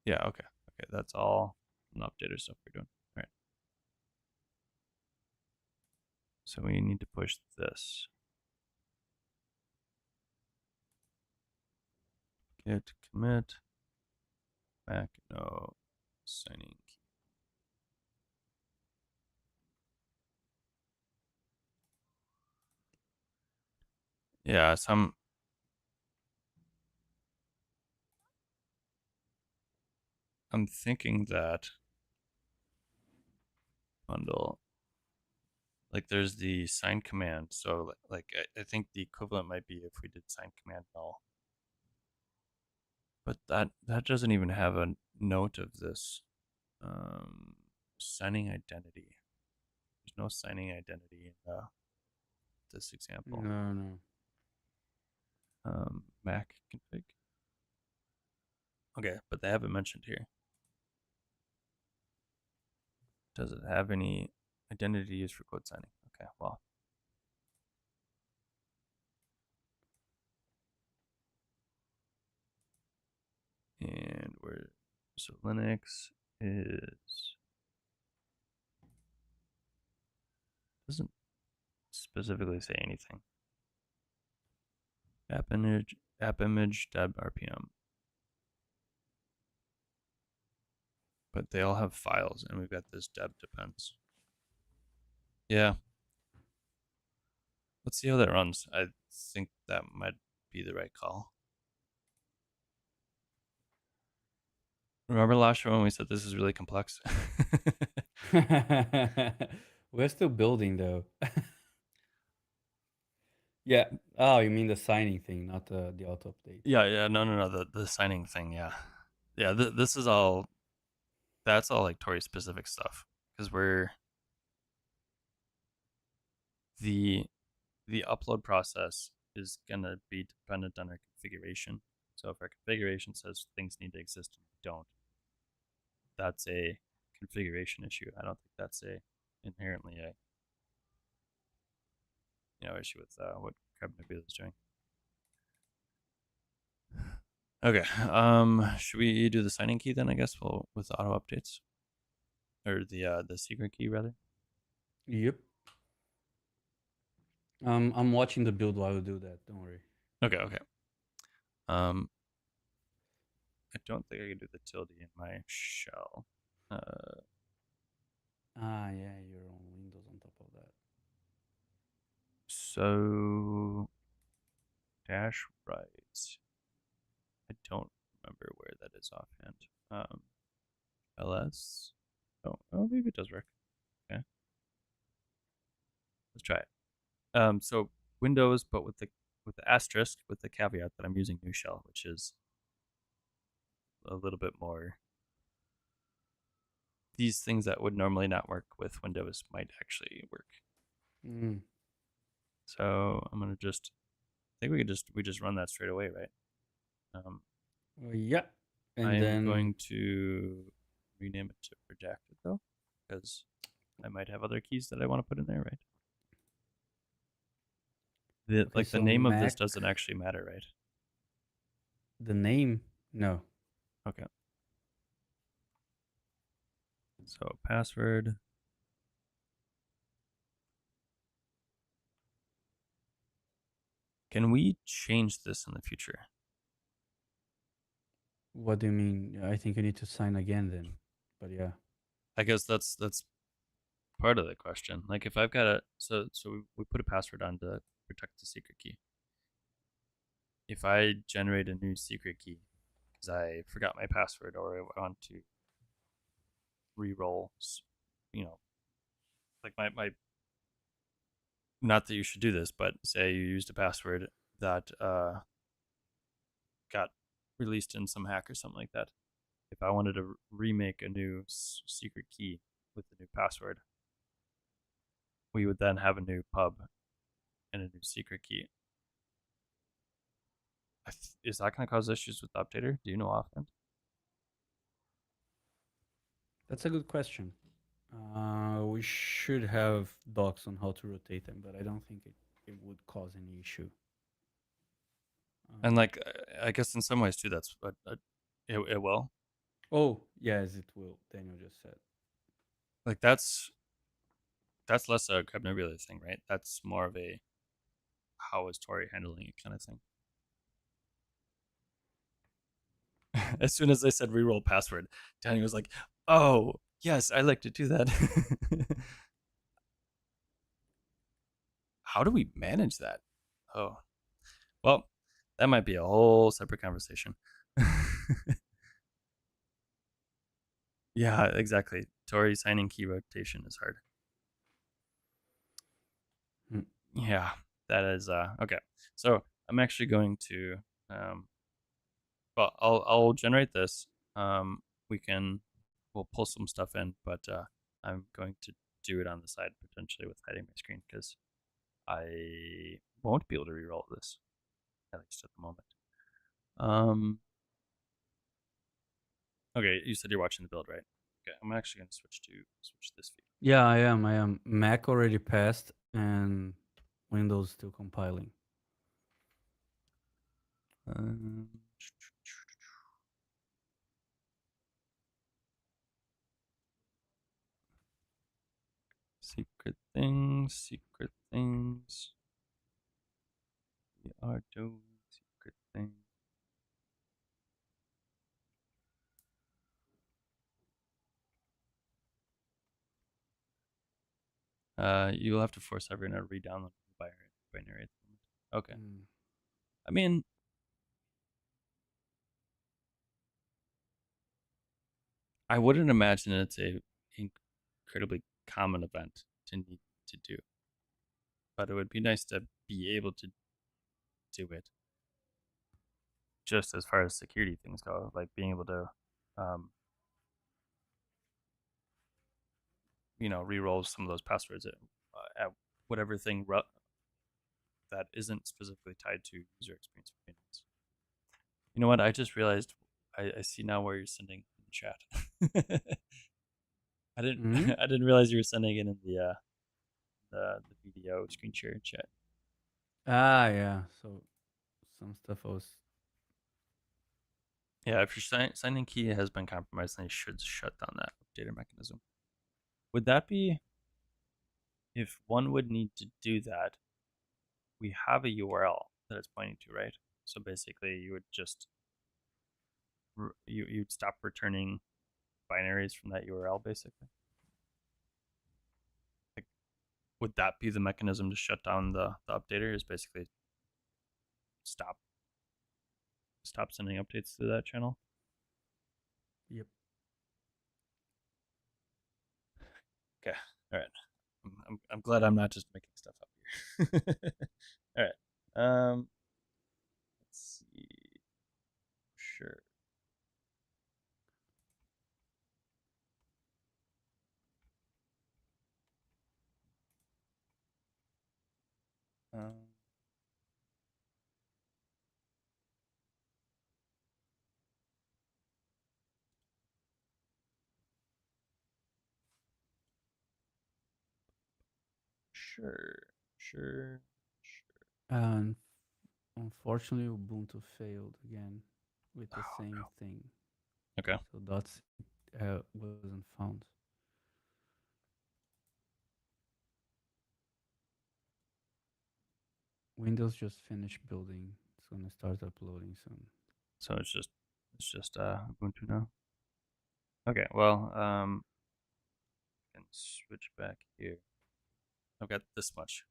Yeah, okay. Okay, that's all an updater stuff we're doing. All right. So we need to push this. Git commit back no signing key. Yeah, I'm thinking that bundle, like there's the sign command. So like I think the equivalent might be if we did sign command null. But that doesn't even have a note of this signing identity. There's no signing identity in this example.
No, no.
Mac config. Okay, but they haven't mentioned here. Does it have any identity used for code signing? Okay, well. And so Linux is, doesn't specifically say anything. App image deb RPM. But they all have files, and we've got this deb depends. Yeah. Let's see how that runs. I think that might be the right call. Remember last show when we said this is really complex?
We're still building though. Yeah. Oh, you mean the signing thing, not the auto update.
Yeah, no. The signing thing, yeah. Yeah, this is all, that's all like Tauri specific stuff. Because the upload process is gonna be dependent on our configuration. So if our configuration says things need to exist and they don't, that's a configuration issue. I don't think that's a inherently a issue with what CrabNebula is doing. Okay. Should we do the signing key then? I guess with auto updates, or the secret key rather.
Yep. I'm watching the build while you do that. Don't worry.
Okay. Um, I don't think I can do the tilde in my shell.
Yeah, you're on Windows on top of that.
So dash right. I don't remember where that is offhand. ls. Oh, maybe it does work. Okay, let's try it. So Windows, but with the asterisk, with the caveat that I'm using new shell, which is a little bit more. These things that would normally not work with Windows might actually work.
Mm.
So I'm gonna just. I think we just run that straight away, right?
Yeah. And
I am
then
going to rename it to redacted though, because I might have other keys that I want to put in there, right?
okay,
The
so
name of this
Mac,
doesn't actually matter, right?
the name, no.
Okay. So password. Can we change this in the future?
What do you mean? I think you need to sign again then. But yeah.
I guess that's part of the question. Like if I've got we put a password on to protect the secret key. If I generate a new secret key because I forgot my password or I want to re-roll, like my not that you should do this, but say you used a password that got released in some hack or something like that. If I wanted to remake a new secret key with the new password, we would then have a new pub and a new secret key. Is that going to cause issues with the updater? Do you know offhand?
That's a good question. We should have docs on how to rotate them, but I don't think it would cause any issue.
And like, I guess in some ways too, that's it will.
Oh, yes, it will. Daniel just said.
Like that's less a CrabNebula thing, right? That's more of a how is Tauri handling it kind of thing. As soon as I said reroll password, Danny was like, "Oh, yes, I like to do that." How do we manage that? Oh, well, that might be a whole separate conversation. Yeah, exactly. Tauri signing key rotation is hard.
Hmm.
Yeah, that is okay. So I'm actually going to well, I'll generate this. We'll pull some stuff in, but I'm going to do it on the side potentially with hiding my screen because I won't be able to reroll this, at least at the moment. Okay, you said you're watching the build, right? Okay, I'm actually going to switch this view.
Yeah, I am. Mac already passed, and Windows still compiling.
Um, secret things, secret things. We are doing secret things. You'll have to force everyone to re-download the binary at the moment. Okay.
Mm.
I mean, I wouldn't imagine it's a incredibly common event to need to do, but it would be nice to be able to do it. Just as far as security things go, like being able to, um, re-roll some of those passwords at whatever thing that isn't specifically tied to user experience opinions. You know what? I just realized I see now where you're sending in the chat. I didn't
Mm?
I didn't realize you were sending it in the video screen share chat.
Ah, yeah. So some stuff was.
Yeah, if your sign-in key has been compromised, then you should shut down that updater mechanism. Would that be if one would need to do that? We have a URL that it's pointing to, right? So basically, you would just you'd stop returning binaries from that URL, basically. Like, would that be the mechanism to shut down the updater? Is basically stop sending updates to that channel.
Yep.
Okay, all right. I'm glad I'm not just making stuff up here. All right. Let's see. Sure. Um, sure. Sure. Sure.
And unfortunately, Ubuntu failed again with the
Oh
same
no.
thing.
Okay.
So that's wasn't found. Windows just finished building. It's gonna start uploading soon.
So it's just Ubuntu now. Okay. Well, I can switch back here. I've got this much.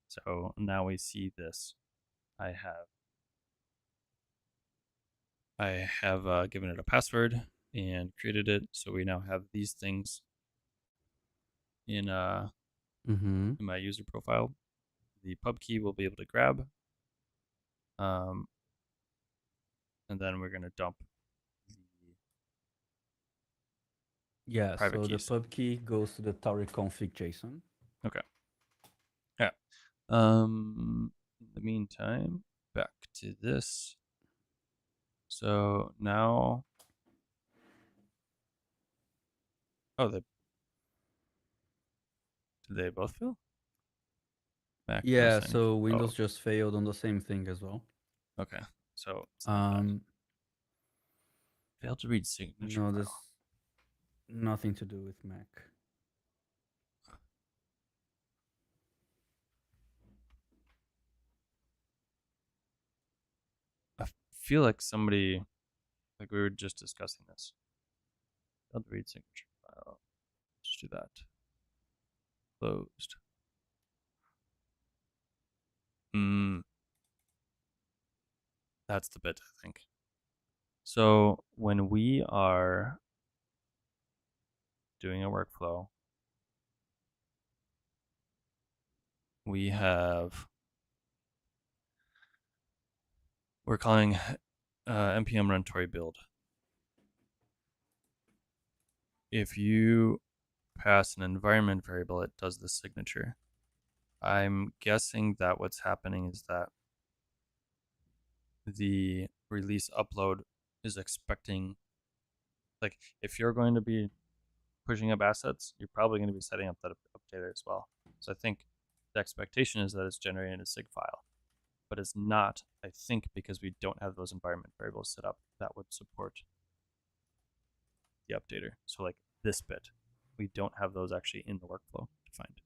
So now we see this. I have I have given it a password and created it. So we now have these things in
Mm-hmm.
in my user profile. The pub key we'll be able to grab, um, and then we're going to dump the
Yeah.
private
So the
keys.
pub key goes to the Tauri config JSON.
Okay. Yeah. In the meantime, back to this. So now, oh, did they both fail? Mac no
Yeah.
signing key.
So
Oh,
Windows just failed on the same thing as well.
okay. So it's not bad.
Um,
Failed to read signature
no,
file.
there's nothing to do with Mac.
I feel like like we were just discussing this. Failed to read signature file. Let's do that. Closed. Hmm. That's the bit, I think. So when we are doing a workflow, we're calling npm run Tauri build. If you pass an environment variable, it does the signature. I'm guessing that what's happening is that the release upload is expecting, like, if you're going to be pushing up assets, you're probably going to be setting up that updater as well. So I think the expectation is that it's generating a sig file, but it's not, I think, because we don't have those environment variables set up that would support the updater. So like this bit, we don't have those actually in the workflow defined.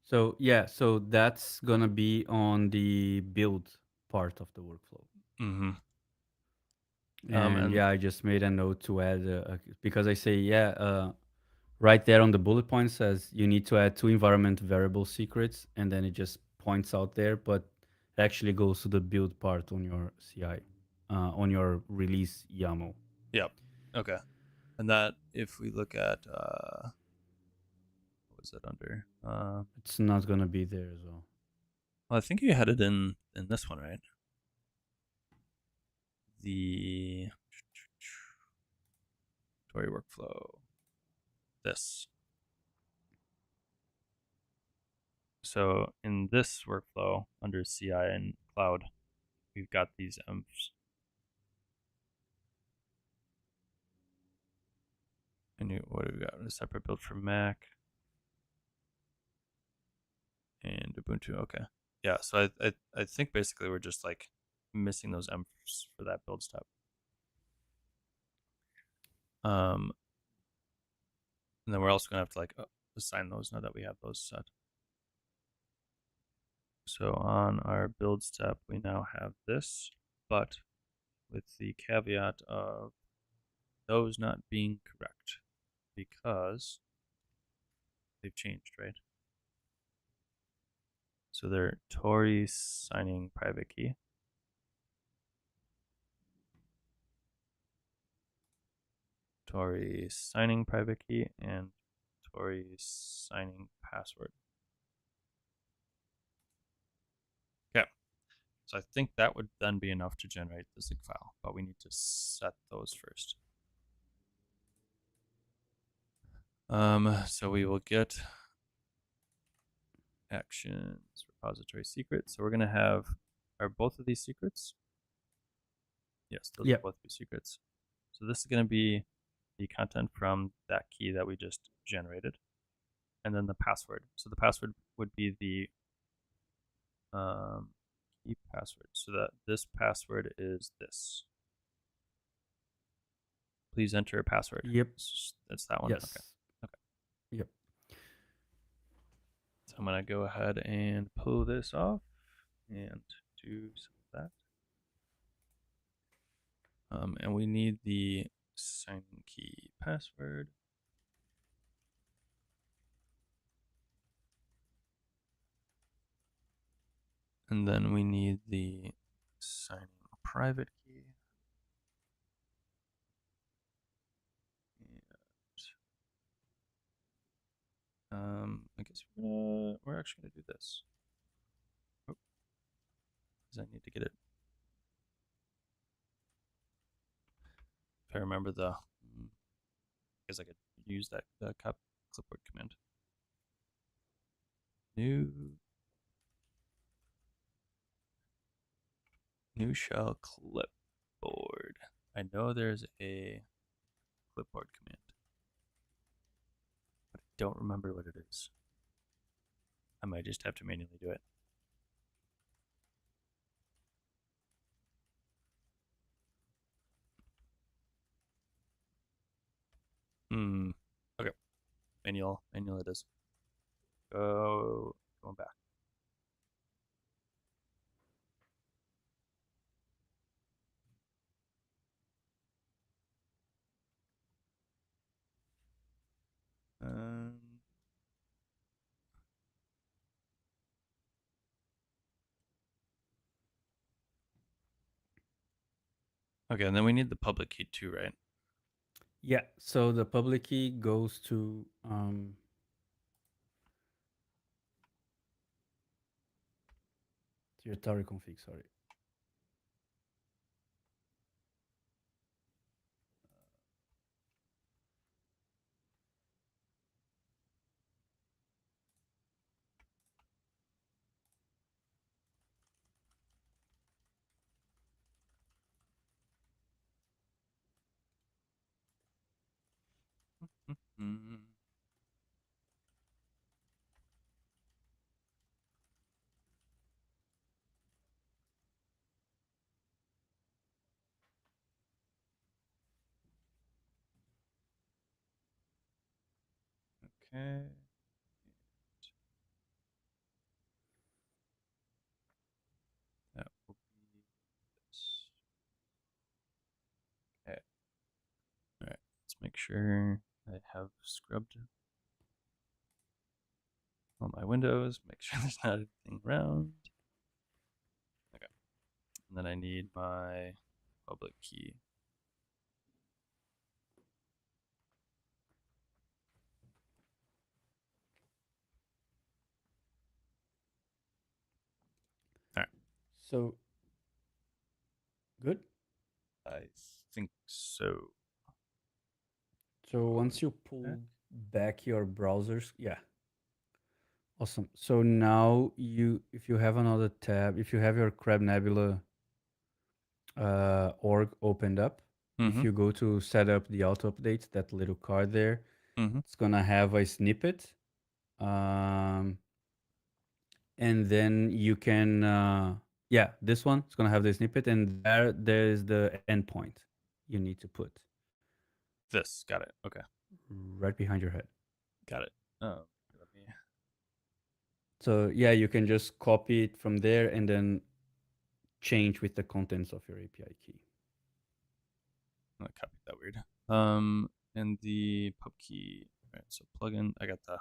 So yeah, so that's gonna be on the build part of the workflow.
Mm-hmm.
And yeah, I just made a note to add because I say right there on the bullet point says you need to add 2 environment variable secrets, and then it just points out there, but it actually goes to the build part on your CI, on your release YAML.
Yep. Okay. And that, if we look at what was it under?
It's not gonna be there as well.
Well, I think you had it in this one, right? The Tauri workflow. This. So in this workflow under CI and cloud, we've got these emps. And what do we got? A separate build for Mac and Ubuntu. Okay. Yeah. So I think basically we're just like missing those emps for that build step. And then we're also gonna have to like assign those now that we have those set. So on our build step, we now have this, but with the caveat of those not being correct because they've changed, right? So they're Tauri signing private key. Tauri signing private key and Tauri signing password. Okay. So I think that would then be enough to generate the zip file, but we need to set those first. So we will get actions, repository secret. So we're going to have, are both of these secrets? Yes, those will both be secrets. So this is going to be the content from that key that we just generated. And then the password. So the password would be the key password. So that this password is this. Please enter a password.
Yep.
That's that one.
Yes.
Okay.
Yep.
So I'm going to go ahead and pull this off and do some of that. And we need the sign key password. And then we need the signing private key. I guess we're actually gonna do this. Because I need to get it. If I remember I guess I could use that clipboard command. New shell clipboard. I know there's a clipboard command, but I don't remember what it is. I might just have to manually do it. Okay. Manual it is. Going back. Okay, and then we need the public key too, right?
Yeah. So the public key goes to your Tauri config. Sorry.
Mm-hmm. Okay. That will be this. Okay. All right. Let's make sure I have scrubbed all my windows. Make sure there's not anything around. Okay. And then I need my public key. All right.
So good.
I think so.
So once you pull back your browsers, yeah, awesome. So now if you have another tab, if you have your CrabNebula org opened up, if
Mm-hmm.
you go to set up the auto updates, that little card there,
Mm-hmm.
it's gonna have a snippet, um, and then you can, yeah, this one it's gonna have the snippet, and there's the endpoint you need to put
This. Got it. Okay.
right behind your head.
Got it. Let me.
So yeah, you can just copy it from there and then change with the contents of your API key.
I copied that weird. And the pub key. All right. So plugin. I got that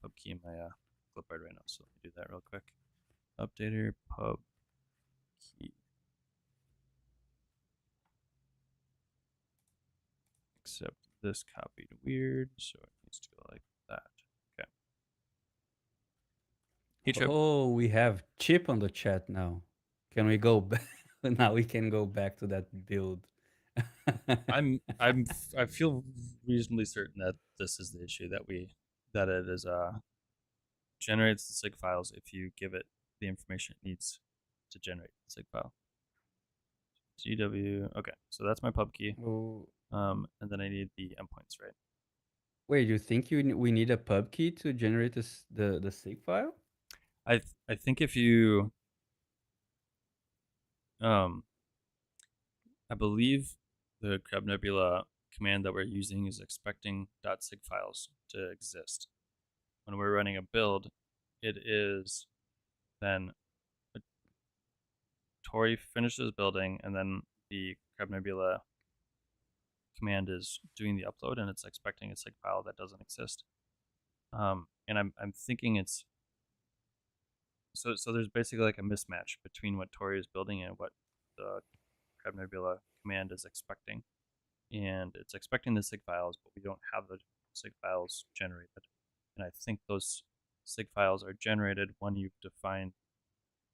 pub key in my clipboard right now. So let me do that real quick. Updater pub key. Except this copied weird, so it needs to go like that. Okay. Hey Chip.
Oh, we have Chip on the chat now. Can we go back? Now we can go back to that build.
I feel reasonably certain that this is the issue that it is generates the sig files if you give it the information it needs to generate the sig file. GW. Okay, so that's my pub key.
Oh,
And then I need the endpoints, right?
wait, you think we need a pub key to generate the SIG file?
I think if you um I believe the CrabNebula command that we're using is expecting .sig files to exist. When we're running a build, it is then Tauri finishes building, and then the CrabNebula command is doing the upload, and it's expecting a sig file that doesn't exist. And I'm thinking it's so there's basically like a mismatch between what Tauri is building and what the CrabNebula command is expecting. And it's expecting the sig files, but we don't have the sig files generated. And I think those sig files are generated when you've defined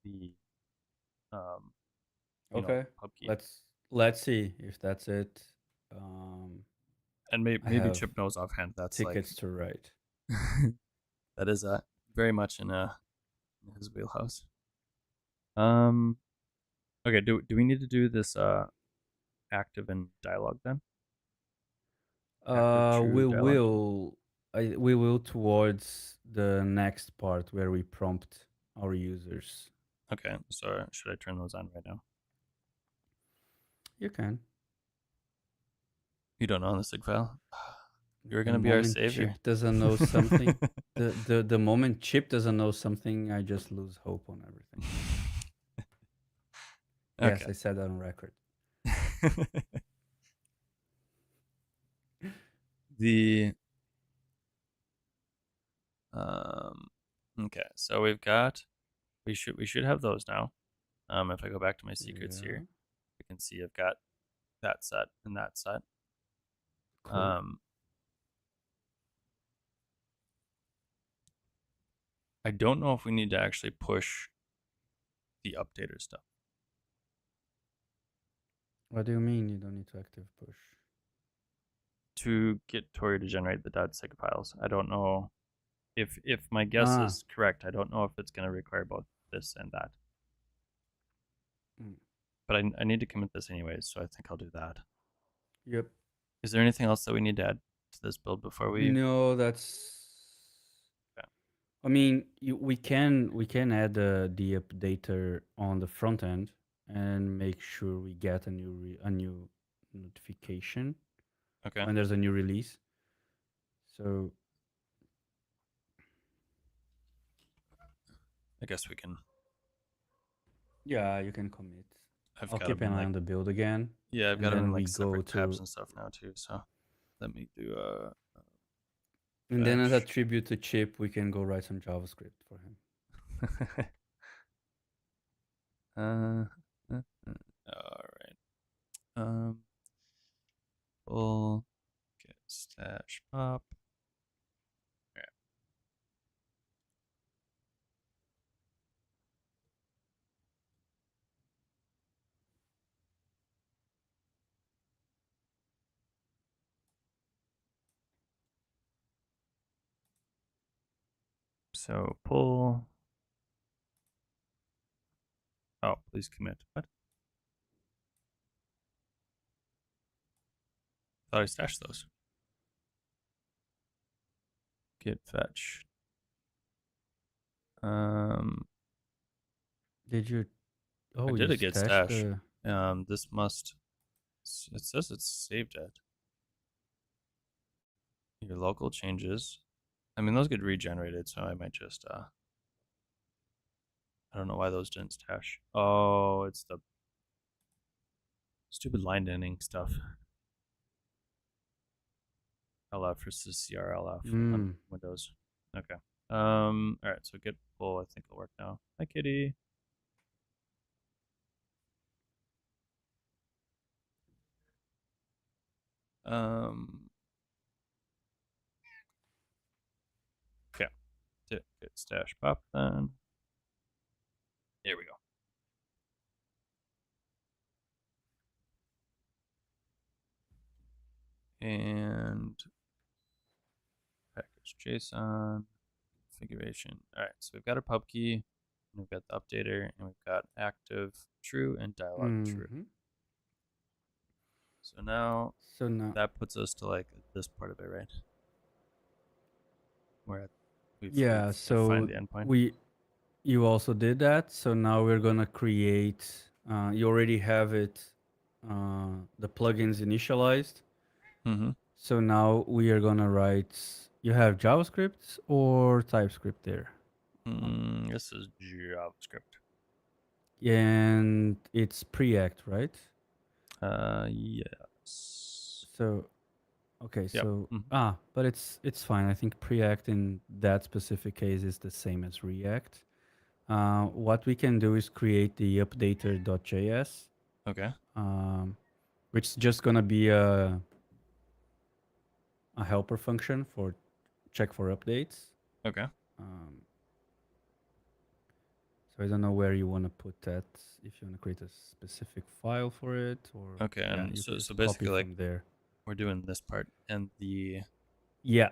the
Okay,
pub key.
let's see if that's it. Um,
And
I
maybe
have
Chip knows offhand. That's like
tickets to write.
that is very much in his wheelhouse. Um. Okay. Do we need to do this active and dialogue then? Active true
We
dialogue.
we will towards the next part where we prompt our users.
Okay. So should I turn those on right now?
You can.
You don't know the sig file. You're
The
gonna be our
moment
savior.
Chip doesn't know something, the moment Chip doesn't know something, I just lose hope on everything. Yes,
Okay.
I said that on record.
The um okay, so we should have those now. If I go back to my secrets
Yeah,
here, you can see I've got that set and that set.
cool.
Um I don't know if we need to actually push the updater stuff
What do you mean you don't need to active push?
to get Tori to generate the .sig files. I don't know if my guess
Ah,
is correct. I don't know if it's going to require both this and that.
mm,
But I need to commit this anyways, so I think I'll do that.
yep.
Is there anything else that we need to add to this build before we?
No, that's.
Okay.
I mean, we can add the updater on the front end and make sure we get a new notification
Okay.
when there's a new release. So
I guess we can.
Yeah, you can commit.
I've
I'll
got them
keep an
in
eye
like,
on the build again.
yeah, I've
And
got them in
then
like
we go
separate tabs
to,
and stuff now too. So let me do
and then as a
fetch.
tribute to Chip, we can go write some JavaScript for him.
All right. Pull get stash pop. All right. So pull. Oh, please commit. What? Thought I stashed those. Git fetch.
Did you?
I
Oh,
did
you
a git
stashed
stash.
the.
This must. It says it's saved it. Your local changes. I mean, those get regenerated, so I might just. I don't know why those didn't stash. Oh, it's the stupid line ending stuff. LF versus CRLF on
Mm.
Windows. Okay. All right. So git pull. I think will work now. Hi, Kitty. Um. Okay. Git stash pop then. Here we go. And package JSON configuration. All right. So we've got our pub key. We've got the updater, and we've got active true and dialog true.
Mm-hmm.
So now
So now,
that puts us to like this part of it, right? Where we've
yeah.
defined
So
the endpoint.
you also did that. So now we're gonna create. You already have it. The plugins initialized.
Mm-hmm.
So now we are gonna write. You have JavaScript or TypeScript there,
This is JavaScript.
and it's Preact, right?
Yes.
So okay,
Yep.
so
Mm-hmm.
but it's fine. I think Preact in that specific case is the same as React. What we can do is create the updater.js,
Okay.
um, which is just gonna be a helper function for check for updates.
Okay.
Um, so I don't know where you want to put that. If you want to create a specific file for it, or
Okay.
yeah,
And
you can
so
just copy
basically, like,
from there.
we're doing this part and the.
Yeah.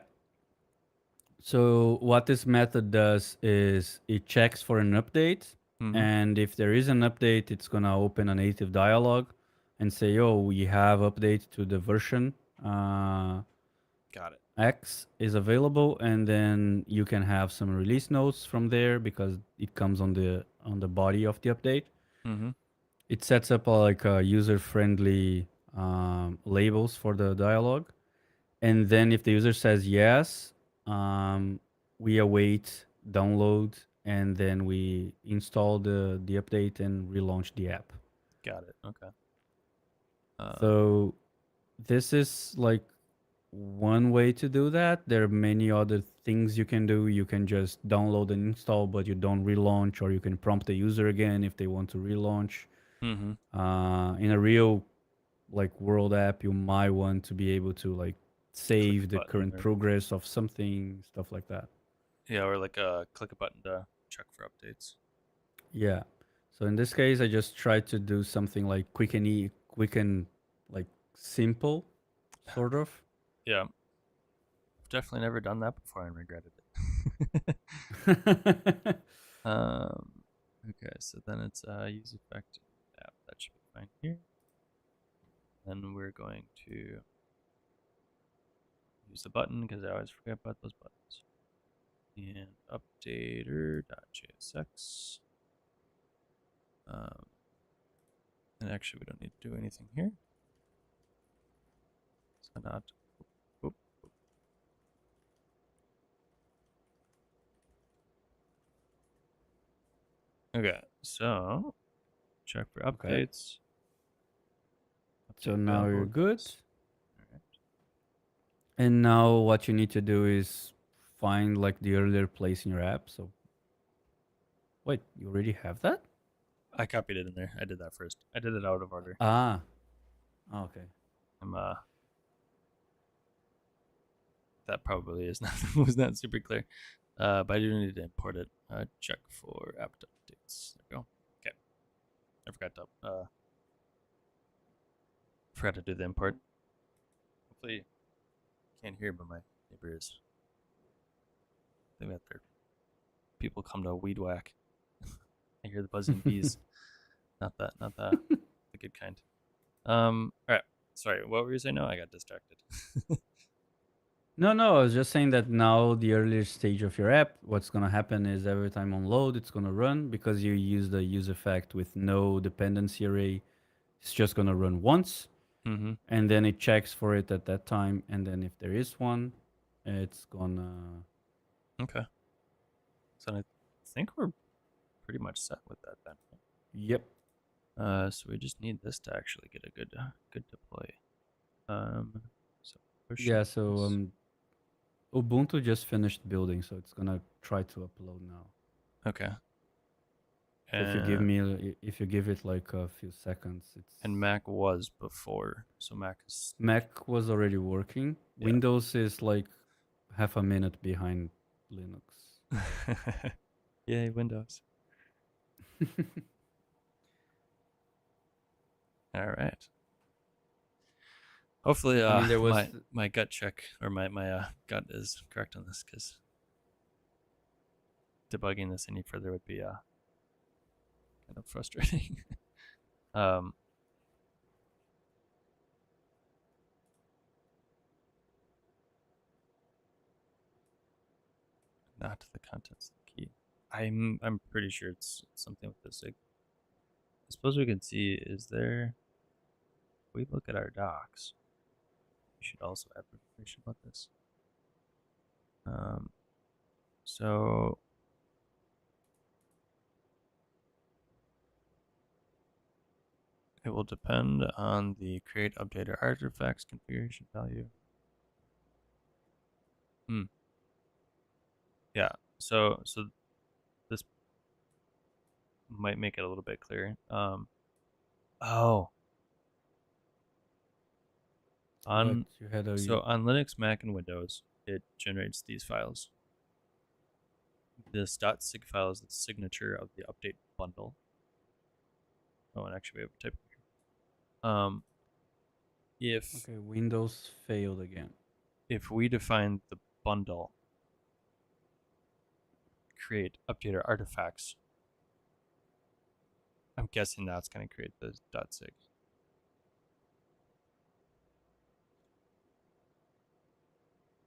So what this method does is it checks for an update,
Mm-hmm.
and if there is an update, it's gonna open a native dialog and say, "Oh, we have update to the version
Got it.
X is available," and then you can have some release notes from there because it comes on the body of the update.
Mm-hmm.
It sets up like user-friendly labels for the dialog, and then if the user says yes, we await download, and then we install the update and relaunch the app.
Got it. Okay.
So this is like one way to do that. There are many other things you can do. You can just download and install, but you don't relaunch, or you can prompt the user again if they want to relaunch.
Mm-hmm.
In a real like world app, you might want to be able to like
Click a
save the
button
current
or
progress of something, stuff like that.
yeah, or like click a button to check for updates.
Yeah. So in this case, I just tried to do something like quick and like simple, sort of.
Yeah, I've definitely never done that before and regretted it. um. Okay, so then it's use effect app. That should be fine here. Then we're going to use the button because I always forget about those buttons. And updater.jsx. Um, and actually, we don't need to do anything here. So not. Oop, Okay, so check for
Okay.
updates.
So
Update
now you're good.
builds. All right.
And now what you need to do is find like the earlier place in your app. So wait, you already have that?
I copied it in there. I did that first. I did it out of order.
Ah, okay.
I'm that probably is not was not super clear. But I do need to import it. Check for app updates. There we go. Okay. I forgot to do the import. Hopefully you can't hear, but my neighbor is. They got their people come to weed whack. I hear the buzzing bees. Not the good kind. All right. Sorry, what were you saying? No, I got distracted.
No, I was just saying that now the earlier stage of your app, what's gonna happen is every time on load, it's gonna run because you use the use effect with no dependency array. It's just gonna run once,
Mm-hmm.
and then it checks for it at that time, and then if there is one, it's gonna.
Okay. So I think we're pretty much set with that then.
Yep.
So we just need this to actually get a good deploy. Um, so push
Yeah. So
this.
Ubuntu just finished building, so it's gonna try to upload now.
Okay.
So
And
if you give it like a few seconds, it's
Mac was before, so Mac is
Mac was already working.
yeah.
Windows is like half a minute behind Linux.
Yay, Windows. All right. Hopefully,
I mean, there was
my gut check or my gut is correct on this because debugging this any further would be kind of frustrating. um, not the contents of the key. I'm pretty sure it's something with this. Like, I suppose we can see. Is there? If we look at our docs, we should also have information about this. Um, so it will depend on the create updated artifacts configuration value. Hmm. Yeah. So this might make it a little bit clearer. Oh,
what
on
you had a
so on Linux, Mac, and Windows, it generates these files. This .sig file is the signature of the update bundle. Oh, and actually we have a type here. If
okay. Windows failed again.
if we define the bundle create updated artifacts, I'm guessing that's going to create the .sig.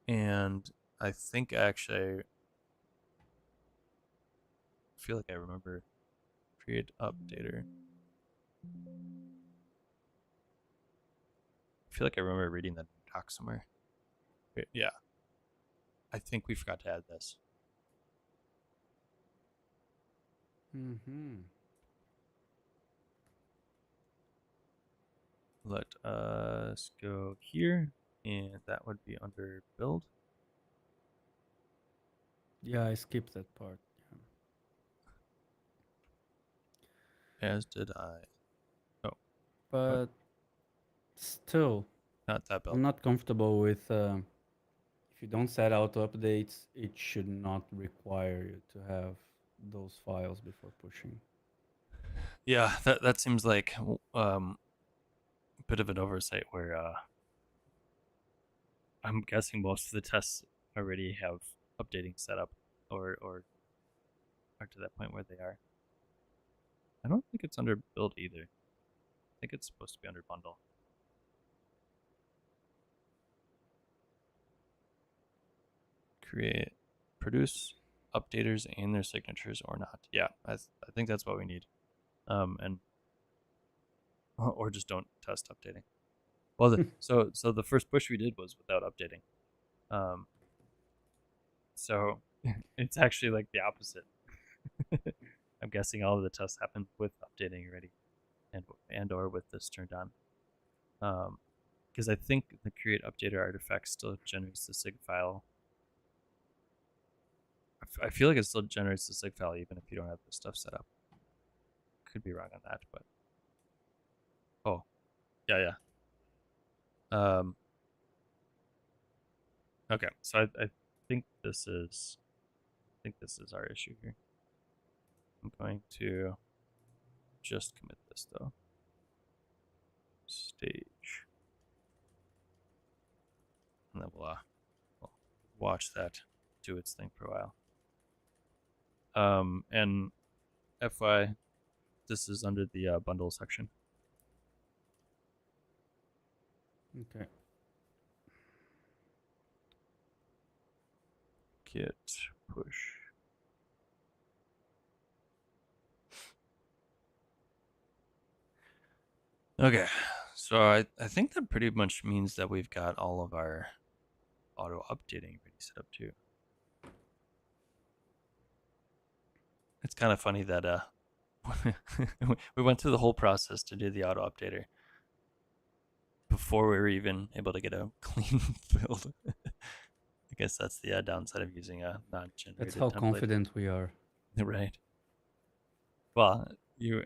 And I think actually, I feel like I remember create updater. I feel like I remember reading that doc somewhere. Yeah, I think we forgot to add this.
Mm-hmm.
Let us go here, and that would be under build.
Yeah, I skipped that part. Yeah.
As did I. Oh,
But still,
not that build.
I'm not comfortable with. If you don't set auto updates, it should not require you to have those files before pushing.
Yeah, that seems like a bit of an oversight where I'm guessing most of the tests already have updating set up or are to that point where they are. I don't think it's under build either. I think it's supposed to be under bundle. Create, produce updaters and their signatures or not. Yeah, I think that's what we need. And or just don't test updating. Well, so the first push we did was without updating. So it's actually like the opposite. I'm guessing all of the tests happened with updating already, and or with this turned on. Because I think the create updater artifact still generates the sig file. I feel like it still generates the sig file even if you don't have this stuff set up. Could be wrong on that, but oh, yeah. Okay, so I think this is our issue here. I'm going to just commit this though. Stage, and then we'll watch that do its thing for a while. And FY, this is under the bundle section.
Okay.
Git push. Okay, so I think that pretty much means that we've got all of our auto updating already set up too. It's kind of funny that we went through the whole process to do the auto updater before we were even able to get a clean build. I guess that's the downside of using a non-generated
That's how
template.
confident we are.
Right. Well, you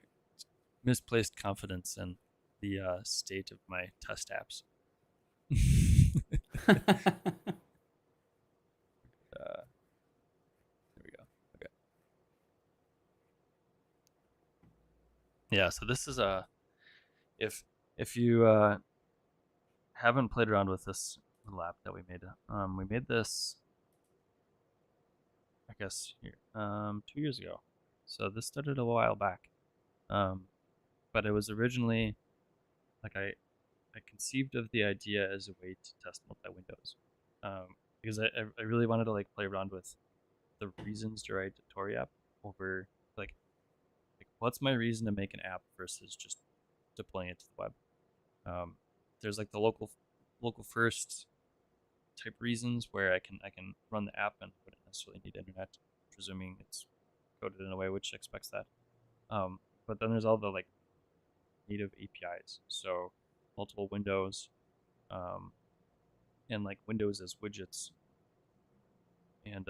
misplaced confidence in the state of my test apps. There we go. Okay. Yeah. So this is if you haven't played around with this little app that we made this, I guess, here 2 years ago. So this started a while back, but it was originally like I conceived of the idea as a way to test multi-windows, because I really wanted to like play around with the reasons to write a Tauri app over like what's my reason to make an app versus just deploying it to the web. There's like the local first type reasons where I can run the app and wouldn't necessarily need internet, presuming it's coded in a way which expects that. But then there's all the like native APIs, so multiple windows, and like windows as widgets, and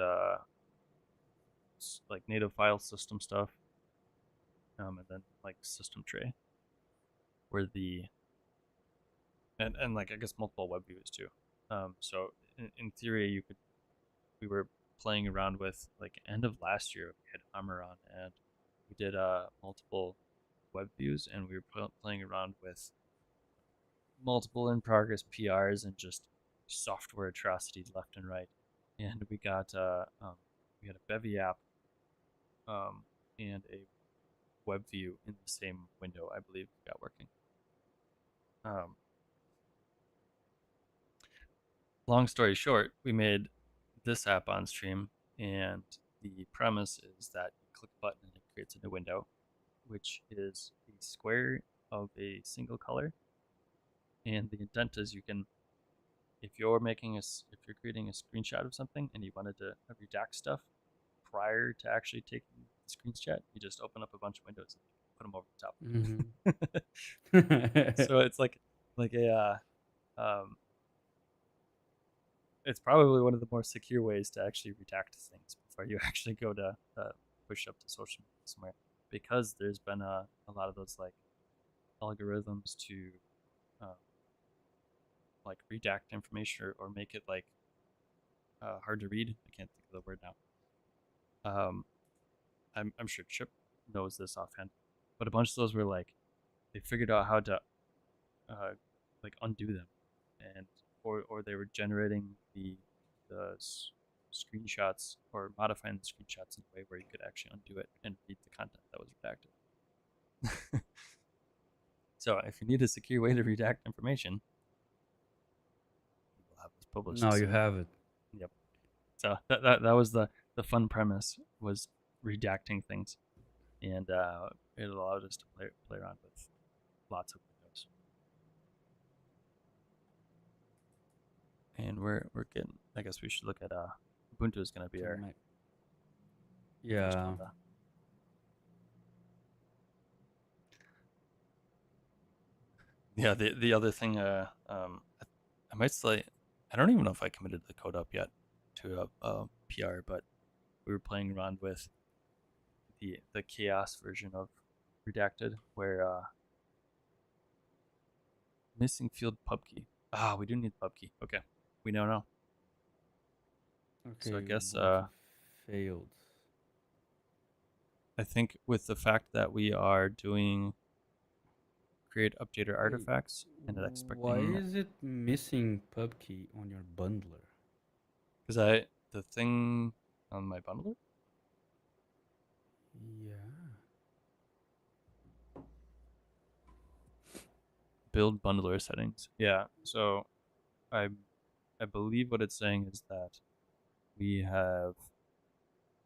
like native file system stuff, and then like system tray, where the and like I guess multiple web views too. So in theory, we were playing around with like end of last year. We had Hammer on, and we did multiple web views, and we were playing around with multiple in progress PRs and just software atrocities left and right. And we got we had a Bevy app, and a web view in the same window, I believe, got working. Long story short, we made this app on stream, and the premise is that you click a button and it creates a new window, which is a square of a single color. And the intent is you can, if you're creating a screenshot of something and you wanted to redact stuff prior to actually taking the screenshot, you just open up a bunch of windows and put them over the top.
Mm-hmm.
So it's like a it's probably one of the more secure ways to actually redact things before you actually go to push up to social media somewhere, because there's been a lot of those like algorithms to like redact information or make it like hard to read. I can't think of the word now. I'm sure Chip knows this offhand, but a bunch of those were like they figured out how to like undo them, and or they were generating the screenshots or modifying the screenshots in a way where you could actually undo it and read the content that was redacted. So if you need a secure way to redact information, we'll have this published.
Now you have it.
Yep. So that was the fun premise, was redacting things, and it allowed us to play around with lots of windows. And we're getting. I guess we should look at Ubuntu is going to be our
Yeah.
Yeah, the other thing, I might say, I don't even know if I committed the code up yet to a PR, but we were playing around with the chaos version of redacted, where missing field pub key. Ah, we do need pub key. Okay, we now know. So I
Okay,
guess
Ubuntu failed.
I think with the fact that we are doing create updater
Wait,
artifacts and
why
expecting,
is it missing pub key on your bundler?
because the thing on my bundler
Yeah.
build bundler settings. Yeah, so I I believe what it's saying is that we have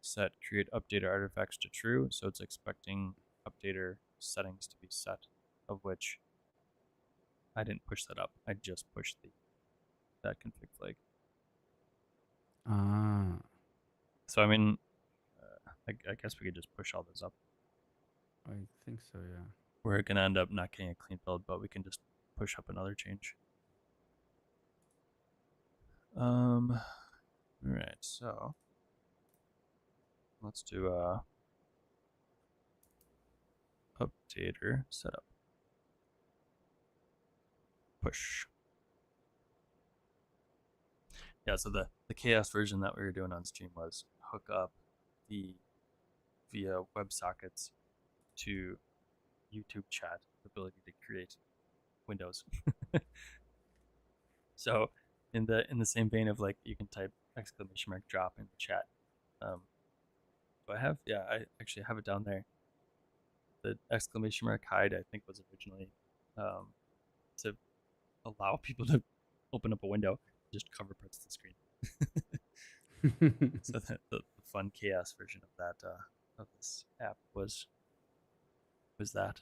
set create updater artifacts to true, so it's expecting updater settings to be set, of which I didn't push that up. I just pushed that config flag.
Ah,
So I mean, I guess we could just push all those up.
I think so, yeah.
We're gonna end up not getting a clean build, but we can just push up another change. All right, so let's do updater setup. Push. Yeah, so the chaos version that we were doing on stream was hook up the via WebSockets to YouTube chat ability to create windows. So in the same vein of like you can type exclamation mark drop in the chat. Um, do I have? Yeah, I actually have it down there. The exclamation mark hide I think was originally um, to allow people to open up a window, just cover parts of the screen. So that the fun chaos version of that of this app was that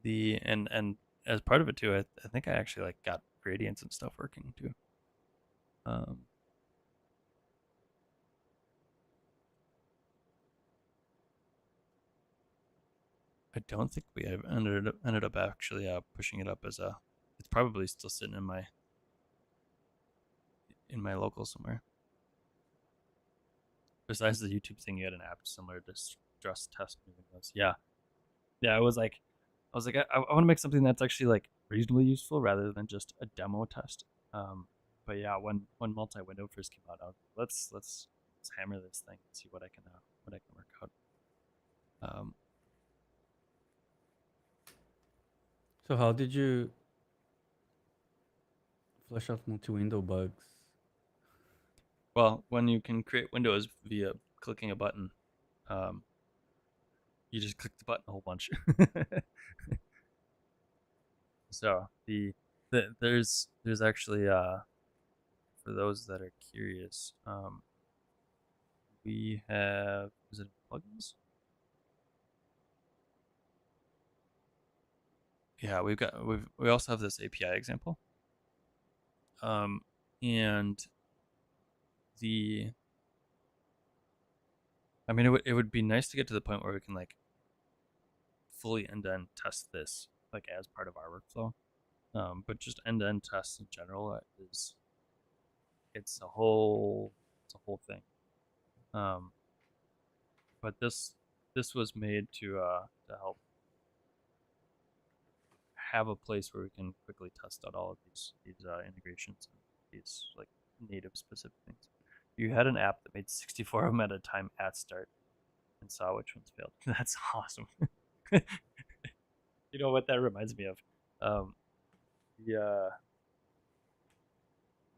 the and as part of it too, I think I actually like got gradients and stuff working too. Um, I don't think we have ended up actually pushing it up as a. It's probably still sitting in my local somewhere. Besides the YouTube thing, you had an app similar to stress test new windows. Yeah, yeah. I was like, I want to make something that's actually like reasonably useful rather than just a demo test. But yeah, when multi window first came out, I was like, let's hammer this thing and see what I can work out. Um,
So how did you flush out multi-window bugs?
well, when you can create windows via clicking a button, um, you just click the button a whole bunch. So there's actually for those that are curious, we have is it plugins? Yeah, we also have this API example. And the I mean it would be nice to get to the point where we can like fully end to end test this like as part of our workflow. But just end to end tests in general is it's a whole thing. Um, but this was made to help have a place where we can quickly test out all of these integrations and these like native specific things. You had an app that made 64 of them at a time at start and saw which ones failed. That's awesome. You know what that reminds me of? Um,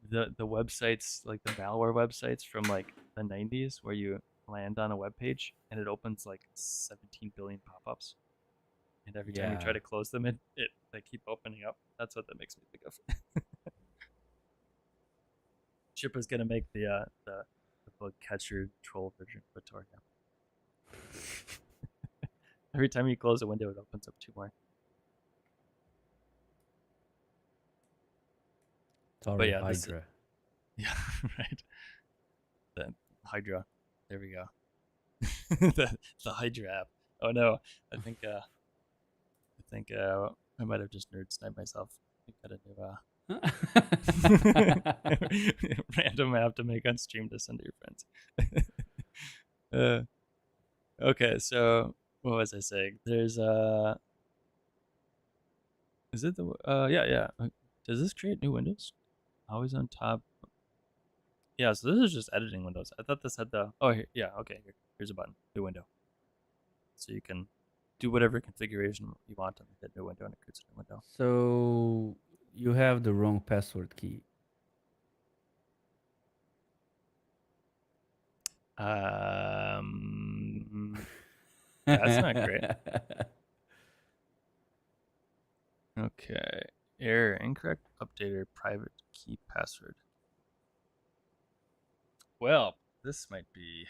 the the websites like the malware websites from like the 90s where you land on a web page and it opens like 17 billion pop-ups and every time you try
Yeah.
to close them it they keep opening up. That's what that makes me think of. Chip is gonna make the bug catcher troll version of Tauri. Every time you close a window, it opens up two more. But
Tauri
yeah, this
Hydra.
yeah right. The Hydra. There we go. the Hydra app. Oh no, I think I might have just nerd sniped myself. I got a new random app to make on stream to send to your friends. uh, okay, so what was I saying? There's is it the yeah. Does this create new windows? Always on top. Yeah, so this is just editing windows. I thought this had the yeah, okay, here's a button, new window. So you can do whatever configuration you want on the new window and it creates a new window.
So you have the wrong password key.
That's not great. Okay. Error, incorrect updated private key password. Well, this might be,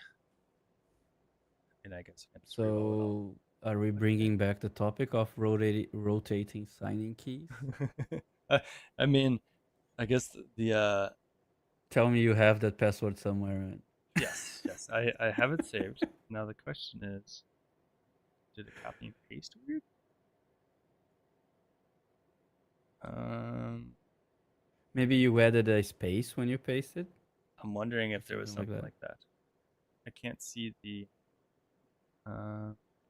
and I guess I can just re-roll it all.
So are we bringing back the topic of rotating signing keys?
I mean, I guess
Tell me you have that password somewhere.
yes, I have it saved. Now the question is, did it copy and paste weird? Um,
Maybe you added a space when you pasted?
I'm wondering if there was
Something
something
like that.
like that. I can't see the.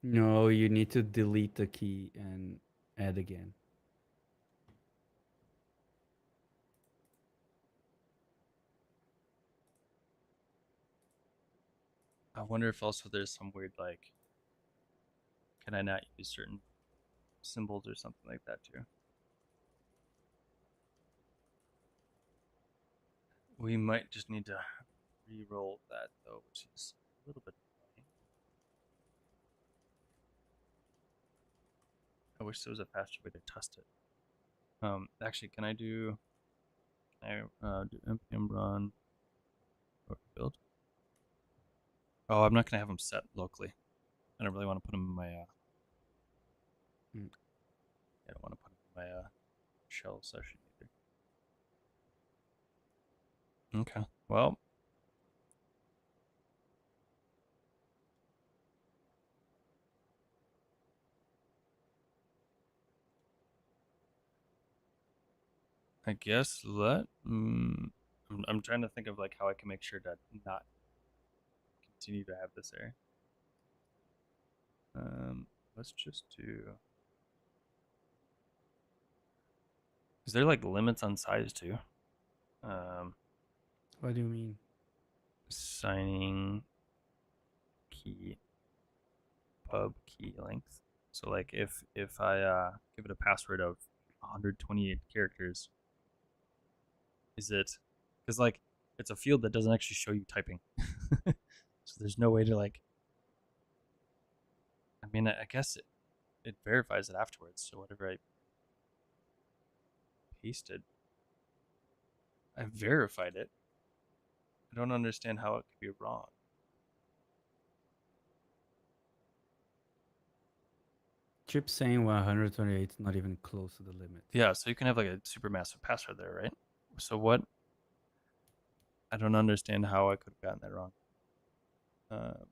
No, you need to delete the key and add again.
I wonder if also there's some weird like, can I not use certain symbols or something like that too? We might just need to re-roll that though, which is a little bit annoying. I wish there was a faster way to test it. Actually, can I do npm run or build? Oh, I'm not gonna have them set locally. I don't really want to put them in my.
Mm.
I don't want to put them in my shell session either. Okay. Well, I guess I'm trying to think of like how I can make sure to not continue to have this error. Let's just do. Is there like limits on size too? Um,
What do you mean?
signing key pub key length. So like if I give it a password of 128 characters, is it because like it's a field that doesn't actually show you typing, so there's no way to like. I mean, I guess it verifies it afterwards. So whatever I pasted, I verified it. I don't understand how it could be wrong.
Chip saying 128 is not even close to the limit.
Yeah, so you can have like a super massive password there, right? So what? I don't understand how I could have gotten that wrong. Um,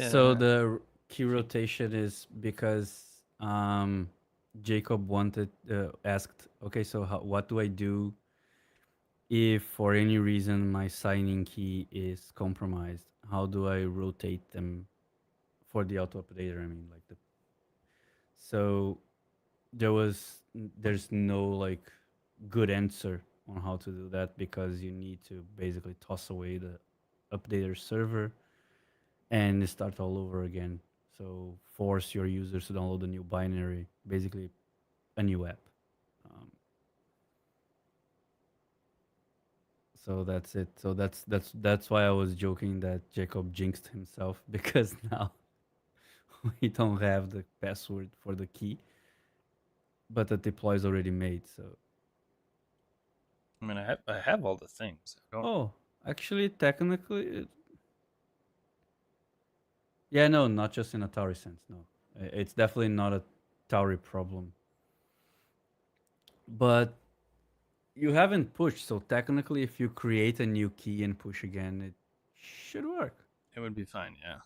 So
yeah.
the key rotation is because Jacob asked, okay, so what do I do if for any reason my signing key is compromised? How do I rotate them for the auto updater? I mean, like so there's no like good answer on how to do that because you need to basically toss away the updater server and start all over again. So force your users to download a new binary, basically a new app. Um, so that's it. So that's why I was joking that Jacob jinxed himself because now we don't have the password for the key, but the deploy is already made. So
I mean, I have all the things. I don't.
oh, actually, technically, yeah, no, not just in a Tauri sense. No, it's definitely not a Tauri problem. But you haven't pushed, so technically, if you create a new key and push again, it should work.
It would be fine, yeah.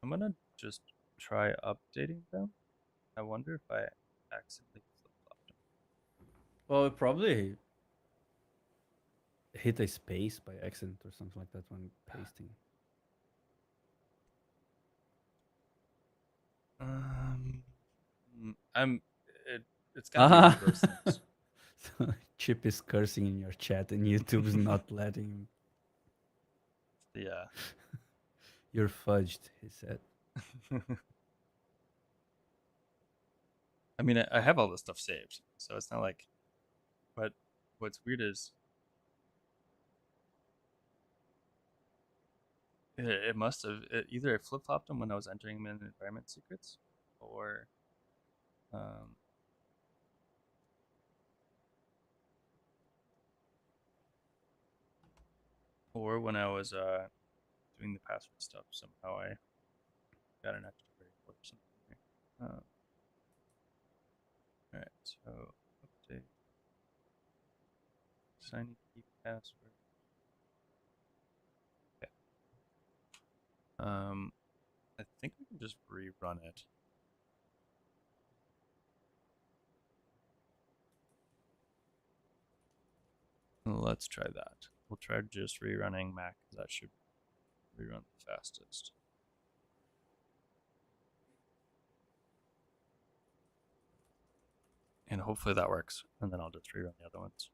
I'm gonna just try updating them. I wonder if I accidentally flip-flopped them.
Well, it probably hit a space by accident or something like that when pasting.
I'm. It's got to be one of those things.
So Chip is cursing in your chat and YouTube's not letting him.
Yeah.
You're fudged, he said.
I mean, I have all this stuff saved, so it's not like. But what's weird is it must have either I flip flopped them when I was entering them in environment secrets, or um, when I was doing the password stuff. Somehow I got an extra variable or something. All right, so update signing key password. Okay. I think we can just rerun it. Let's try that. We'll try just rerunning Mac. That should rerun the fastest. And hopefully that works. And then I'll just rerun the other ones.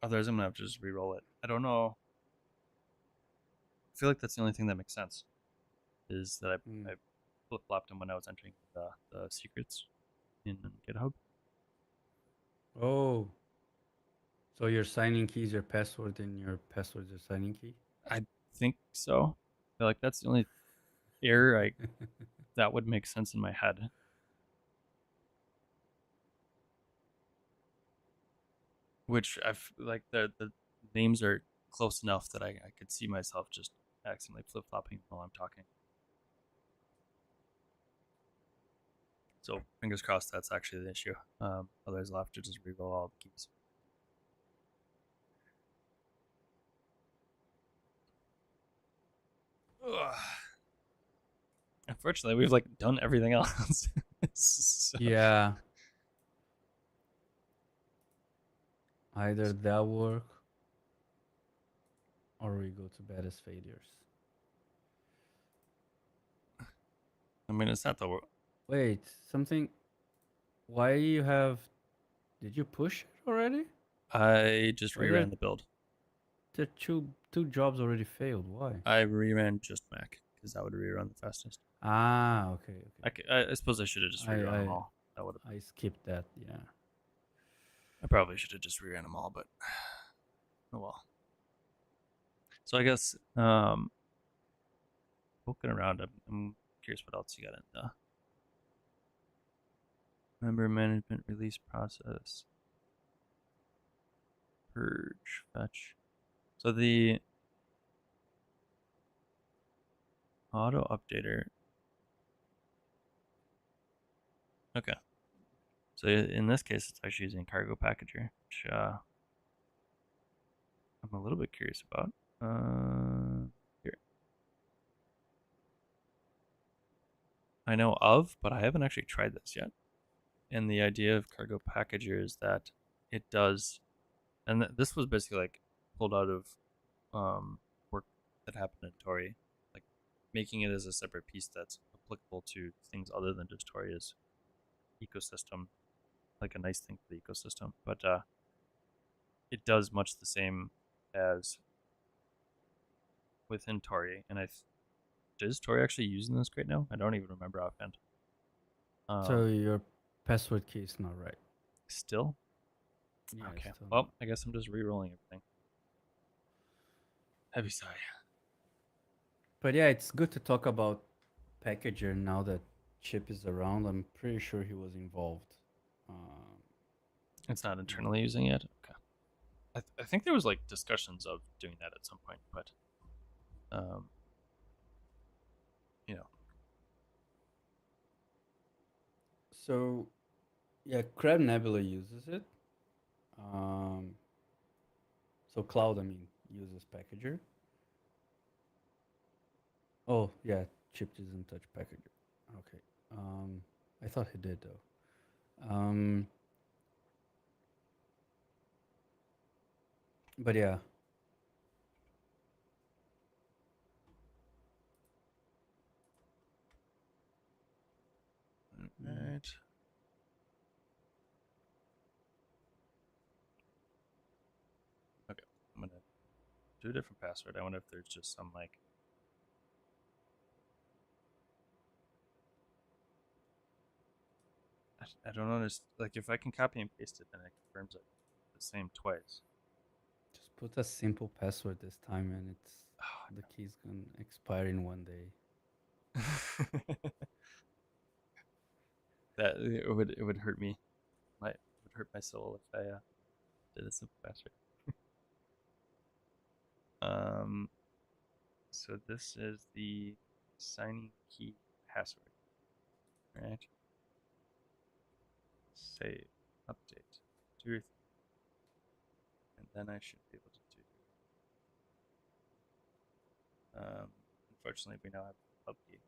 Otherwise, I'm going to have to just re-roll it. I don't know. I feel like that's the only thing that makes sense. Is that I flip-flopped them when I was entering the secrets in GitHub.
Oh. So your signing key is your password and your password is your signing key?
I think so. I feel like that's the only error that would make sense in my head. Which I've like the names are close enough that I could see myself just accidentally flip-flopping while I'm talking. So fingers crossed that's actually the issue. Otherwise I'll have to just re-roll all the keys. Ugh. Unfortunately, we've like done everything else. So.
Yeah. Either that work or we go to bed as failures.
I mean, it's not the world.
Wait, something. Why you have? Did you push it already?
I just
Why
reran the build.
the two jobs already failed? Why?
I reran just Mac because that would rerun the fastest.
Ah, okay.
I suppose I should have just rerun them all. That would have.
I skipped that. Yeah.
I probably should have just reran them all, but oh well. So I guess poking around, I'm curious what else you got in the member management release process. Purge, fetch. So the auto updater. Okay. So in this case, it's actually using cargo packager, which I'm a little bit curious about. Here. I know of, but I haven't actually tried this yet. And the idea of cargo packager is that it does, and this was basically like pulled out of work that happened in Tauri, like making it as a separate piece that's applicable to things other than just Tauri's ecosystem, like a nice thing for the ecosystem. But it does much the same as within Tauri, and is Tauri actually using this right now? I don't even remember offhand.
So your password key is not right.
Still?
Yeah,
okay.
still
Well,
not.
I guess I'm just re-rolling everything. Heavy sigh.
But yeah, it's good to talk about Packager now that Chip is around. I'm pretty sure he was involved.
It's not internally using it? Okay. I think there was like discussions of doing that at some point, but you know.
So yeah, CrabNebula uses it. Um, so Cloud, I mean, uses Packager. Oh yeah, Chip doesn't touch Packager. Okay. I thought he did though. But yeah.
All right. Okay. I'm gonna do a different password. I wonder if there's just some like. I don't understand. Like if I can copy and paste it, then it confirms it the same twice.
Just put a simple password this time, and it's the
Oh,
key's gonna expire in one day.
no. That it would hurt me. It would hurt my soul if I did a simple password. Um. So this is the signing key password, right? Save, update, do your thing, and then I should be able to do. Unfortunately, we now have pub key.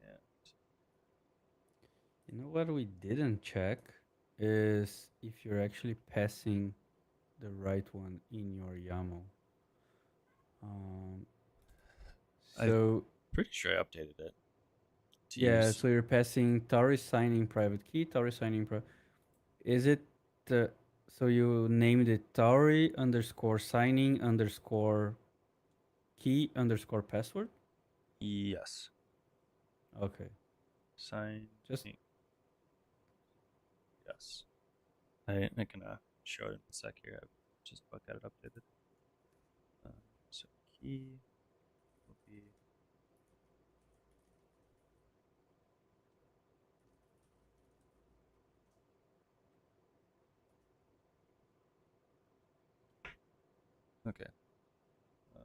Yeah.
You know what we didn't check is if you're actually passing the right one in your YAML. Um,
I'm
so
pretty sure I updated it to
yeah,
use.
so you're passing Tauri signing private key, Tauri signing Is it so you named it Tauri underscore signing underscore key underscore password?
Yes.
Okay.
Signing.
Just
Yes. I can show it in a sec here. I've just about got it updated. So key will be okay. Uh,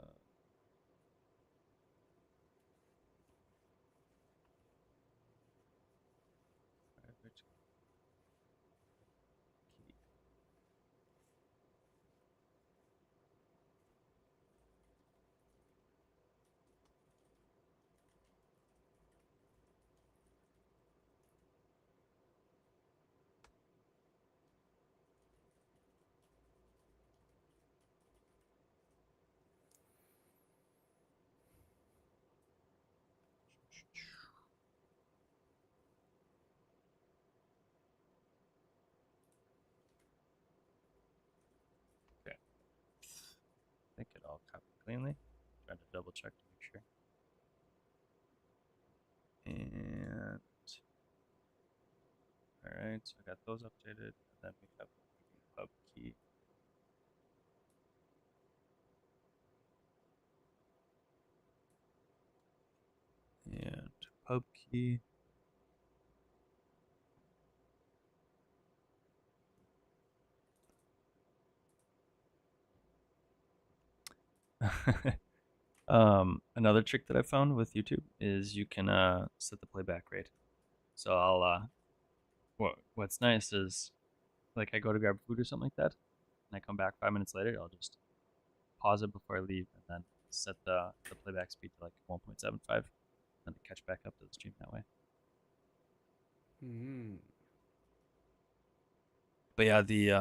private key. Okay. I think it all copied cleanly. Trying to double check to make sure. And all right, so I got those updated, and then we have the pub key. And pub key. Another trick that I found with YouTube is you can set the playback rate. So I'll what's nice is like I go to grab food or something like that, and I come back 5 minutes later. I'll just pause it before I leave, and then set the playback speed to like 1.75, and catch back up to the stream that way.
mm,
But yeah, the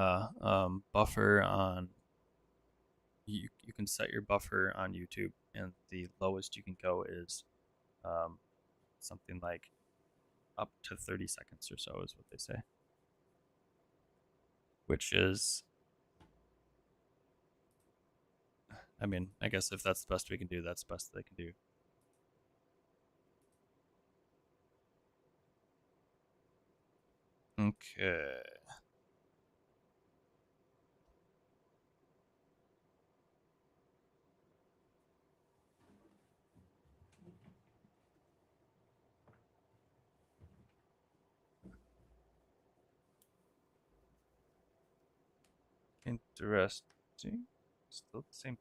buffer on you can set your buffer on YouTube, and the lowest you can go is um, something like up to 30 seconds or so is what they say, which is, I mean, I guess if that's the best we can do, that's the best they can do. Okay. Interesting. Still the same.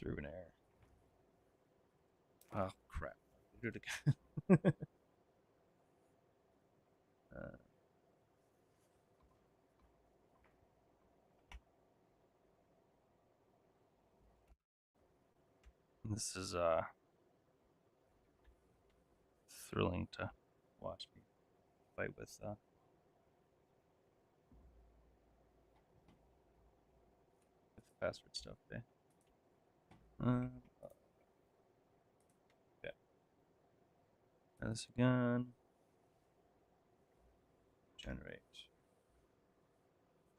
through an error. Oh crap! Do it again. uh, this is thrilling to watch me fight with password stuff. Okay. Uh, okay. Try this again. Generate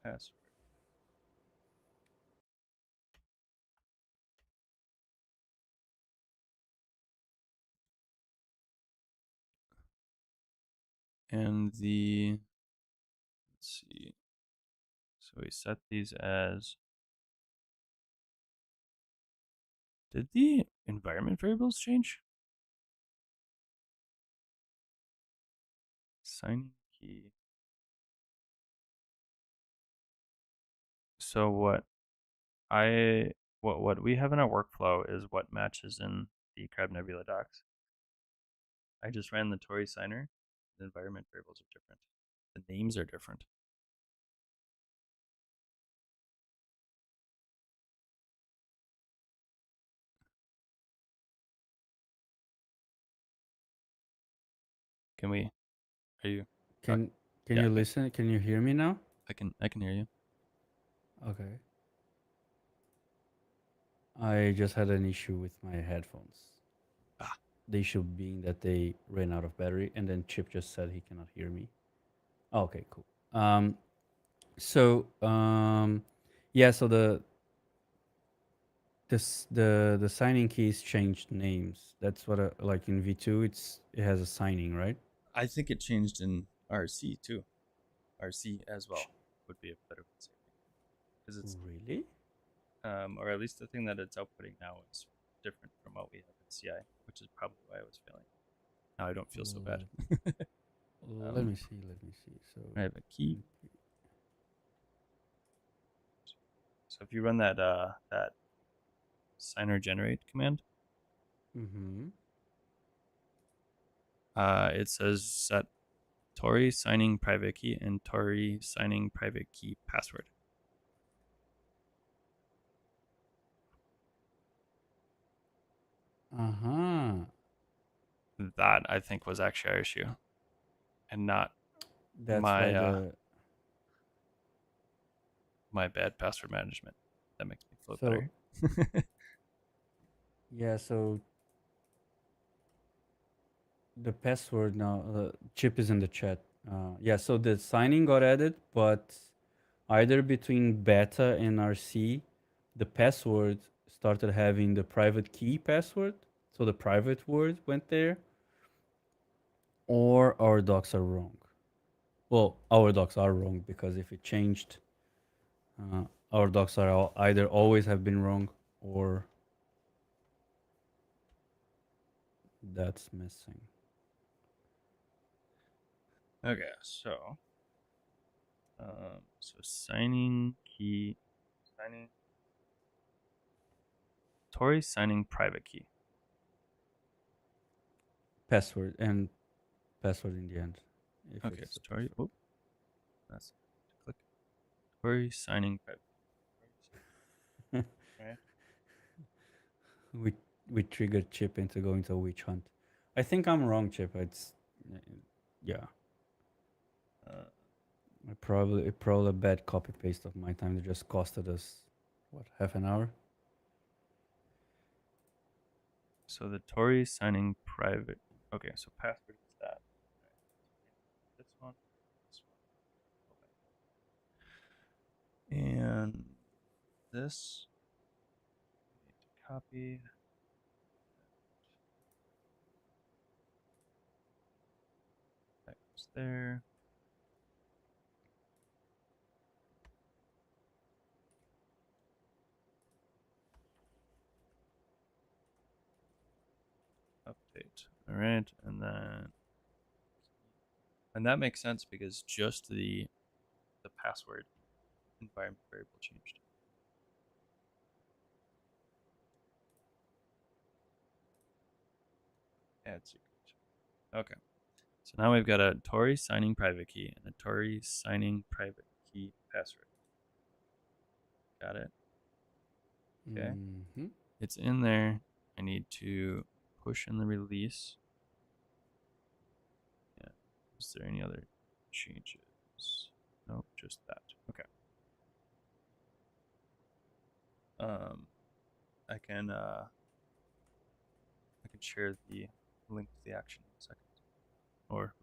password. And let's see. So we set these as, did the environment variables change? Signing key. So what we have in our workflow is what matches in the CrabNebula docs. I just ran the Tauri signer. The environment variables are different. The names are different. Can we? Are you?
Can
Yeah,
you listen? Can you hear me now?
I can hear you.
Okay. I just had an issue with my headphones.
Ah,
The issue being that they ran out of battery, and then Chip just said he cannot hear me. Oh, okay, cool. So yeah, so the signing keys changed names. That's what like in V2 it has a signing, right?
I think it changed in RC too. RC as well would be a better way to say it, because it's
Really?
or at least the thing that it's outputting now is different from what we have in CI, which is probably why I was failing. Now I don't feel so bad.
Let me see. Let me see. So
I have a key. So if you run that signer generate command,
mm-hmm.
it says set Tauri signing private key and Tauri signing private key password.
Uh-huh.
That I think was actually our issue, and not
That's why
my
the
my bad password management. That makes me feel
so
better.
yeah, so the password now Chip is in the chat. Yeah, so the signing got added, but either between beta and RC, the password started having the private key password, so the private word went there, or our docs are wrong. Well, our docs are wrong because if it changed, our docs are either always have been wrong or that's missing.
Okay, so signing key, signing Tauri signing private key.
Password and password in the end, if
Okay,
it's
it's
the
Tauri.
password.
Oh, that's click. Tauri signing private. Right.
we we triggered Chip into going to a witch hunt. I think I'm wrong, Chip. It's yeah.
Uh,
Probably a bad copy paste of my time that just costed us what, half an hour.
so the Tauri signing private. Okay, so password is that. Right. This one. This one. Okay. And this we need to copy. That goes there. Update. All right, and that makes sense because just the password environment variable changed. Add secret. Okay. So now we've got a Tauri signing private key and a Tauri signing private key password. Got it. Okay.
Mm-hmm.
It's in there. I need to push in the release. Yeah. Is there any other changes? Nope, just that. Okay. I can share the link to the action in a second. Or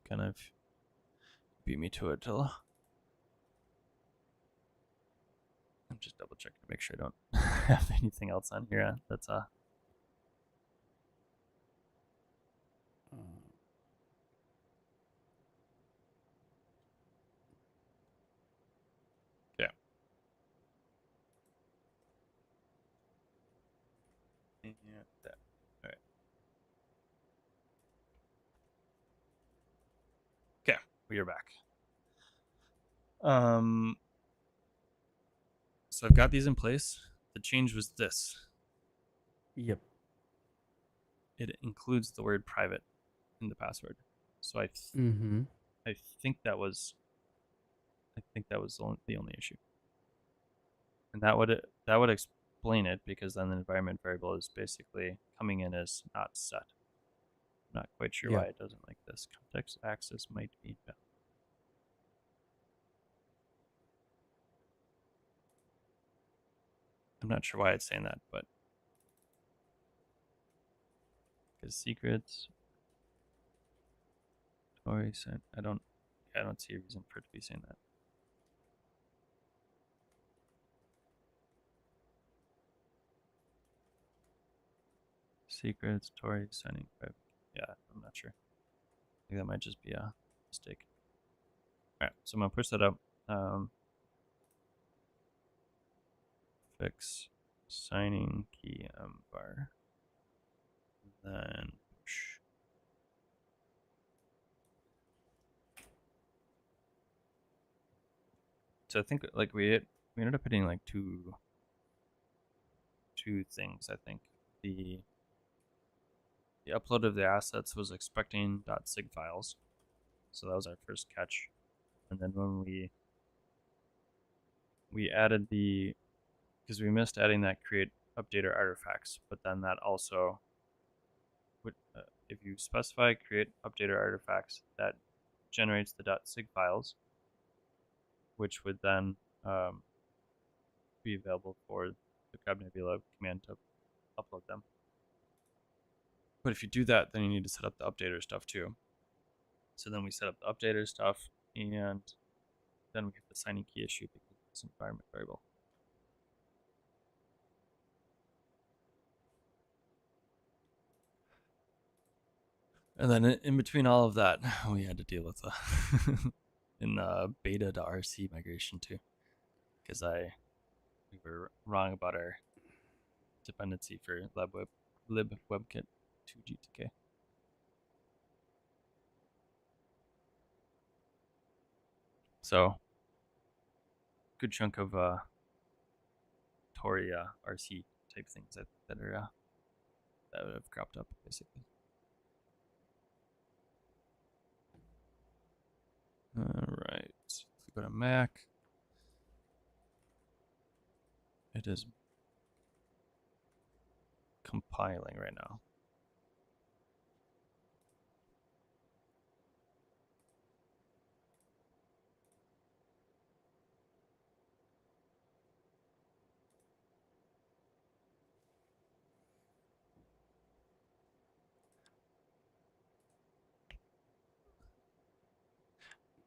kind of beat me to it till I'm just double checking to make sure I don't have anything else on here that's yeah. And that. All right. Okay, we are back. So I've got these in place. The change was this.
Yep.
It includes the word private in the password. So
Mm-hmm.
I think that was the only issue, and that would explain it, because then the environment variable is basically coming in as not set. I'm not quite sure why
Yeah.
it doesn't like this. Context access might be valid. I'm not sure why it's saying that, but because secrets, Tauri sent. I don't see a reason for it to be saying that. Secrets, Tauri signing private. Yeah, I'm not sure. I think that might just be a mistake. All right, so I'm gonna push that up. Fix signing key bar. Then push. So I think like we ended up hitting like two things. I think the upload of the assets was expecting .sig files, so that was our first catch. And then when we added the, because we missed adding that create updater artifacts, but then that also would, if you specify create updater artifacts, that generates the .sig files, which would then be available for the CrabNebula command to upload them. But if you do that, then you need to set up the updater stuff too. So then we set up the updater stuff, and then we have the signing key issue because of this environment variable. And then in between all of that, we had to deal with in beta to RC migration too, because we were wrong about our dependency for libwebkit to GTK. So good chunk of Tauri RC type things that would have cropped up basically. All right, if we go to Mac, it is compiling right now.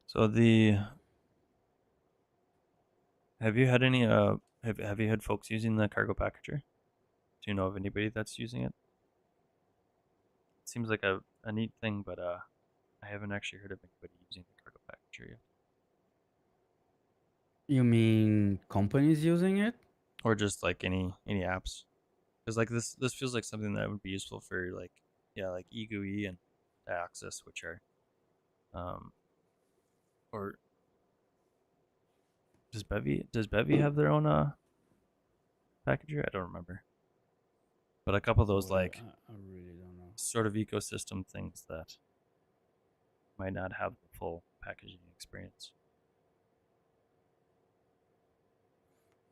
So have you had any have you had folks using the cargo packager? Do you know of anybody that's using it? It seems like a neat thing, but I haven't actually heard of anybody using the cargo packager yet.
You mean companies using it?
Or just like any apps. Because like this feels like something that would be useful for like, yeah, like eGUI and Axis, which are or does Bevy have their own packager? I don't remember. but a couple of those
Oh,
like
I really don't know.
sort of ecosystem things that might not have the full packaging experience.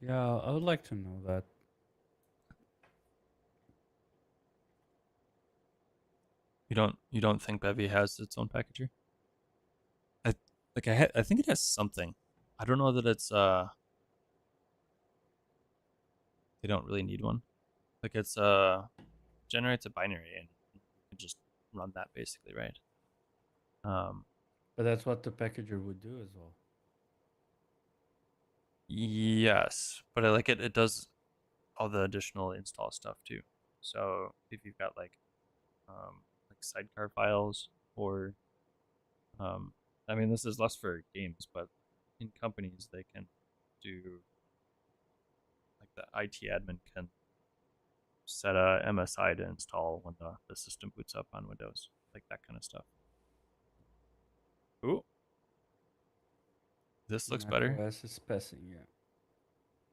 Yeah, I would like to know that.
You don't think Bevy has its own packager? I I think it has something. I don't know that it's they don't really need one. Like it's generates a binary and you can just run that basically, right? Um
But that's what the packager would do as well.
yes, but I like it does all the additional install stuff too. So if you've got like sidecar files or I mean this is less for games, but in companies they can do like the IT admin can set a MSI to install when the system boots up on Windows, like that kind of stuff. Ooh, this looks
Mac
better.
OS is passing, yeah.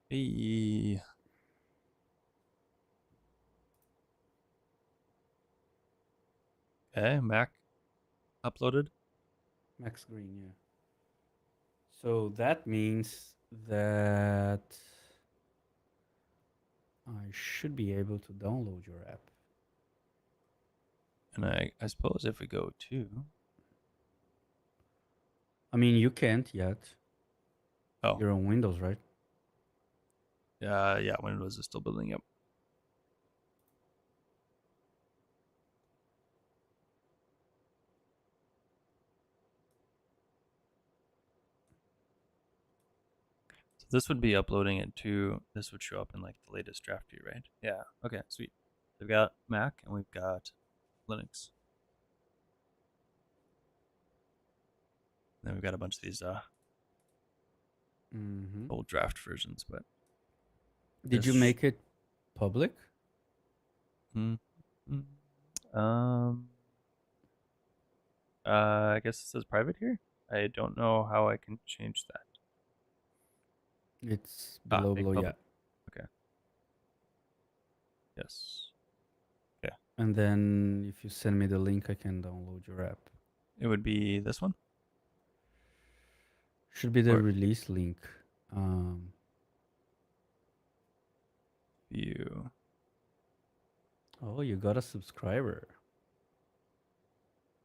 Hey, okay, Mac uploaded.
Max Green, yeah. So that means that I should be able to download your app.
And I suppose if we go to
I mean, you can't yet.
oh
You're on Windows, right?
yeah, Windows is still building up. So this would be uploading it to this would show up in like the latest draft view, right? Yeah. Okay, sweet. We've got Mac and we've got Linux. And then we've got a bunch of these
Mm-hmm.
old draft versions, but
Did you
this
make it public?
mm, mm, um I guess it says private here. I don't know how I can change that.
It's
Ah,
below,
make
yeah.
public. Okay. Yes. Okay.
And then if you send me the link, I can download your app.
It would be this one
Should be the
or
release link. Um,
view.
oh, you got a subscriber.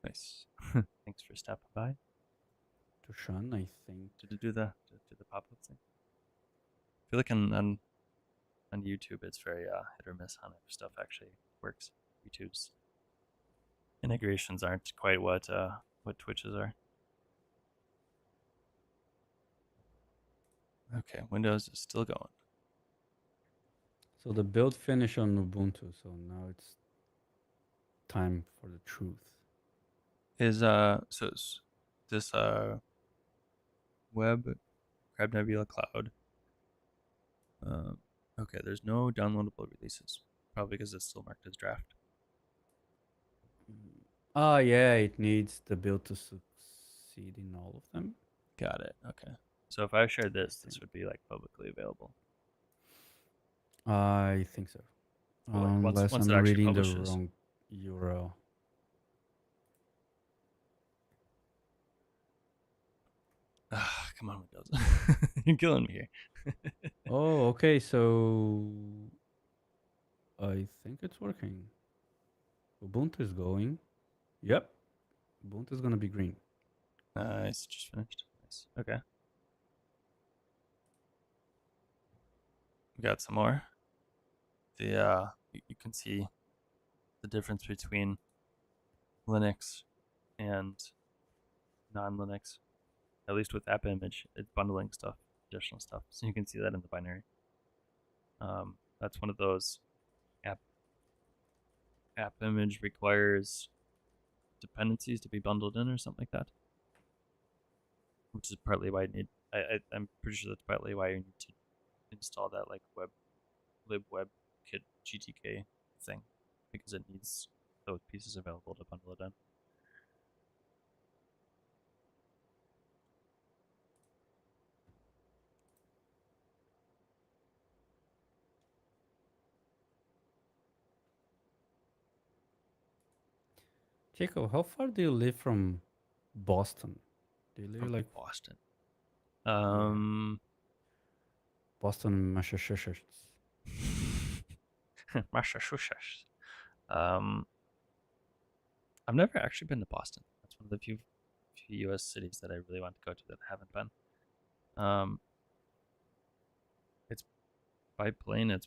Nice. Thanks for stopping by
To Sean, I think.
to do the pop up thing. I feel like on YouTube it's very hit or miss on if stuff actually works. YouTube's integrations aren't quite what Twitch's are. Okay, Windows is still going.
So the build finished on Ubuntu, so now it's time for the truth.
Is this web CrabNebula Cloud. Um, okay, there's no downloadable releases, probably because it's still marked as draft.
Ah, yeah, it needs the build to succeed in all of them.
Got it. Okay. So if I share
I
this
think.
would be like publicly available.
I think so.
Well, like
Unless
once it
I'm
actually
reading the
publishes.
wrong URL.
Ah, come on, Windows. You're killing me here.
Oh, okay. So I think it's working. Ubuntu is going. Yep. Ubuntu is gonna be green.
Nice, just finished. Nice. Okay. We got some more. You can see the difference between Linux and non-Linux. At least with app image, it's bundling stuff, additional stuff. So you can see that in the binary. That's one of those app app image requires dependencies to be bundled in or something like that, which is partly why I'm pretty sure that's partly why you need to install that like libwebkit GTK thing because it needs those pieces available to bundle it in.
Jacob, how far do you live from Boston? Do you live
from
like
Boston.
yeah,
Um,
Boston, Massachusetts?
Massachusetts. Um, I've never actually been to Boston. That's one of the few U.S. cities that I really want to go to that I haven't been. Um, it's by plane. It's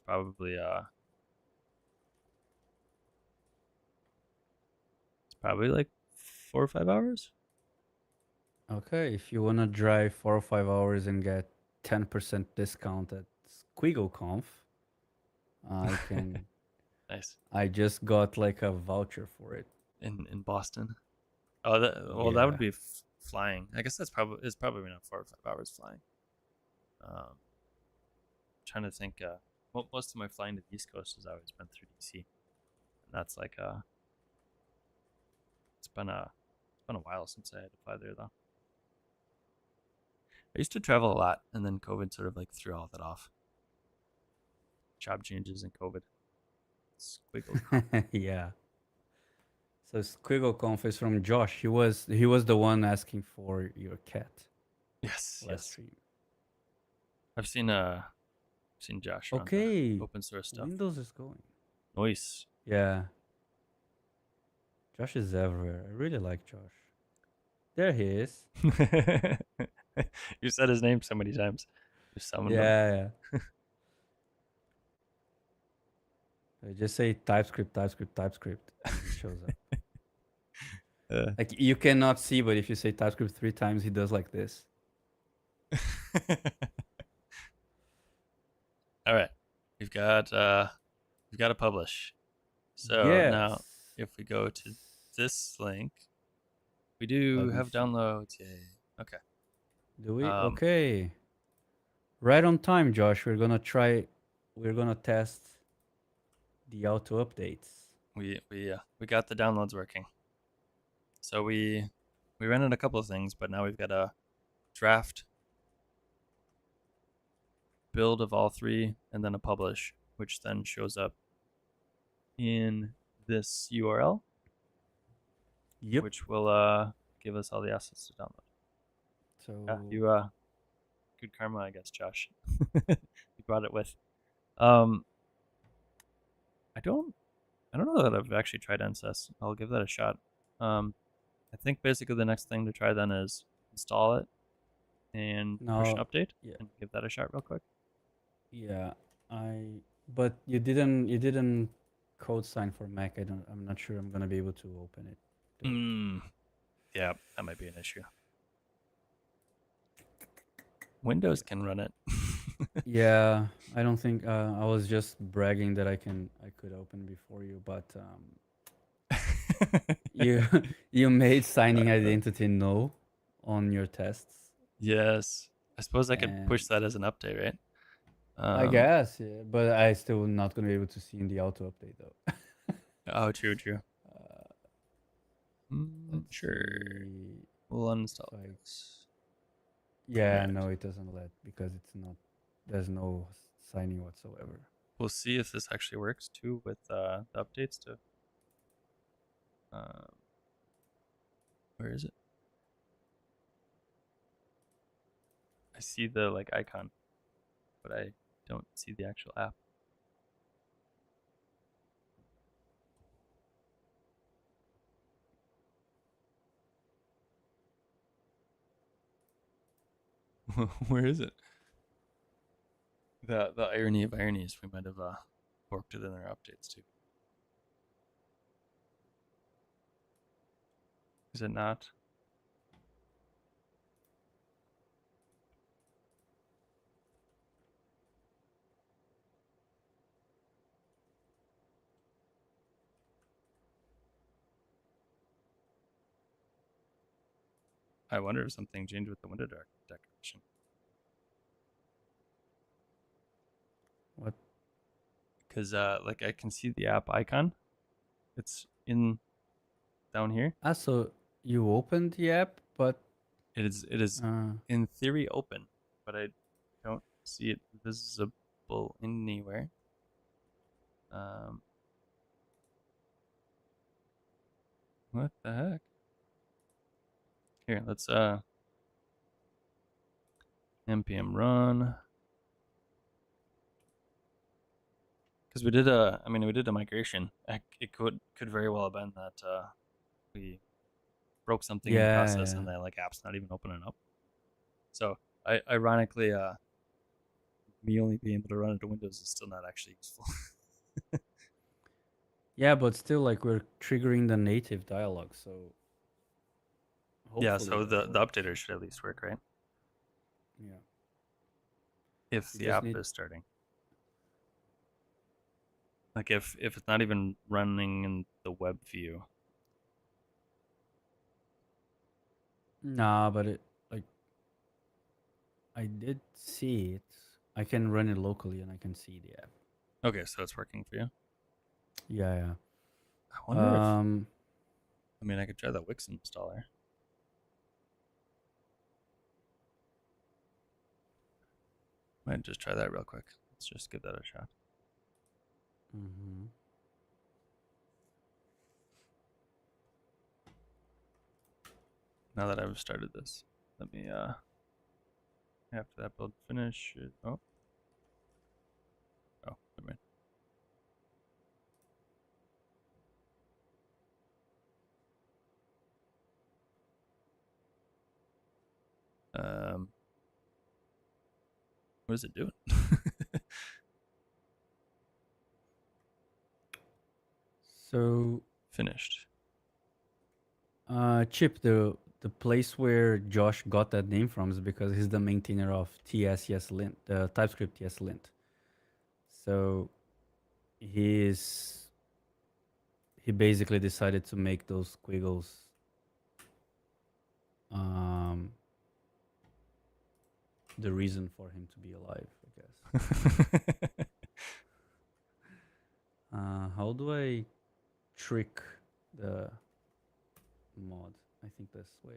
probably like 4 or 5 hours.
Okay, if you wanna drive 4 or 5 hours and get 10% discount at SquiggleConf, I can.
Nice
I just got like a voucher for it.
in Boston. Oh, that would
Yeah.
be flying. I guess it's probably not 4 or 5 hours flying. Trying to think. Well, most of my flying to the East Coast has always been through DC, and that's like it's been a while since I had to fly there though. I used to travel a lot, and then COVID sort of like threw all that off. Job changes and COVID. Squiggle con.
Yeah. So SquiggleConf is from Josh. He was the one asking for your cat
Yes,
last
yes.
stream.
I've seen Josh around the
Okay,
open source stuff.
Windows is going.
Noise.
Yeah, Josh is everywhere. I really like Josh. There he is.
You said his name so many times. You summoned him.
Yeah, yeah. I just say TypeScript, TypeScript, TypeScript, and he shows up.
Uh,
Like you cannot see, but if you say TypeScript 3 times, he does like this.
All right, we've got to publish. So now,
Yes.
if we go to this link, we
Let
do
me
have
see.
downloads. Yay. Okay.
Do we?
Um,
Okay. Right on time, Josh. We're gonna test the auto updates.
we got the downloads working. So we rented a couple of things, but now we've got a draft build of all three and then a publish, which then shows up in this URL,
Yep.
which will give us all the assets to download. Yeah,
So
you good karma, I guess, Josh. You brought it with. Um, I don't know that I've actually tried NSS. I'll give that a shot. I think basically the next thing to try then is install it and push an
now,
update
yeah,
and give that a shot real quick.
yeah. I but you didn't code sign for Mac. I'm not sure I'm gonna be able to open it. Do it.
Yeah, that might be an issue. Windows can run it.
Yeah, I don't think I was just bragging that I could open before you, but you you made signing identity no on your tests,
Yes, I suppose I could push
and
that as an update, right?
I
Um,
guess yeah, but I still not gonna be able to see in the auto update though.
oh, true, true.
uh, let's
Sure,
see
we'll uninstall
if I
this.
yeah
Command.
no it doesn't let because it's not there's no signing whatsoever.
We'll see if this actually works too with the updates to. Um, where is it? I see the like icon, but I don't see the actual app. Where is it? The irony of ironies, we might have worked it in our updates too. Is it not? I wonder if something changed with the window decoration.
What?
Because like I can see the app icon. It's in down here.
Ah, so you opened the app, but
It is
uh,
in theory open, but I don't see it visible anywhere. Um, What the heck? Here, let's npm run. Because we did a migration. It could very well have been that we broke something in the process
Yeah.
and the app's not even opening up. So ironically, me only being able to run it to Windows is still not actually useful.
Yeah, but still, like, we're triggering the native dialog, so
Yeah,
hopefully
so
that
the
works.
updater should at least work, right?
Yeah.
If
We
the
just
app
need.
is starting. Like if it's not even running in the web view.
Nah, but like, I did see it. I can run it locally and I can see the app.
Okay, so it's working for you.
Yeah,
I wonder if
yeah.
I could try the Wix installer. Might just try that real quick. Let's just give that a shot.
Mm-hmm.
Now that I've started this, let me after that build finish. Oh, never mind. What is it doing?
So,
Finished.
Chip, the place where Josh got that name from is because he's the maintainer of TSESLint, the TypeScript TSLint. So he basically decided to make those squiggles um, the reason for him to be alive, I guess. How do I trick the mod? I think this way.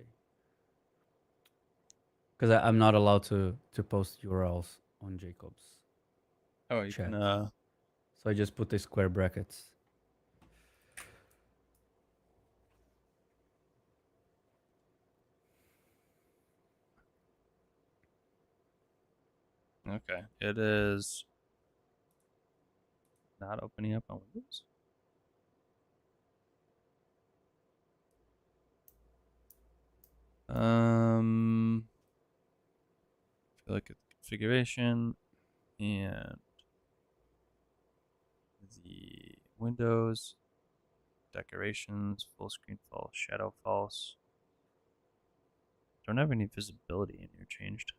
Because I'm not allowed to post URLs on Jacob's
Oh, you
chat.
can.
So I just put the square brackets.
Okay, it is not opening up on Windows. I feel like it's configuration and the Windows decorations, full screen false, shadow false. Don't have any visibility in here changed.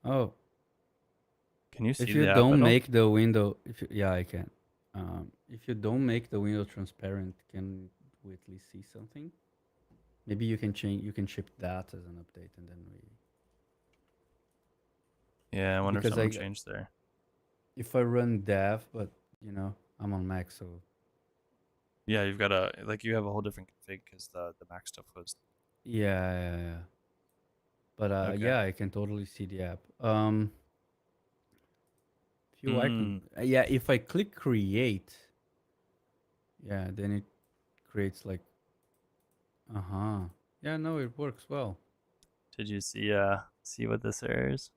Oh,
Can you see
if you
the app
don't
at all?
make the window, yeah, I can. If you don't make the window transparent, can we at least see something? Maybe you can change. You can ship that as an update, and then we.
Yeah, I wonder if
Because
something changed there.
if I run dev, but I'm on Mac, so
Yeah, you have a whole different config because the Mac stuff was
yeah. But
okay.
yeah, I can totally see the app. Few icon.
Mm.
Yeah, if I click create, yeah, then it creates like. Uh huh. Yeah, no, it works well.
Did you see what this error is?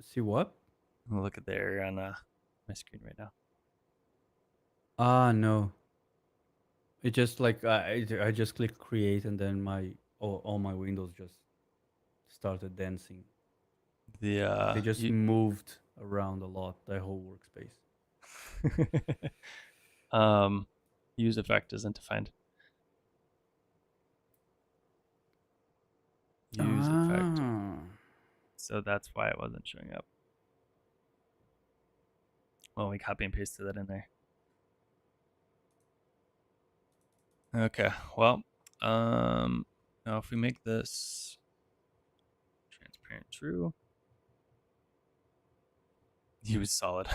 See what?
Look at the error on my screen right now.
Ah, no. It just like I just clicked create and then my all my windows just started dancing.
The
They just
you
moved around a lot, the whole workspace.
um use effect isn't defined. Use effect.
Ah.
So that's why it wasn't showing up. Well, we copy and pasted that in there. Okay. Well, now if we make this transparent true, use solid.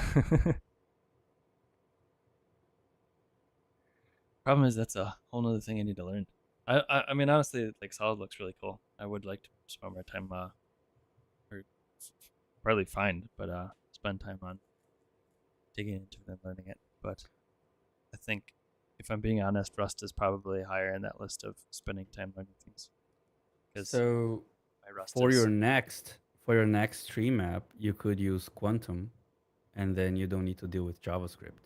Problem is that's a whole nother thing I need to learn. I mean honestly, like solid looks really cool. I would like to spend more time or partly fine, but spend time on digging into it and learning it. But I think, if I'm being honest, Rust is probably higher in that list of spending time learning things, because
So
my Rust
for
is.
your next stream app, you could use Quantum, and then you don't need to deal with JavaScript.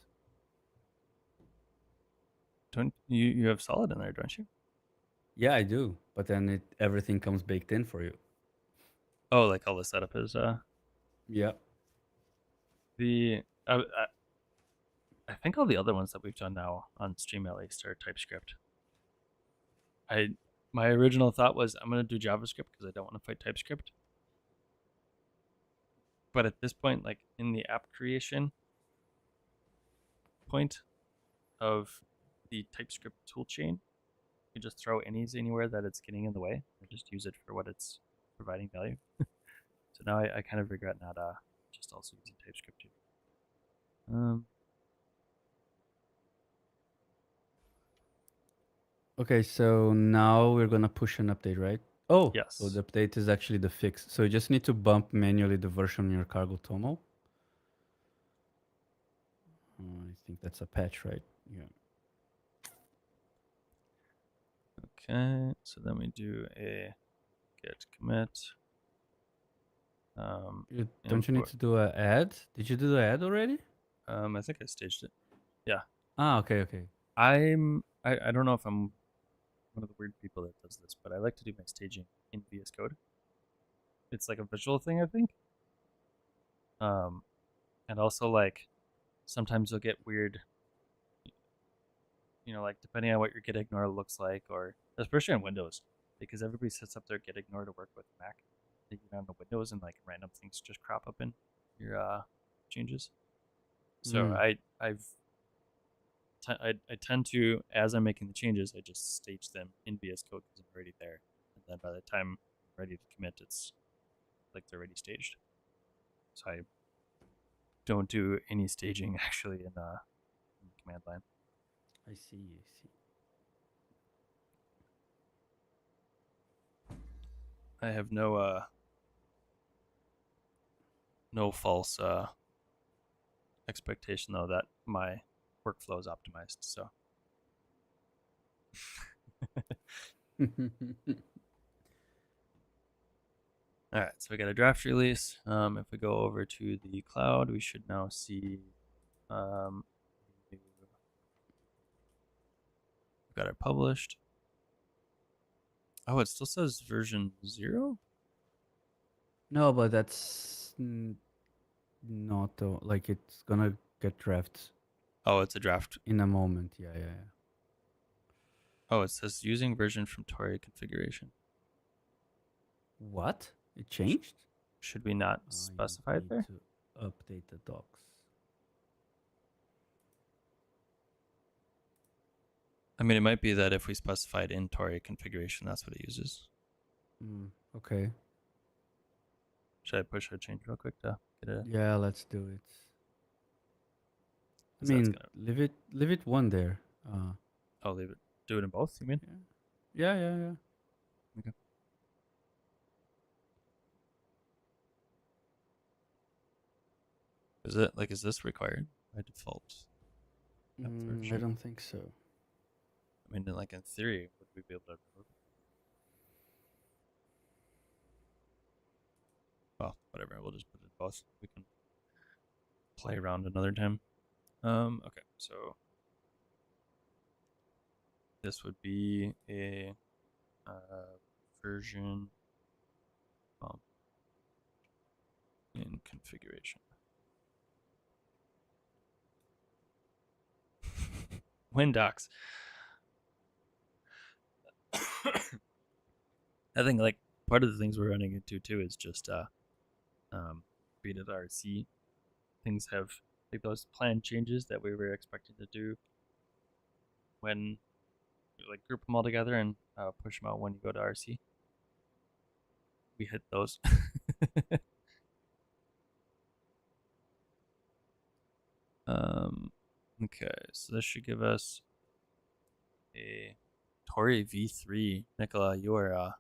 Don't you have Solid in there, don't you?
Yeah, I do, but then everything comes baked in for you.
Oh, like all the setup is
Yeah.
the I think all the other ones that we've done now on Stream at least are TypeScript. I My original thought was I'm gonna do JavaScript because I don't want to fight TypeScript. But at this point, like in the app creation point of the TypeScript toolchain, you just throw any's anywhere that it's getting in the way and just use it for what it's providing value. So now I kind of regret not just also using TypeScript too.
Okay, so now we're gonna push an update, right? Oh, so
Yes.
the update is actually the fix. So you just need to bump manually the version on your cargo tomo. I think that's a patch, right? Yeah.
Okay. So then we do a git commit.
Don't you need
Import.
to do a add? Did you do the add already?
I think I staged it. Yeah.
Ah, okay, okay.
I don't know if I'm one of the weird people that does this, but I like to do my staging in VS Code. It's like a visual thing, I think. Um, and also like sometimes you'll get weird, like depending on what your git ignore looks like, or especially on Windows, because everybody sets up their git ignore to work with Mac. They get on the Windows and like random things just crop up in your changes. So
Mm,
I tend to, as I'm making the changes, I just stage them in VS Code because I'm already there, and then by the time I'm ready to commit, it's like they're already staged. So I don't do any staging actually in the command line.
I see, I see.
I have no false expectation though that my workflow is optimized. So all right, so we got a draft release. If we go over to the cloud, we should now see we've got it published. Oh, it still says version 0.
No, but that's not like it's gonna get drafted
Oh, it's a draft.
in a moment. Yeah, yeah, yeah.
Oh, it says using version from Tauri configuration.
What? It changed?
Should we not
I
specify it
need
there?
to update the docs.
I mean, it might be that if we specify it in Tauri configuration, that's what it uses.
Okay.
Should I push a change real quick to get it?
Yeah, let's do it. I
Because that's
mean,
gonna.
leave it one there.
I'll leave it. Do it in both. You mean?
Yeah, yeah, yeah, yeah.
Okay. Is this required by default?
I don't think so.
I mean, like in theory, would we be able to remove it? Well, whatever. We'll just put it in both. We can play around another time. Okay. So this would be a version in configuration. Windocs. I think like part of the things we're running into too is just beat at RC. Things have like those planned changes that we were expecting to do when you like group them all together and push them out when you go to RC. We hit those. Okay, so this should give us a Tauri V3. Nicola, you are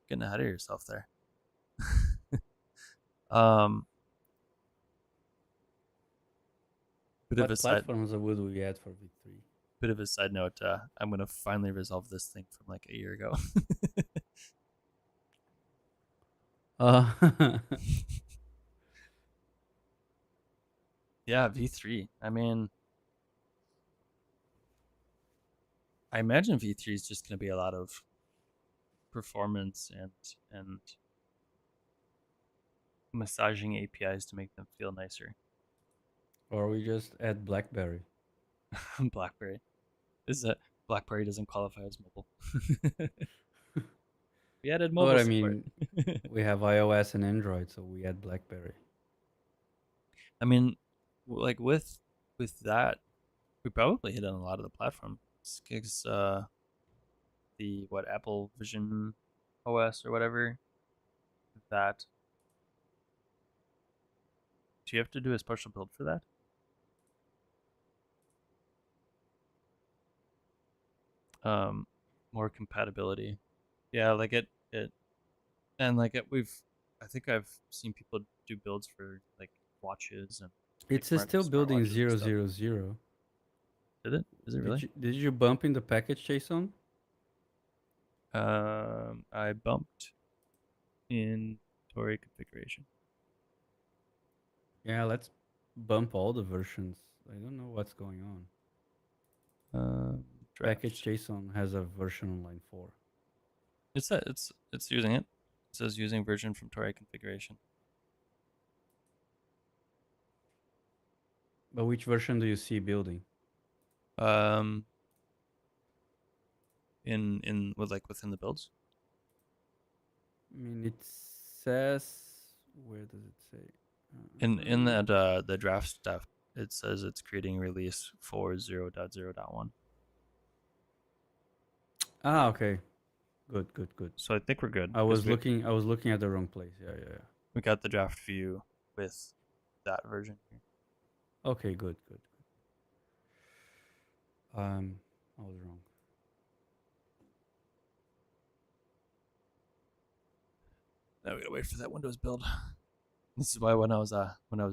getting ahead of yourself there. Um, bit of a
What
side
platforms would we add for V3?
bit of a side note. I'm gonna finally resolve this thing from like a year ago.
Uh,
Yeah, V3. I mean, I imagine V3 is just gonna be a lot of performance and massaging APIs to make them feel nicer.
or we just add BlackBerry.
BlackBerry. This is a BlackBerry doesn't qualify as mobile. We added
But
mobile
I
support.
mean, we have iOS and Android, so we add BlackBerry.
I mean, like with that, we probably hit on a lot of the platform. Because the what Apple Vision OS or whatever that. Do you have to do a special build for that? Um, More compatibility. Yeah, like it and like it. I think I've seen people do builds for like watches and like
It's still building
smartwatches and
zero
stuff.
zero zero.
Did it? Is it really?
Did you bump in the package JSON?
I bumped in Tauri configuration.
Yeah, let's bump all the versions. I don't know what's going on. Package
Draft.
JSON has a version on line 4.
It's using it. It says using version from Tauri configuration.
But which version do you see building?
Um, in with like within the builds.
I mean, it says. Where does it say?
In that the draft stuff, it says it's creating release for 0.0.1.
Ah, okay. Good, good, good.
So I think we're good
I
because
was looking. I was looking at the wrong place. Yeah, yeah, yeah.
we got the draft view with that version here.
Okay, good, good. I was wrong.
Now we gotta wait for that Windows build. This is why when I was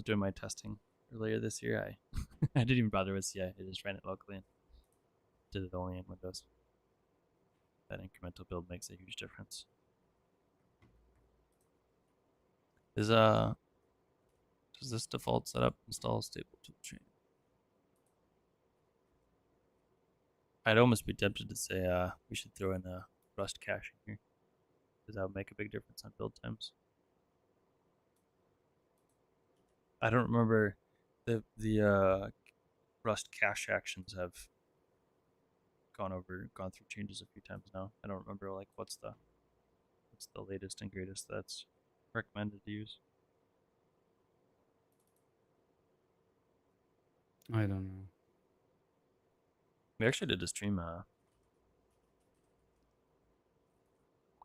doing my testing earlier this year, I I didn't even bother with CI. I just ran it locally and did it only in Windows. That incremental build makes a huge difference. Is does this default setup install stable toolchain? I'd almost be tempted to say we should throw in a Rust caching here because that would make a big difference on build times. I don't remember the Rust cache actions have gone through changes a few times now. I don't remember like what's the latest and greatest that's recommended to use.
I don't know.
We actually did a stream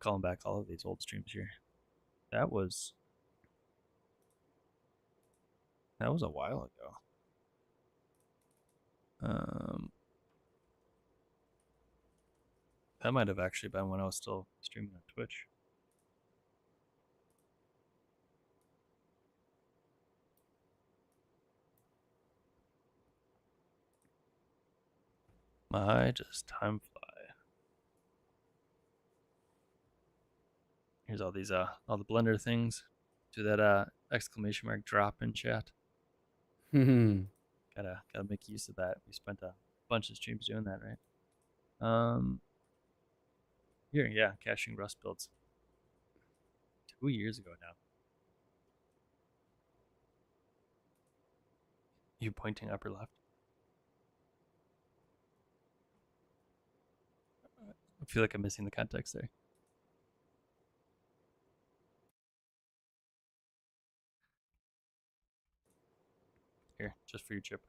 calling back all of these old streams here. That was a while ago. That might have actually been when I was still streaming on Twitch. My just time fly. Here's all these all the Blender things. Do that exclamation mark drop in chat. Gotta make use of that. We spent a bunch of streams doing that, right? Here, yeah, caching Rust builds 2 years ago now. You pointing upper left? I feel like I'm missing the context there. Here, just for your chip.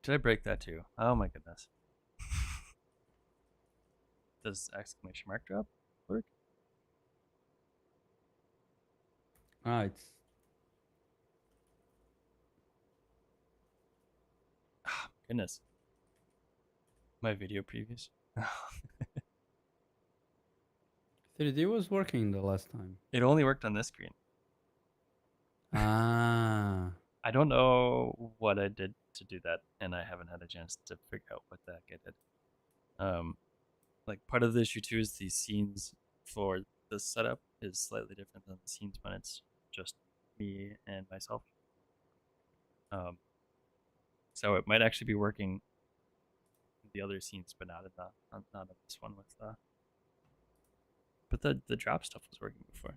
Did I break that too? Oh my goodness. Does exclamation mark drop work?
It's
Oh, goodness. My video previews.
I 3D was working the last time.
It only worked on this screen.
Ah.
I don't know what I did to do that, and I haven't had a chance to figure out what the heck I did. Like part of the issue too is the scenes for this setup is slightly different than the scenes when it's just me and myself. Um, so it might actually be working in the other scenes, but not in this one with the. But the drop stuff was working before.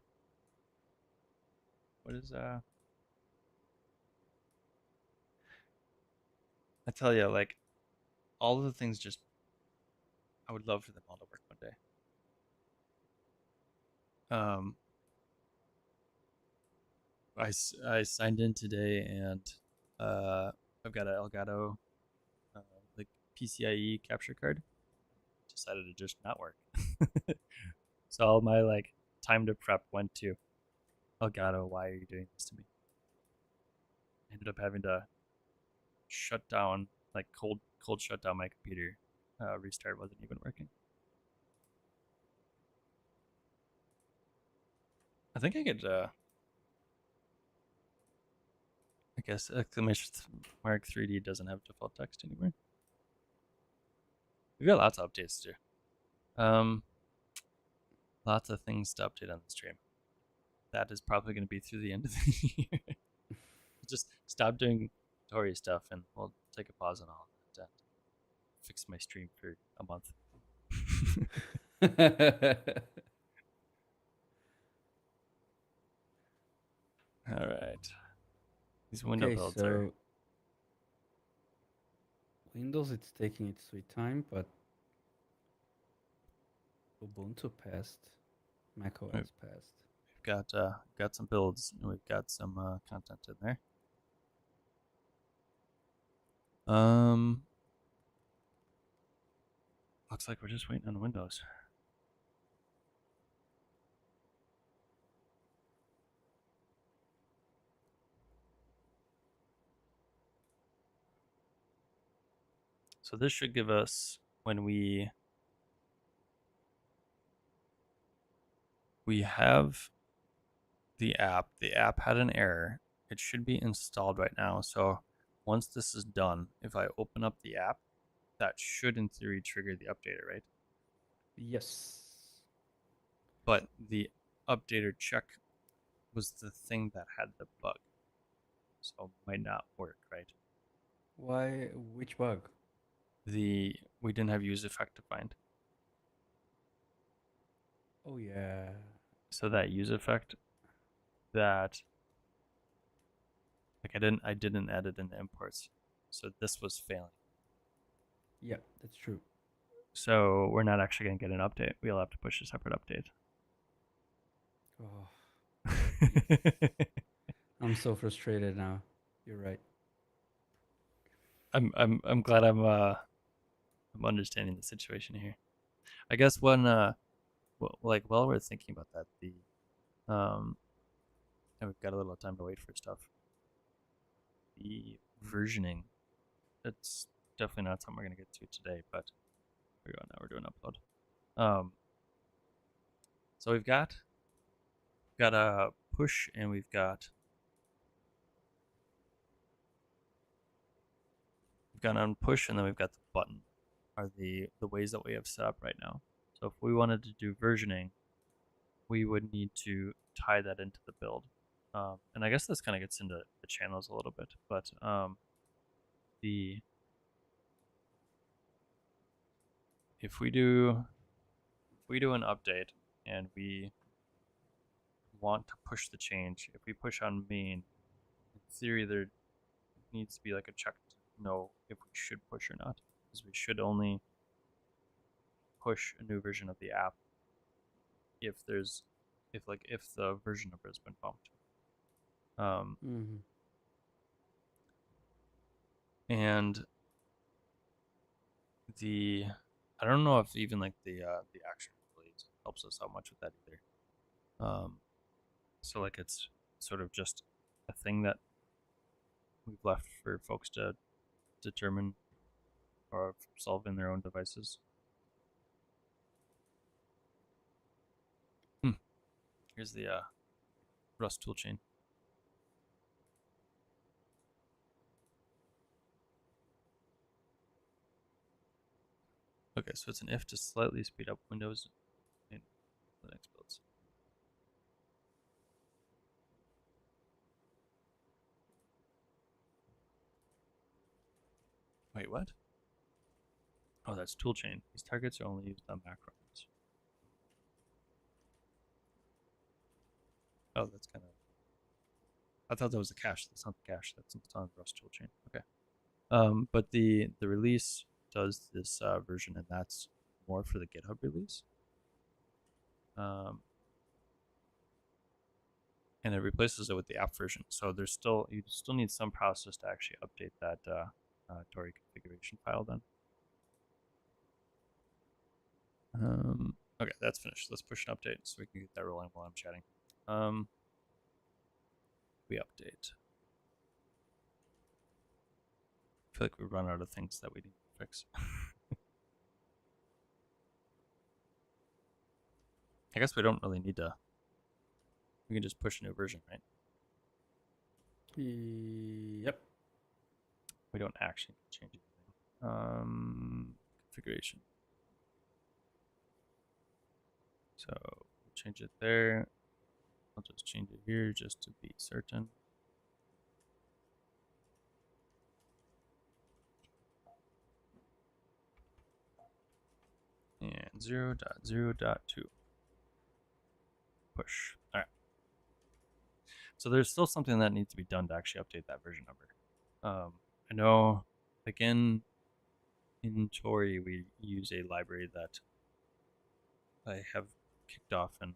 What is I tell you, like all of the things just I would love for them all to work one day. Um, I signed in today and I've got an Elgato like PCIe capture card. Decided to just not work. So all my like time to prep went to Elgato. Why are you doing this to me? I ended up having to shut down like cold shut down my computer. Restart wasn't even working. I think I could. I guess exclamation mark 3D doesn't have default text anymore. We've got lots of updates too. Lots of things to update on the stream. That is probably going to be through the end of the year. Just stop doing Tauri stuff, and we'll take a pause on all of that and fix my stream for a month. All right. These window
Okay,
builds are.
so Windows, it's taking its sweet time, but Ubuntu passed,
We've
macOS passed.
got some builds and we've got some content in there. Looks like we're just waiting on Windows. So this should give us when we have the app. The app had an error. It should be installed right now. So once this is done, if I open up the app, that should in theory trigger the updater, right?
Yes.
But the updater check was the thing that had the bug. So it might not work, right?
Why? Which bug?
We didn't have use effect defined.
Oh yeah.
So that use effect that like I didn't add it in the imports. So this was failing.
Yeah, that's true.
So we're not actually going to get an update. We'll have to push a separate update.
Oh, I'm so frustrated now. You're right.
I'm glad I'm understanding the situation here. I guess when like while we're thinking about that, and we've got a little time to wait for stuff. The versioning, it's definitely not something we're gonna get to today, but here we go. Now we're doing upload. So we've got a push and we've got on push and then we've got the button are the ways that we have set up right now. So if we wanted to do versioning, we would need to tie that into the build. And I guess this kind of gets into the channels a little bit, but the if we do an update and we want to push the change, if we push on main, in theory there needs to be like a check to know if we should push or not, because we should only push a new version of the app if the version number has been bumped.
Mm-hmm.
And the I don't know if even like the action really helps us out much with that either. So like it's sort of just a thing that we've left for folks to determine or solve in their own devices. Here's the Rust toolchain. Okay, so it's an if to slightly speed up Windows and Linux builds. Wait, what? Oh, that's toolchain. These targets are only used on Mac runs. Oh, that's kind of. I thought that was the cache. That's not the cache. That's on the Rust toolchain. Okay. But the release does this version, and that's more for the GitHub release. And it replaces it with the app version. So there's still you still need some process to actually update that Tauri configuration file then. Okay, that's finished. Let's push an update so we can get that rolling while I'm chatting. We update. I feel like we run out of things that we need to fix. I guess we don't really need to. We can just push a new version, right?
Yep.
We don't actually change anything. Configuration. So we'll change it there. I'll just change it here just to be certain. And 0.0.2. Push. All right. So there's still something that needs to be done to actually update that version number. I know, again, in Tauri, we use a library that I have kicked off, and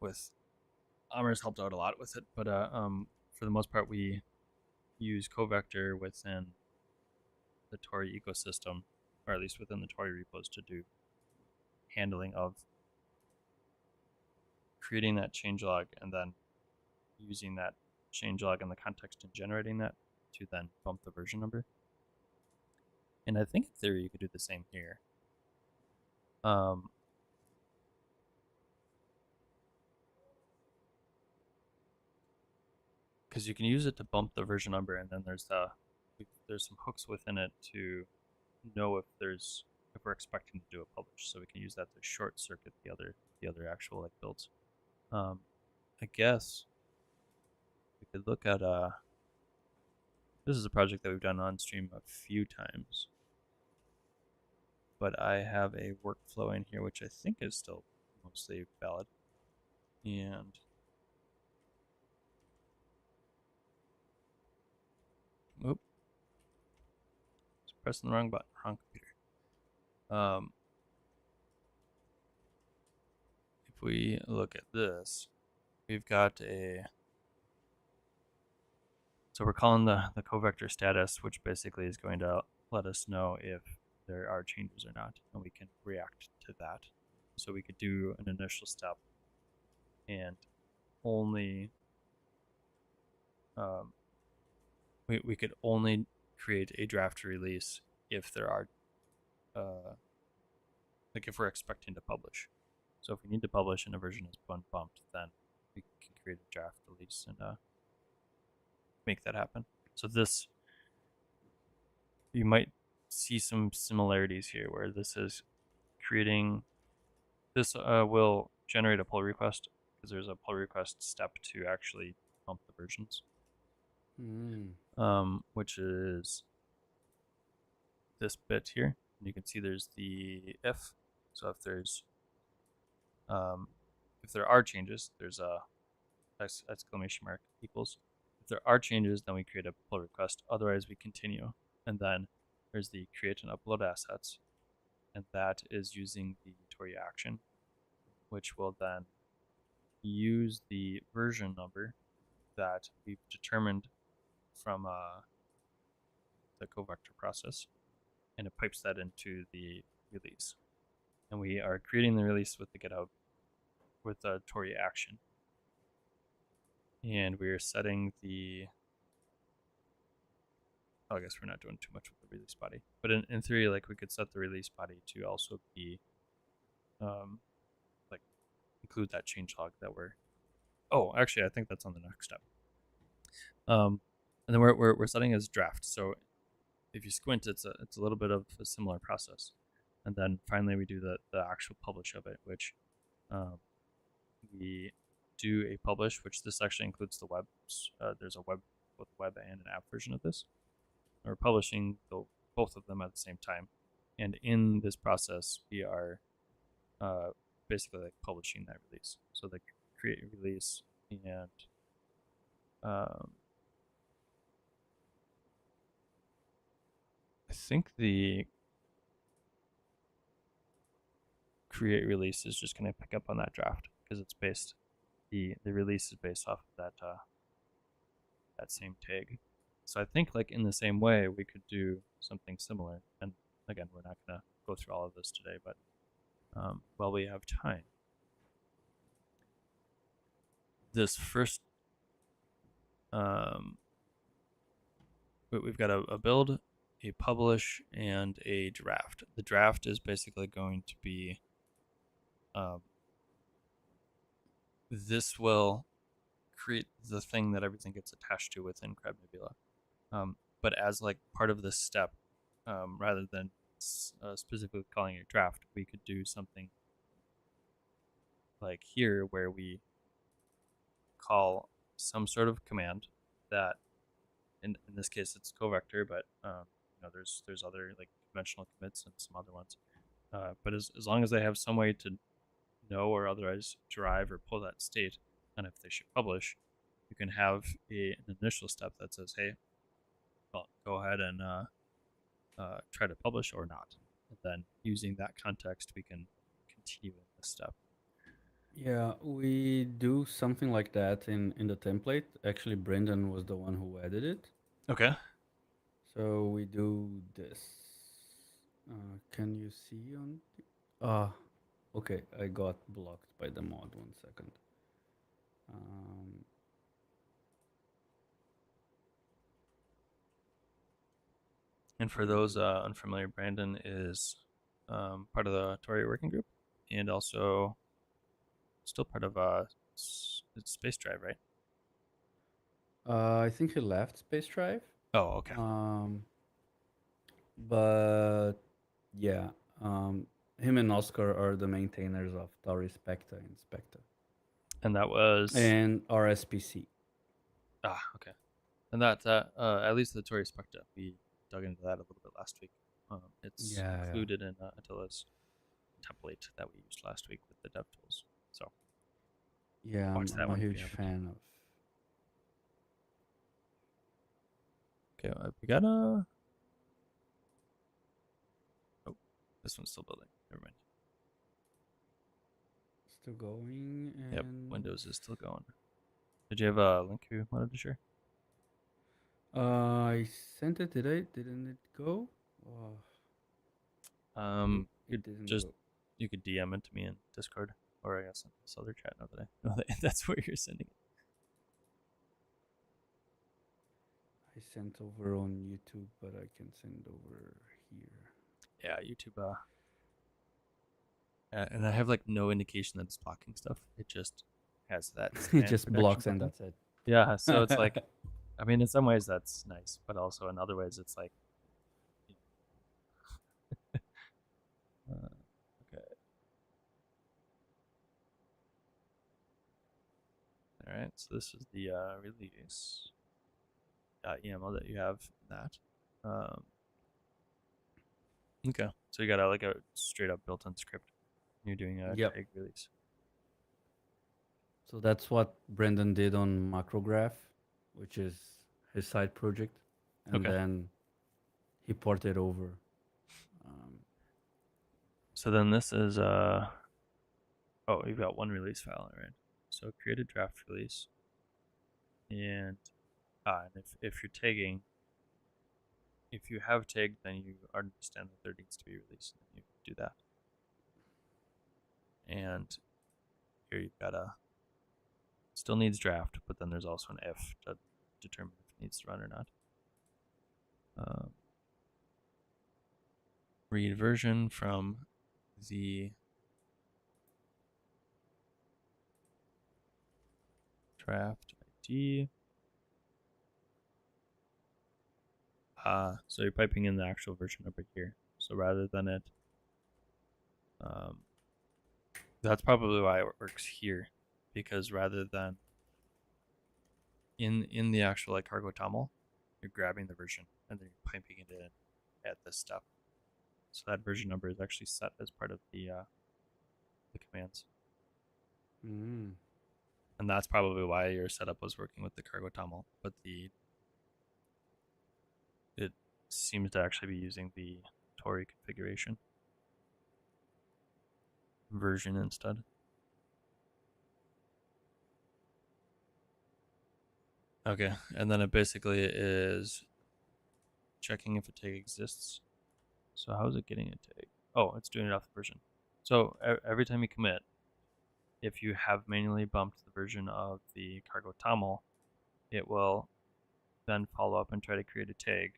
with Amir's helped out a lot with it. But for the most part, we use Covector within the Tauri ecosystem, or at least within the Tauri repos, to do handling of creating that changelog and then using that changelog in the context and generating that to then bump the version number. And I think in theory you could do the same here. Because you can use it to bump the version number, and then there's some hooks within it to know if we're expecting to do a publish, so we can use that to short circuit the other actual like builds. I guess we could look at this is a project that we've done on stream a few times, but I have a workflow in here which I think is still mostly valid. And oop, pressing the wrong button, wrong computer. If we look at this, we've got so we're calling the covector status, which basically is going to let us know if there are changes or not, and we can react to that. So we could do an initial step and only we could only create a draft release if there are like if we're expecting to publish. So if we need to publish and a version has been bumped, then we can create a draft release and make that happen. So this, you might see some similarities here where this is creating, this will generate a pull request because there's a pull request step to actually bump the versions, which is this bit here. And you can see there's the if. So if there are changes, there's a exclamation mark equals. If there are changes, then we create a pull request. Otherwise, we continue. And then there's the create and upload assets. And that is using the Tauri action, which will then use the version number that we've determined from the covector process, and it pipes that into the release. And we are creating the release with the GitHub, with the Tauri action. And we're setting the, I guess we're not doing too much with the release body, but in theory, like we could set the release body to also be like include that changelog that we're. Oh, actually, I think that's on the next step. And then we're setting as draft. So if you squint, it's a little bit of a similar process. And then finally we do the actual publish of it, which we do a publish, which this actually includes the web. There's a both web and an app version of this. We're publishing both of them at the same time, and in this process, we are basically like publishing that release. So the create release and I think the create release is just going to pick up on that draft because it's based the release is based off of that same tag. So I think like in the same way we could do something similar. And again, we're not going to go through all of this today, but while we have time, this first we've got a build, a publish, and a draft. The draft is basically going to be this will create the thing that everything gets attached to within CrabNebula. But as like part of this step, rather than specifically calling it draft, we could do something like here where we call some sort of command that, in this case, it's covector, but there's other like conventional commits and some other ones. But as long as they have some way to know or otherwise derive or pull that state, and if they should publish, you can have an initial step that says, hey, well, go ahead and try to publish or not. And then using that context, we can continue in this step.
Yeah, we do something like that in the template. Actually, Brendan was the one who added it.
Okay.
So we do this. Can you see on? Okay. I got blocked by the mod. 1 second.
And for those unfamiliar, Brandon is part of the Tauri working group and also still part of Space Drive, right?
I think he left Space Drive.
Oh, okay.
But yeah, him and Oscar are the maintainers of Tauri Specta and Specta.
And that was
and RSPC.
Okay. And that at least the Tauri Specta, we dug into that a little bit last week. It's included in Attila's template that we used last week with the dev tools. So
yeah, I'm a huge fan of.
Okay, we got a. Oh, this one's still building. Never mind.
Still going. And
yep, Windows is still going. Did you have a link you wanted to share?
I sent it. Didn't it go?
It didn't just go. You could DM it to me in Discord, or I guess in this other chat now that I know that that's where you're sending it.
I sent over on YouTube, but I can send over here.
Yeah, YouTube. And I have like no indication that it's blocking stuff. It just has that.
It just blocks and that's it.
Yeah, so it's like, I mean, in some ways that's nice, but also in other ways it's like. Okay. All right, so this is the release .yaml that you have in that. Okay, so you got like a straight up built-in script. You're doing a tag release.
So that's what Brendan did on Macrograph, which is his side project, and then he ported over.
So then this is oh, you've got one release file, right? So create a draft release, and if you're tagging, if you have tagged, then you understand that there needs to be release, and you do that. And here you've got still needs draft, but then there's also an if to determine if it needs to run or not. Read version from the craft ID. So you're piping in the actual version number here. So rather than it, that's probably why it works here, because rather than in the actual like cargo toml, you're grabbing the version and then you're piping it in at this step. So that version number is actually set as part of the commands.
Mm.
And that's probably why your setup was working with the cargo toml, but it seems to actually be using the Tauri configuration version instead. Okay, and then it basically is checking if a tag exists. So how is it getting a tag? Oh, it's doing it off the version. So every time you commit, if you have manually bumped the version of the cargo toml, it will then follow up and try to create a tag.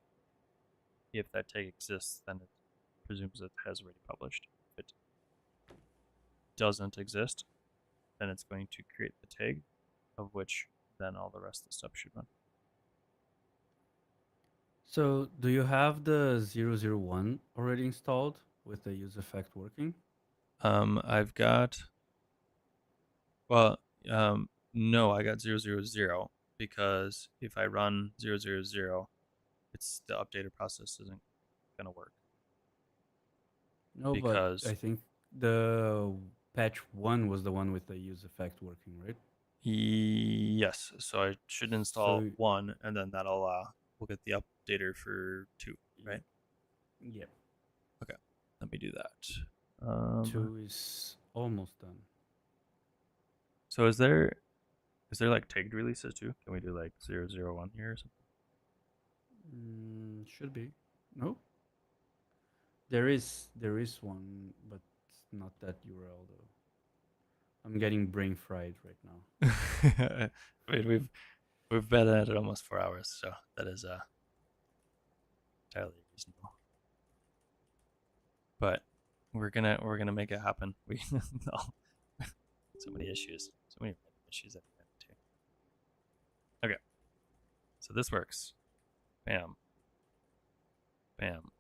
If that tag exists, then it presumes it has already published. If it doesn't exist, then it's going to create the tag, of which then all the rest of the stuff should run.
So, do you have the 001 already installed with the use effect working?
I've got, well, no, I got 000 because if I run 000, it's the updated process isn't going to work.
No, but I
Because
think the patch 1 was the one with the use effect working, right?
yes, so I should install
So,
1 and then that'll we'll get the updater for 2, right?
yeah,
Okay, let me do that.
2 is almost done.
So is there like tagged releases too? Can we do like 001 here or something?
Should be. No? There is one, but it's not that URL though. I'm getting brain fried right now.
I mean, we've been at it almost 4 hours, so that is entirely reasonable. But we're gonna make it happen. We no, so many issues, so many issues that we ran into. Okay, so this works. Bam, bam.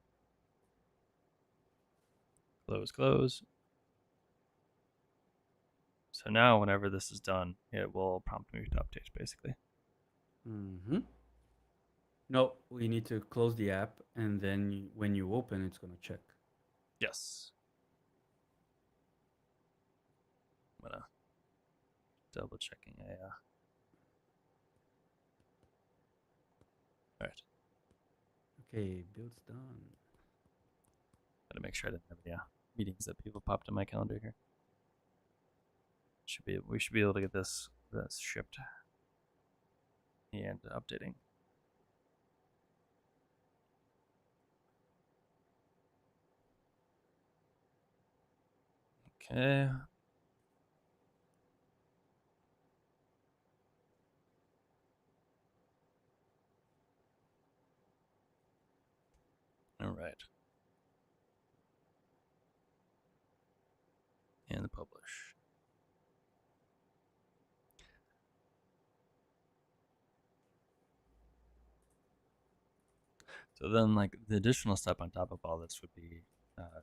Close, close. So now, whenever this is done, it will prompt me to update, basically.
Mm-hmm. No, we need to close the app, and then when you open, it's gonna check.
Yes. I'm gonna double checking a. All right.
Okay, build's done.
Gotta make sure I didn't have any meetings that people popped in my calendar here. We should be able to get this shipped and updating. Okay. All right. And publish. So then, like, the additional step on top of all this would be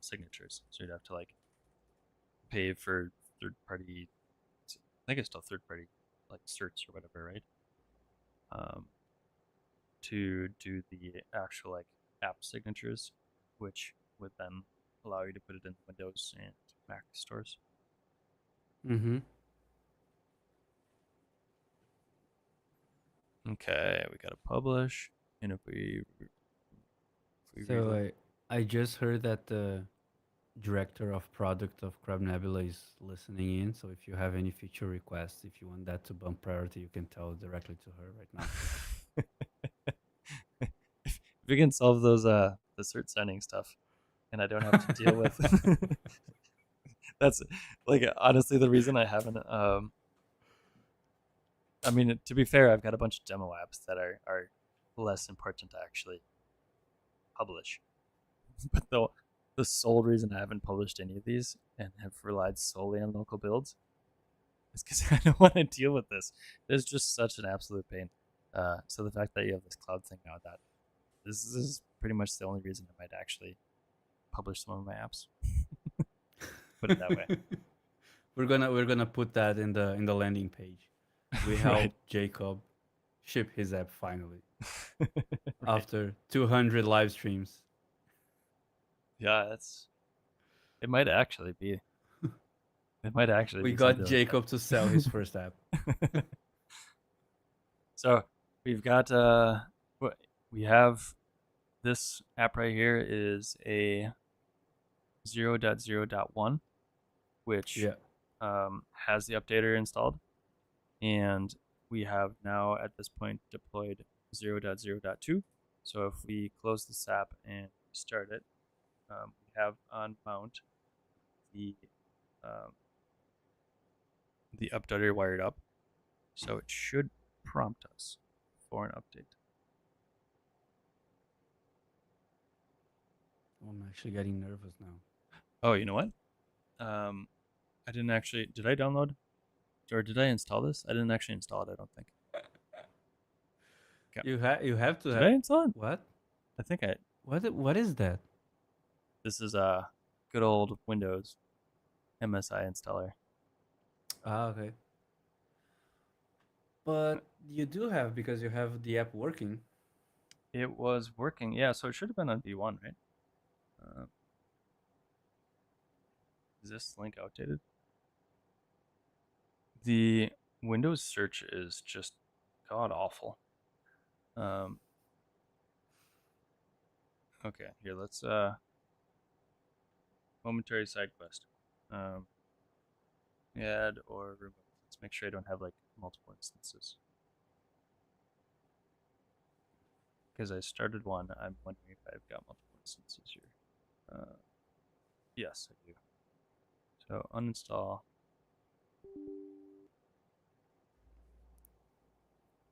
signatures. So you'd have to like pay for third party. I think it's still third party, like certs or whatever, right? Um, to do the actual like app signatures, which would then allow you to put it in Windows and Mac stores.
Mm-hmm.
Okay, we gotta publish, and if we
So
reload,
I just heard that the director of product of CrabNebula is listening in. So if you have any future requests, if you want that to bump priority, you can tell directly to her right now.
if we can solve those the cert signing stuff, and I don't have to deal with that's like honestly the reason I haven't I mean, to be fair, I've got a bunch of demo apps that are less important to actually publish. But the sole reason I haven't published any of these and have relied solely on local builds It's because I don't want to deal with this. It's just such an absolute pain. So the fact that you have this cloud thing now, that this is pretty much the only reason I might actually publish some of my apps. Put it that way.
We're gonna put that in the landing page. We
Right.
helped Jacob ship his app finally
Right.
after 200 live streams.
Yeah, that's. It might actually be. It might actually
We
be
got
something like
Jacob to sell his first app.
that. So we've got we have this app right here is a 0.0.1, which
Yeah.
has the updater installed, and we have now at this point deployed 0.0.2. So if we close this app and start it, we have on mount the um, the updater wired up, so it should prompt us for an update.
Oh, I'm actually getting nervous now.
Oh, you know what? Um, I didn't actually. Did I download or did I install this? I didn't actually install it. I don't think. Okay.
You have to
Did
have
I install it?
what?
I think I.
What is that?
This is a good old Windows MSI installer.
Ah, okay. But you do have because you have the app working.
It was working. Yeah, so it should have been on V1, right? Uh, is this link outdated? The Windows search is just god awful. Um, okay, here let's momentary side quest. Um, add or remove. Let's make sure I don't have like multiple instances. Because I started one, I'm wondering if I've got multiple instances here. Yes, I do. So uninstall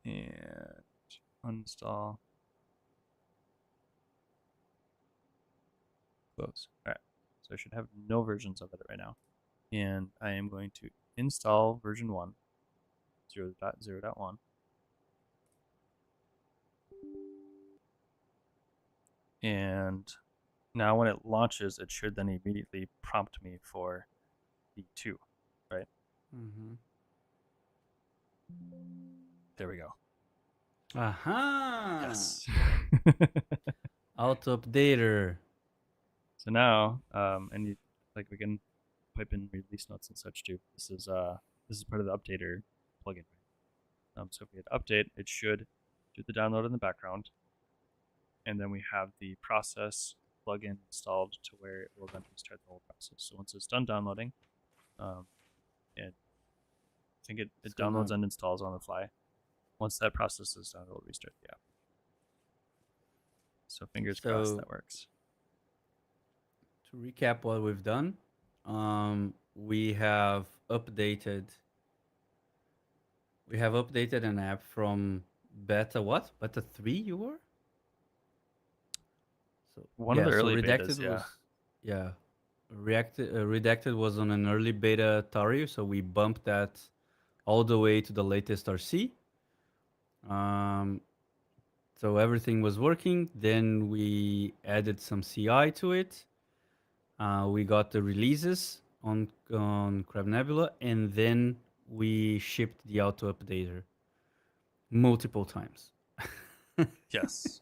and uninstall, close. All right. So I should have no versions of it right now. And I am going to install version 1, 0.0.1. And now when it launches, it should then immediately prompt me for the 2, right?
Mm-hmm.
There we go.
Aha!
Yes.
Auto updater.
So now, and like we can pipe in release notes and such too. This is part of the updater plugin. So if we hit update, it should do the download in the background, and then we have the process plugin installed to where it will then restart the whole process. So once it's done downloading, and I think it downloads and installs on the fly. Once that process is done, it'll restart the app. So fingers crossed
So
that works.
to recap what we've done, we have updated. We have updated an app from beta what? Beta 3 you were? So
One of
yeah,
the
so
early betas,
redacted
yeah.
was yeah. Redacted was on an early beta Tauri, so we bumped that all the way to the latest RC. Um, so everything was working. Then we added some CI to it. We got the releases on CrabNebula, and then we shipped the auto updater multiple times
Yes.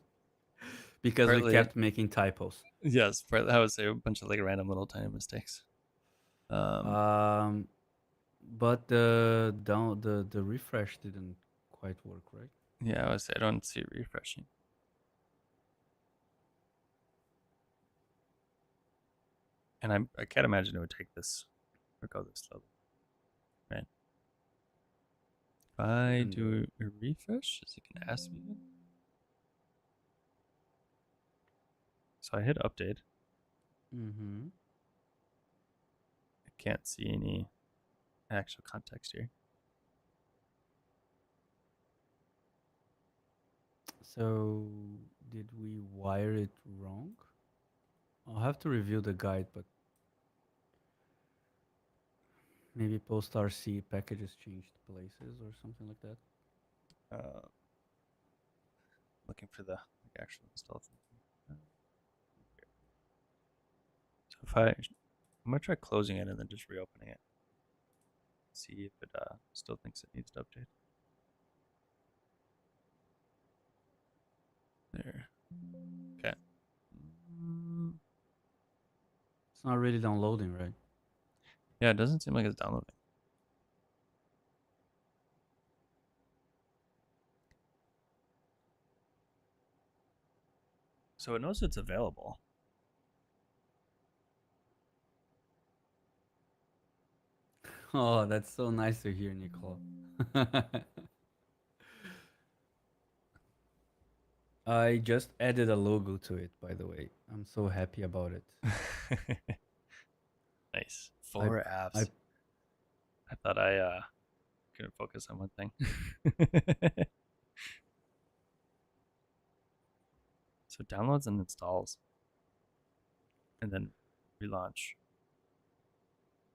because we
Partly,
kept making typos.
yes. Partly, I would say a bunch of like random little tiny mistakes. Um,
Um, but the refresh didn't quite work, right?
yeah, I would say I don't see it refreshing. And I can't imagine it would take this or go this slowly. Right. If I
Shouldn't do it.
do a refresh, is it gonna ask me again? So I hit update.
Mm-hmm.
I can't see any actual context here.
So did we wire it wrong? I'll have to review the guide, but Maybe post RC packages changed places or something like that.
Uh, looking for the actual install thing. So if I'm gonna try closing it and then just reopening it. See if it still thinks it needs to update. There. Okay.
It's not really downloading, right?
Yeah, it doesn't seem like it's downloading. So it knows it's available.
Oh, that's so nice to hear, Nicole. I just added a logo to it, by the way. I'm so happy about it.
Nice.
I,
4
I,
apps. I thought I couldn't focus on one thing. So downloads and installs, and then relaunch.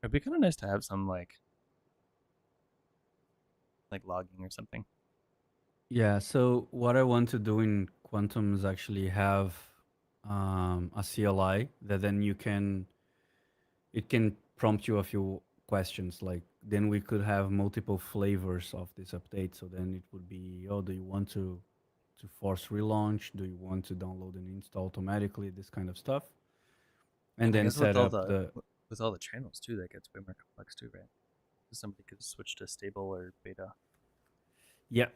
It'd be kind of nice to have some like logging or something.
yeah. So what I want to do in Quantum is actually have a CLI that then it can prompt you a few questions. Like then we could have multiple flavors of this update. So then it would be, oh, do you want to force relaunch? Do you want to download and install automatically? This kind of stuff, and
And I
then
guess
set up the
with all the channels too, that gets way more complex too, right? Somebody could switch to stable or beta.
yeah.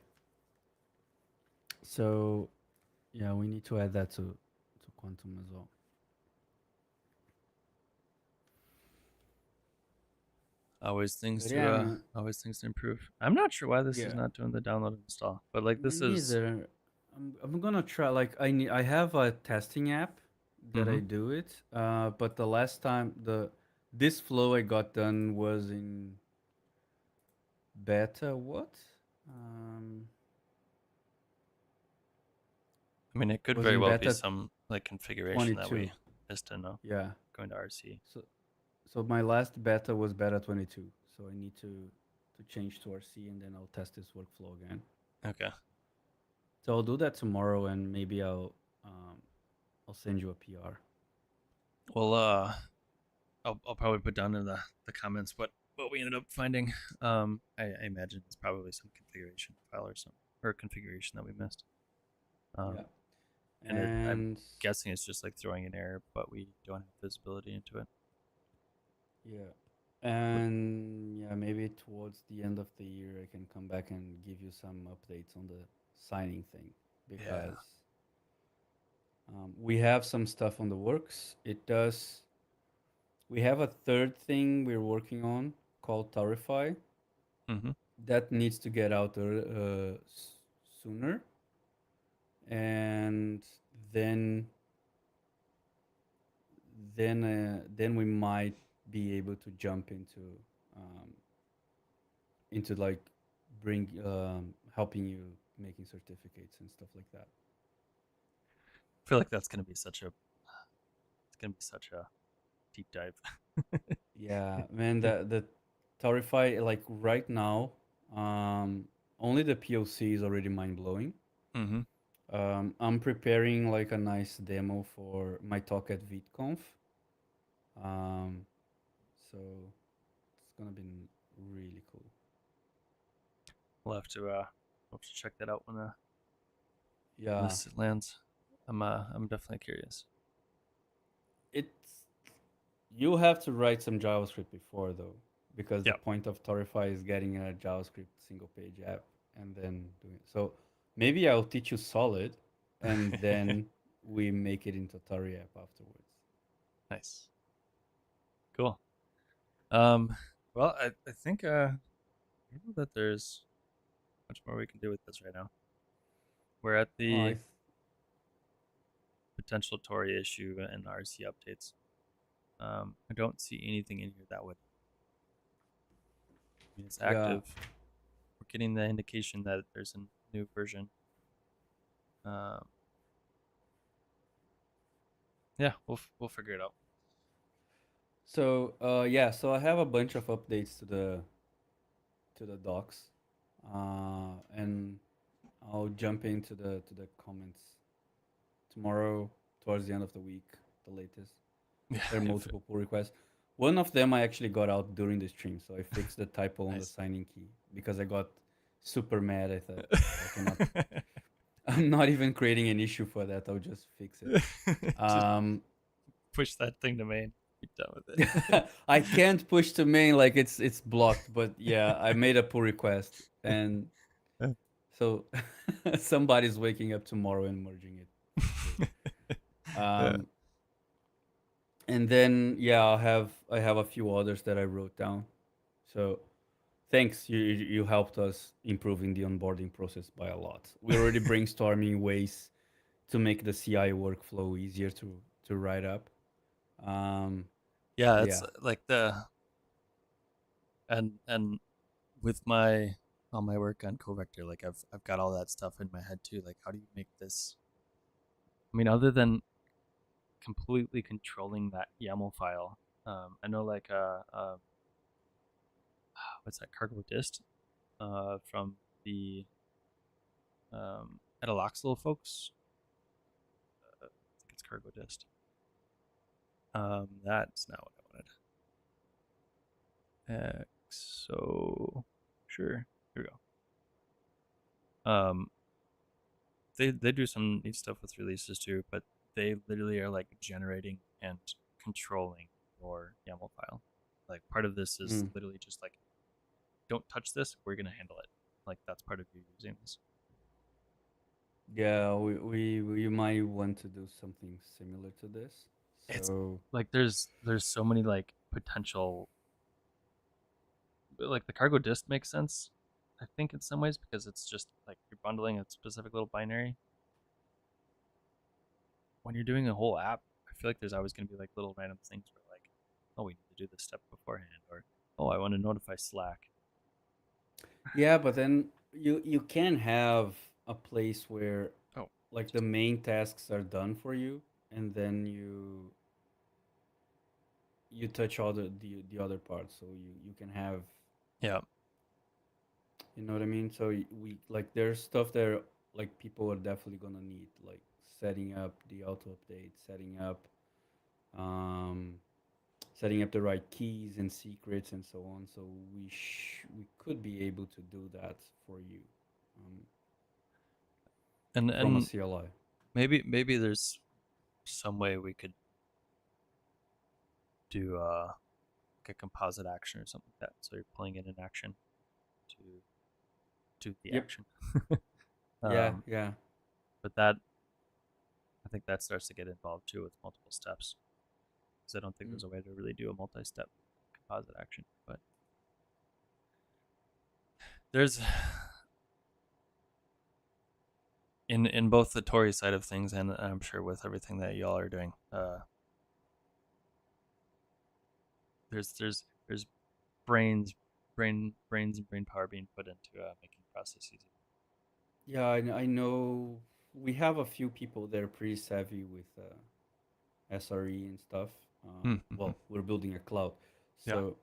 So yeah, we need to add that to Quantum as well. But yeah, man.
always things to improve. I'm not sure why this is
Yeah,
not doing the download and install, but like
me
this is.
neither. I'm gonna try. Like I have a testing app that
Mm-hmm.
I do it. But the last time this flow I got done was in beta. What? Um,
I mean, it could
was
very
in
well be
beta
some like configuration that we
22.
missed to know
Yeah.
going to RC.
So so my last beta was beta 22. So I need to change to RC and then I'll test this workflow again.
Okay.
So I'll do that tomorrow and maybe um I'll send you a PR.
Well, I'll probably put down in the comments what we ended up finding. I imagine it's probably some configuration file or some or configuration that we missed.
Yeah.
Um, and I'm
And
guessing it's just like throwing an error, but we don't have visibility into it.
yeah. And yeah, maybe towards the end of the year I can come back and give you some updates on the signing thing
Yeah.
because we have some stuff on the works. We have a third thing we're working on called Taurify
Mm-hmm.
that needs to get out sooner, and then then we might be able to jump um, into like bring helping you making certificates and stuff like that.
I feel like that's gonna be such a it's gonna be such a deep dive.
Yeah, man, the Taurify like right now, only the POC is already mind blowing.
Mm-hmm.
I'm preparing like a nice demo for my talk at VidConf. Um, so it's gonna be really cool.
We'll have to check that out when
Yeah,
this lands. I'm definitely curious.
it's you have to write some JavaScript before though, because the
Yeah.
point of Torify is getting a JavaScript single page app and then doing it. So maybe I'll teach you Solid, and then we make it into Tori app afterwards.
Nice. Cool. Um, well, I think I don't know that there's much more we can do with this right now. We're at
Oh,
the potential Tauri issue and RC updates. I don't see anything in here that would. I mean, it's
yeah,
active. We're getting the indication that there's a new version. Um, yeah, we'll figure it out.
So yeah, so I have a bunch of updates to the docs, and I'll jump into the comments tomorrow towards the end of the week, the latest.
Yeah,
There are multiple pull requests. One of them I actually got out during the stream, so I fixed the typo on the
nice.
signing key because I got super mad. I thought, I cannot. I'm not even creating an issue for that. I'll just fix it.
Just
Um,
push that thing to main. Be done with it.
I can't push to main like it's blocked, but yeah, I made a pull request, and so somebody's waking up tomorrow and merging it for sure.
Yeah.
And then yeah, I have a few others that I wrote down. So thanks, you helped us improving the onboarding process by a lot. We're already brainstorming ways to make the CI workflow easier to write up. Um,
Yeah, it's
yeah,
like the and with my all my work on Covector, like I've got all that stuff in my head too. Like, how do you make this? I mean, other than completely controlling that YAML file, I know like what's that cargo dist from the Etaloxyl folks. I think it's cargo dist. That's not what I wanted. So sure, here we go. They do some neat stuff with releases too, but they literally are like generating and controlling your YAML file. Like part of this is
mm.
literally just like, don't touch this, we're gonna handle it. Like that's part of you using this.
Yeah, we might want to do something similar to this.
It's
So
like there's so many like potential, like the cargo dist makes sense, I think in some ways because it's just like you're bundling a specific little binary. When you're doing a whole app, I feel like there's always going to be like little random things where like, oh, we need to do this step beforehand, or oh, I want to notify Slack.
yeah, but then you can have a place where
Oh,
like the
just
main tasks are done for you, and then you touch all the other parts, so you can have,
yeah,
you know what I mean. So we like there's stuff there like people are definitely gonna need, like setting up the auto update, um setting up the right keys and secrets and so on. So we could be able to do that for you, um, from a
and
CLI.
maybe there's some way we could do like a composite action or something like that. So you're pulling in an action to do the
Yep.
action.
Yeah.
um,
Yeah.
but that I think that starts to get involved too with multiple steps because I don't think
Mm.
there's a way to really do a multi-step composite action. But there's in both the Tauri side of things and I'm sure with everything that y'all are doing, there's brains and brain power being put into making the process easy.
Yeah. I know we have a few people that are pretty savvy with SRE and stuff.
Mm-hmm.
Well, we're building a cloud,
Yeah.
so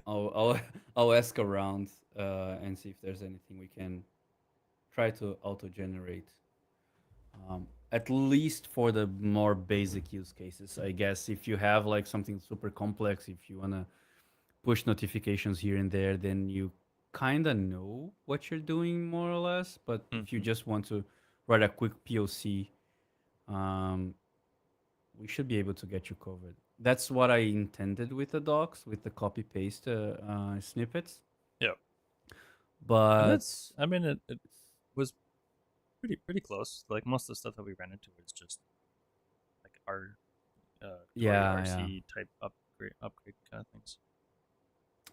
I'll I'll ask around and see if there's anything we can try to auto generate, at least for the more basic use cases. I guess if you have like something super complex, if you wanna push notifications here and there, then you kind of know what you're doing more or less. But if you
Mm-hmm.
just want to write a quick POC, um, we should be able to get you covered. That's what I intended with the docs, with the copy paste snippets.
Yeah. And
But
that's, I mean, it was pretty close. Like most of the stuff that we ran into was just like our Tory
yeah, yeah,
RC type upgrade kind of things.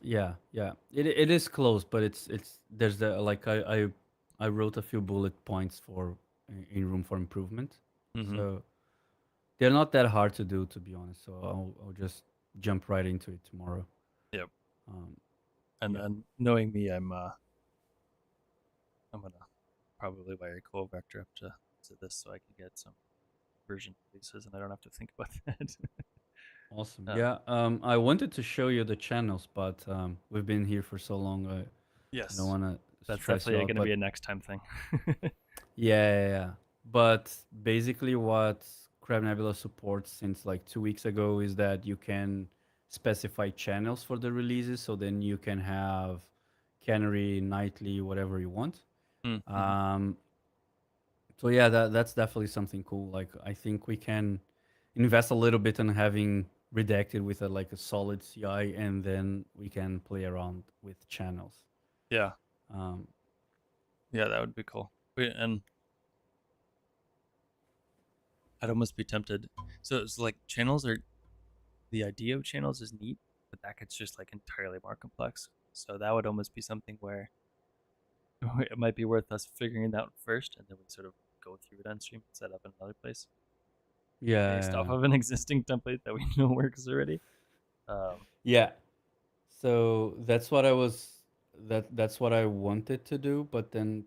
yeah, yeah. It is close, but it's there's the like I wrote a few bullet points for in room for improvement.
Mm-hmm.
So they're not that hard to do, to be honest. So I'll just jump right into it tomorrow.
Yep.
Um, yeah.
And knowing me, I'm gonna probably wire co-vector up to this so I can get some version releases and I don't have to think about that.
Awesome.
Um,
Yeah. I wanted to show you the channels, but we've been here for so long. I don't
yes,
want to
that's
stress you
definitely
out.
going to be
But
a next time thing.
yeah. But basically, what CrabNebula supports since like 2 weeks ago is that you can specify channels for the releases. So then you can have canary, nightly, whatever you want.
Mm-hmm.
Um, so yeah, that's definitely something cool. Like I think we can invest a little bit in having redacted with a like a solid CI, and then we can play around with channels.
Yeah,
Um,
yeah, that would be cool. And I'd almost be tempted. So it's like channels are the idea of channels is neat, but that gets just like entirely more complex. So that would almost be something where it might be worth us figuring it out first, and then we sort of go through it on stream and set up in another place based off
yeah,
of an existing template that we know works already. Um,
yeah. So that's what I was. That's what I wanted to do, but then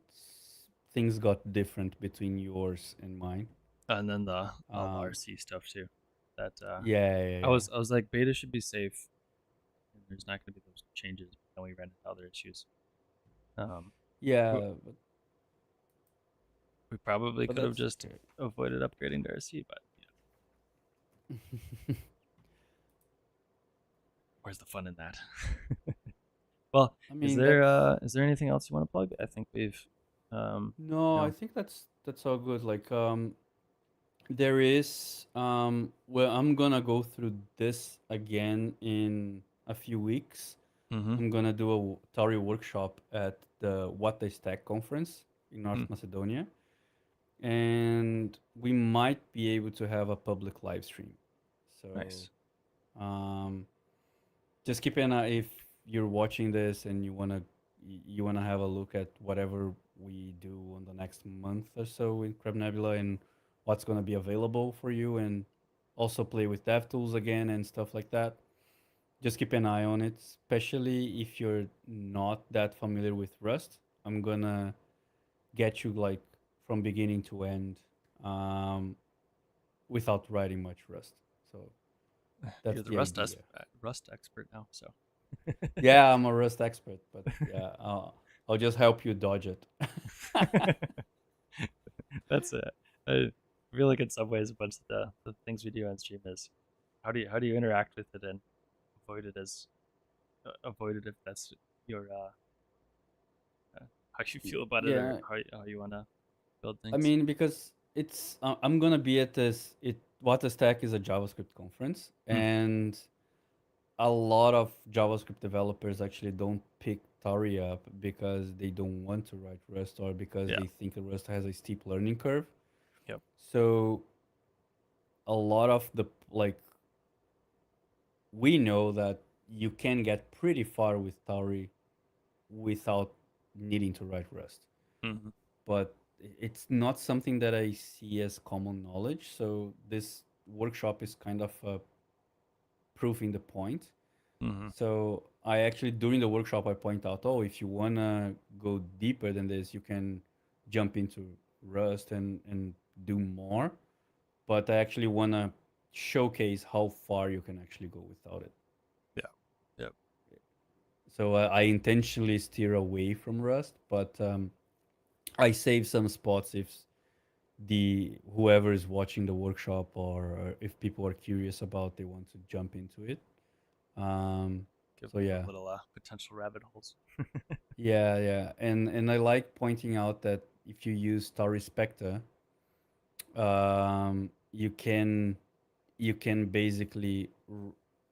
things got different between yours and mine.
and then the all the
Um,
RC stuff too. That
yeah.
I was like beta should be safe, and there's not going to be those changes. Then we ran into other issues. Um, we,
Yeah,
we probably
but
could have
that's
just
okay.
avoided upgrading to RC, but where's the fun in that? Well,
I mean, that's
is there anything else you want to plug? I think we've you
no. I
know
think that's all good. Like, there is well, I'm gonna go through this again in a few weeks.
mm-hmm,
I'm gonna do a Tauri workshop at the What They Stack conference in North
mm,
Macedonia, and we might be able to have a public live stream. So
nice.
um, just keep an eye if you're watching this and you wanna have a look at whatever we do on the next month or so in Crab Nebula and what's gonna be available for you, and also play with DevTools again and stuff like that. Just keep an eye on it, especially if you're not that familiar with Rust. I'm gonna get you like from beginning to end, um, without writing much Rust. So that's
You're the
the idea.
Rust expert now, so
Yeah, I'm a Rust expert, but yeah, I'll just help you dodge it.
that's it. I feel like in some ways a bunch of the things we do on stream is how do you interact with it and avoid it as avoid it if that's your how you feel about it or
Yeah,
how you want to build
I
things.
mean because it's I'm gonna be at this. It What the Stack is a JavaScript conference,
Mm,
and a lot of JavaScript developers actually don't pick Tauri up because they don't want to write Rust or because
yeah.
they think Rust has a steep learning curve.
Yep.
So a lot of the like we know that you can get pretty far with Tauri without needing to write Rust.
Mm-hmm.
But it's not something that I see as common knowledge. So this workshop is kind of proving the point.
Mm-hmm.
So I actually during the workshop I point out, oh, if you wanna go deeper than this, you can jump into Rust and do more. But I actually wanna showcase how far you can actually go without it.
Yeah. Yep.
So I intentionally steer away from Rust, but I save some spots if the whoever is watching the workshop or if people are curious about they want to jump into it. Um,
Give
so
them the
yeah,
little potential rabbit holes.
yeah, and I like pointing out that if you use Star Respecta, you can basically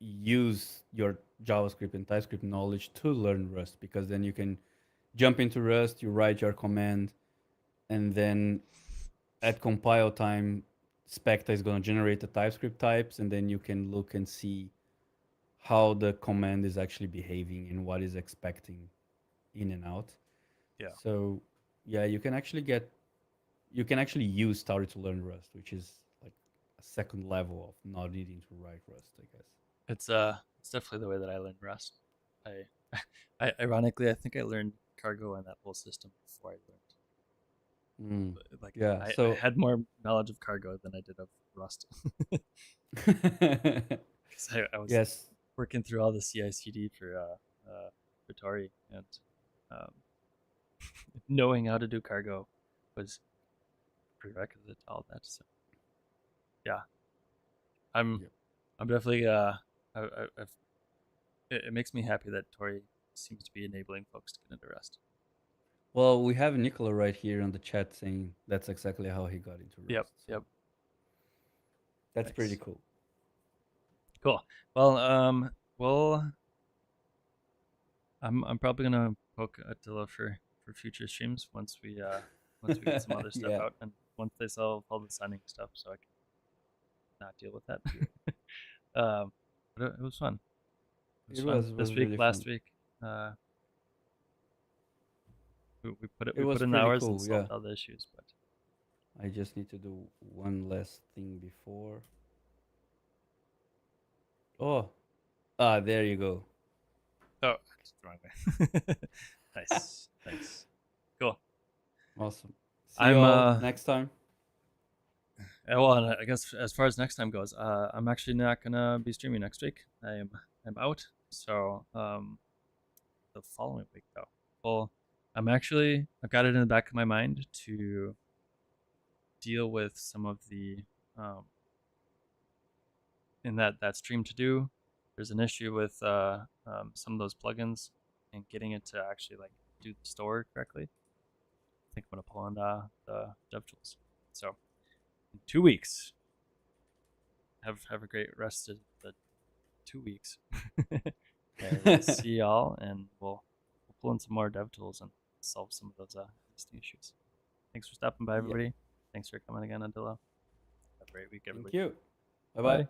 use your JavaScript and TypeScript knowledge to learn Rust because then you can jump into Rust, you write your command, and then at compile time, Specta is going to generate the TypeScript types, and then you can look and see how the command is actually behaving and what is expecting in and out.
Yeah.
So yeah, you can actually use Tauri to learn Rust, which is like a second level of not needing to write Rust, I guess.
It's definitely the way that I learned Rust. I I ironically I think I learned cargo and that whole system before I learned
Mm.
like
Yeah.
I
So
had more knowledge of cargo than I did of Rust. because I was
Yes.
working through all the CI/CD for Tauri, and um, knowing how to do cargo was prerequisite to all that. So yeah, I'm
Yep.
I'm definitely it makes me happy that Tori seems to be enabling folks to get into Rust.
Well, we have Nicola right here on the chat saying that's exactly how he got into
Yep,
Rust. So
yep,
that's pretty
nice,
cool.
cool. Well, I'm probably gonna poke Attila for future streams once we get some other stuff
Yeah.
out, and once they solve all the signing stuff, so I can not deal with that.
Yeah.
But it was fun. It was
It
fun
was
this week.
really
Last
fun.
week,
It
we put
was
in the
pretty
hours and
cool. Yeah.
solved all the issues, but
I just need to do one last thing before. Oh, there you go.
oh, it's the wrong way. Nice, nice, cool.
Awesome. See you
I'm
all next time.
well, and I guess as far as next time goes, I'm actually not gonna be streaming next week. I'm out, so the following week though. Well, I've got it in the back of my mind to deal with some of the um in that stream to do. There's an issue with some of those plugins and getting it to actually like do the store correctly. I think I'm gonna pull on the DevTools. So in 2 weeks, have a great rest of the 2 weeks. And we'll see y'all, and we'll pull in some more DevTools and solve some of those existing issues. Thanks for stopping by,
Yep.
everybody. Thanks for coming again, Attila. Have a great week,
Thank
everybody.
you. Bye bye.
Bye.